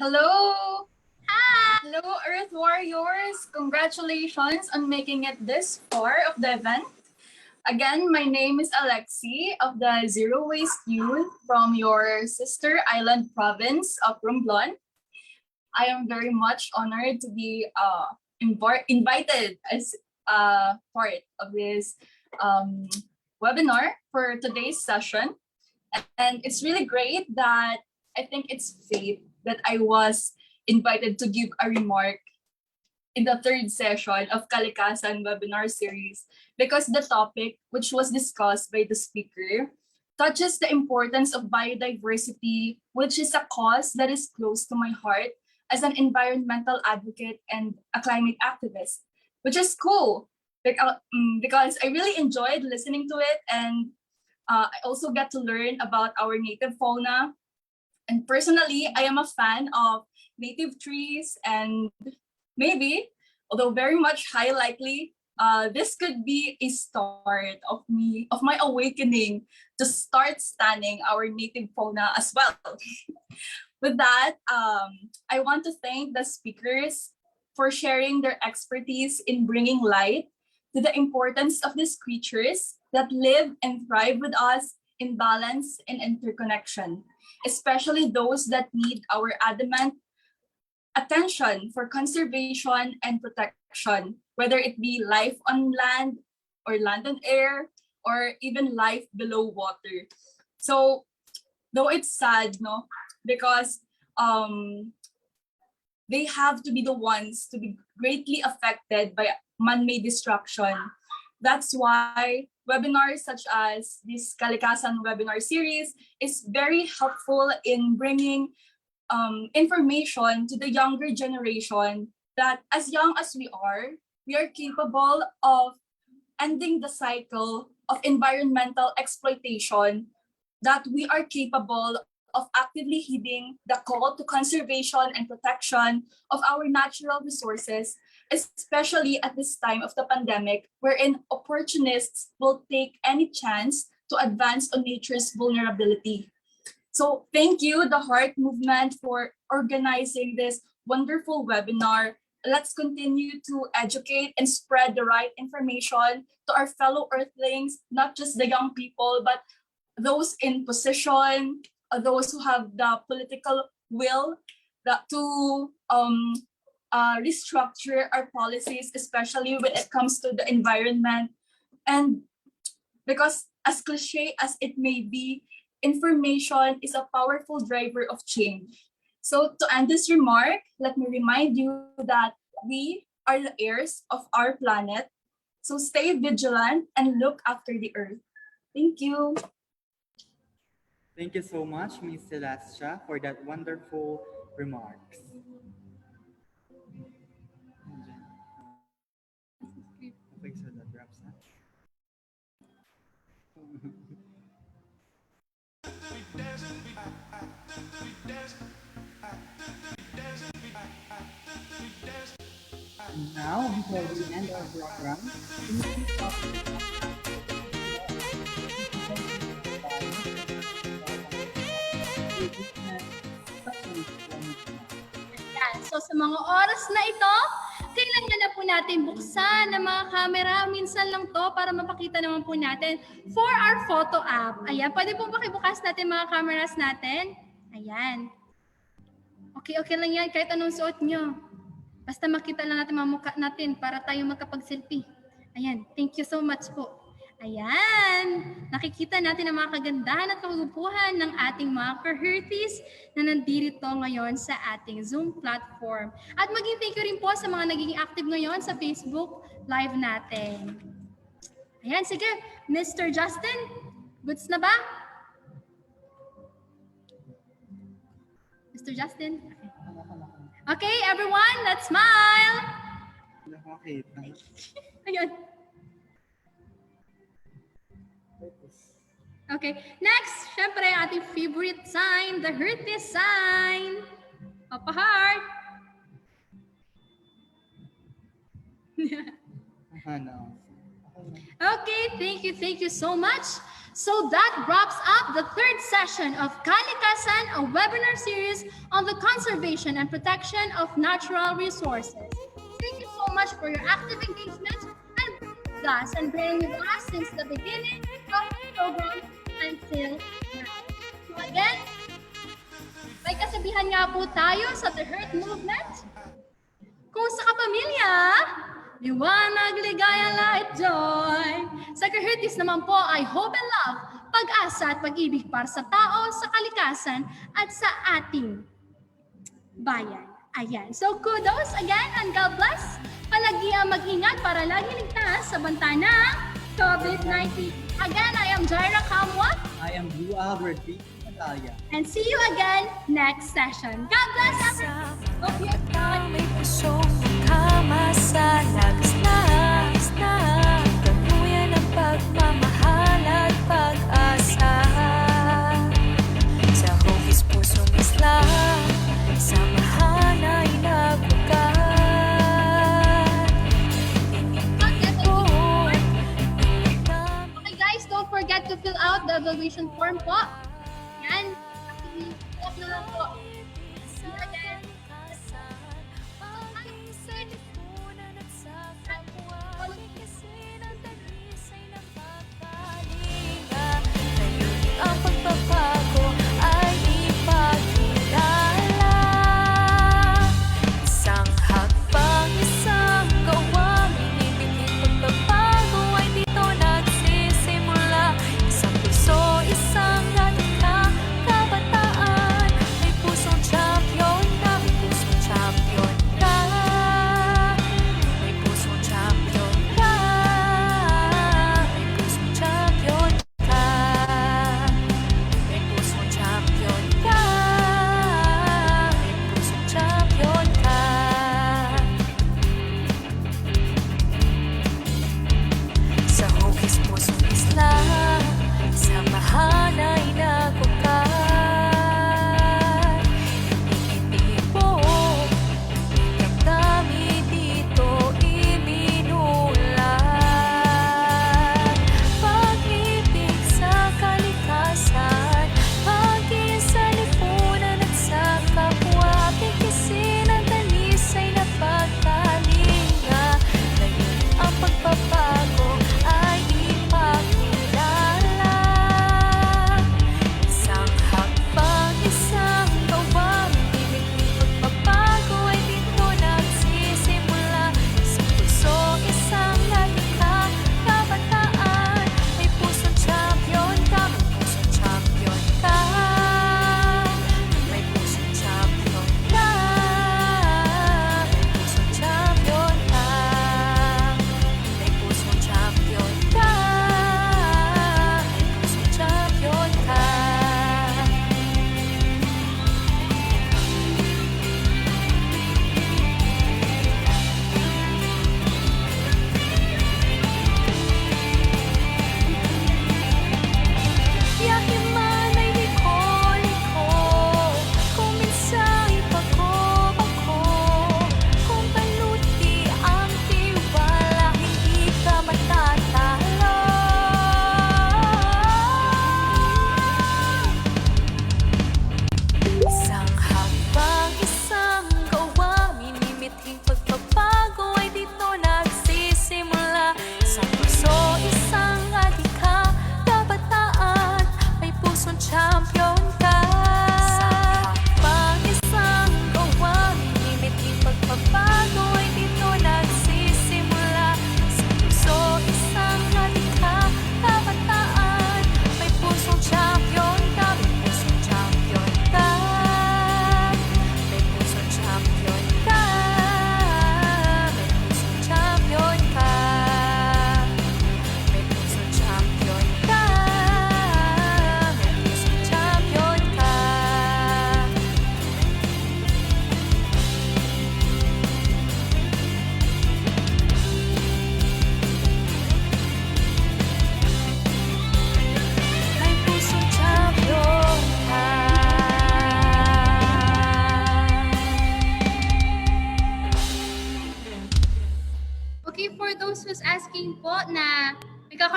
Hello! Hi! Hello, Earth Warriors! Congratulations on making it this far of the event. Again, my name is Alexi of the Zero Waste Youth from your sister island province of Romblon. I am very much honored to be invited as part of this webinar for today's session. And it's really great that I think it's fate that I was invited to give a remark in the 3rd session of Kalikasan webinar series, because the topic which was discussed by the speaker touches the importance of biodiversity, which is a cause that is close to my heart as an environmental advocate and a climate activist, which is cool because I really enjoyed listening to it, and I also get to learn about our native fauna. And personally, I am a fan of native trees, and maybe, although very much high likely, this could be a start of my awakening to start studying our native fauna as well. With that, I want to thank the speakers for sharing their expertise in bringing light to the importance of these creatures that live and thrive with us in balance and interconnection, especially those that need our adamant attention for conservation and protection, whether it be life on land or land and air, or even life below water. So, though it's sad, no, because they have to be the ones to be greatly affected by man-made destruction. That's why webinars such as this Kalikasan webinar series is very helpful in bringing information to the younger generation that as young as we are capable of ending the cycle of environmental exploitation, that we are capable of actively heeding the call to conservation and protection of our natural resources, especially at this time of the pandemic, wherein opportunists will take any chance to advance on nature's vulnerability. So thank you, the Heart Movement, for organizing this wonderful webinar. Let's continue to educate and spread the right information to our fellow Earthlings, not just the young people, but those in position, those who have the political will to restructure our policies, especially when it comes to the environment. And because as cliche as it may be, information is a powerful driver of change. So to end this remark, let me remind you that we are the heirs of our planet. So stay vigilant and look after the earth. Thank you. Thank you so much, Ms. Celestia, for that wonderful remarks. Okay, so that wraps up. And now, before we end our program, Yan. So sa mga oras na ito, kailangan na po natin buksan ang mga camera. Minsan lang to para mapakita naman po natin for our photo app. Ayan, pwede po pakibukas natin mga cameras natin. Ayan. Okay lang yan kahit anong suot nyo. Basta makita lang natin mga mukha natin para tayo magkapag-selfie. Ayan, thank you so much po. Ayan, nakikita natin ang mga kagandahan at kagupuhan ng ating mga ka-Hearthies na nandito ngayon sa ating Zoom platform. At maging thank you rin po sa mga naging active ngayon sa Facebook Live natin. Ayan, sige, Mr. Justin, goods na ba? Mr. Justin? Okay, everyone, let's smile! Ayun. Okay, next, syempre, ating favorite sign, the Hearthy sign. Papa Heart. Okay, thank you so much. So that wraps up the third session of Kalikasan, a webinar series on the conservation and protection of natural resources. Thank you so much for your active engagement and with us and bearing with us since the beginning of the program until now. So again, may kasabihan nga po tayo sa The Heart Movement. Kung sa kapamilya, liwanag, ligaya, light, joy. Sa Ka-Hearties naman po ay hope and love, pag-asa at pag-ibig para sa tao, sa kalikasan, at sa ating bayan. Ayan. So kudos again and God bless. Palagi ang mag-ingat para lagi ligtas sa banta ng COVID-19. Again, I am Jaira Kamwa. I am Blue Albert B. Natalia. And see you again next session. God bless everyone. Hope you may pusong kamasalag na damuyan ang pagmamahal at pag-asa sa hugis pusong isla samahan ay nagbukas. Okay guys, don't forget to fill out the evaluation form po. Yan, i-off na lang po. See you again.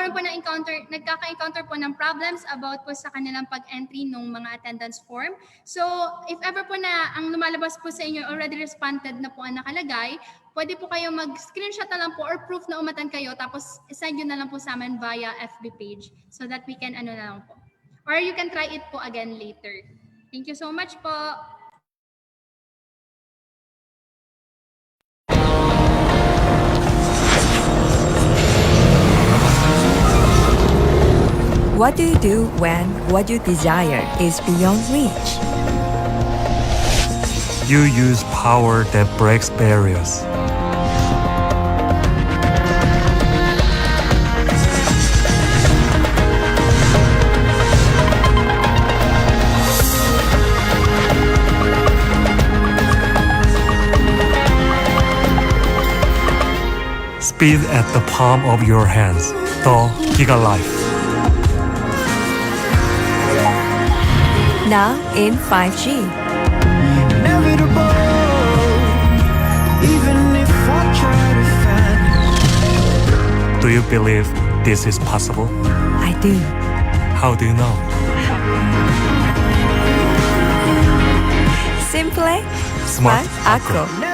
nagkakaroon po ng nagkaka-encounter po ng problems about po sa kanilang pag-entry ng mga attendance form. So, if ever po na ang lumalabas po sa inyo already responded na po ang nakalagay, pwede po kayo mag-screenshot na lang po or proof na umatan kayo tapos send nyo na lang po sa amin via FB page so that we can na lang po. Or you can try it po again later. Thank you so much po. What do you do when what you desire is beyond reach? You use power that breaks barriers. Speed at the palm of your hands. The Giga Life. Now in 5G. Inevitable, even if I try to find Do you believe this is possible? I do. How do you know? Simple, Smart Acro. it.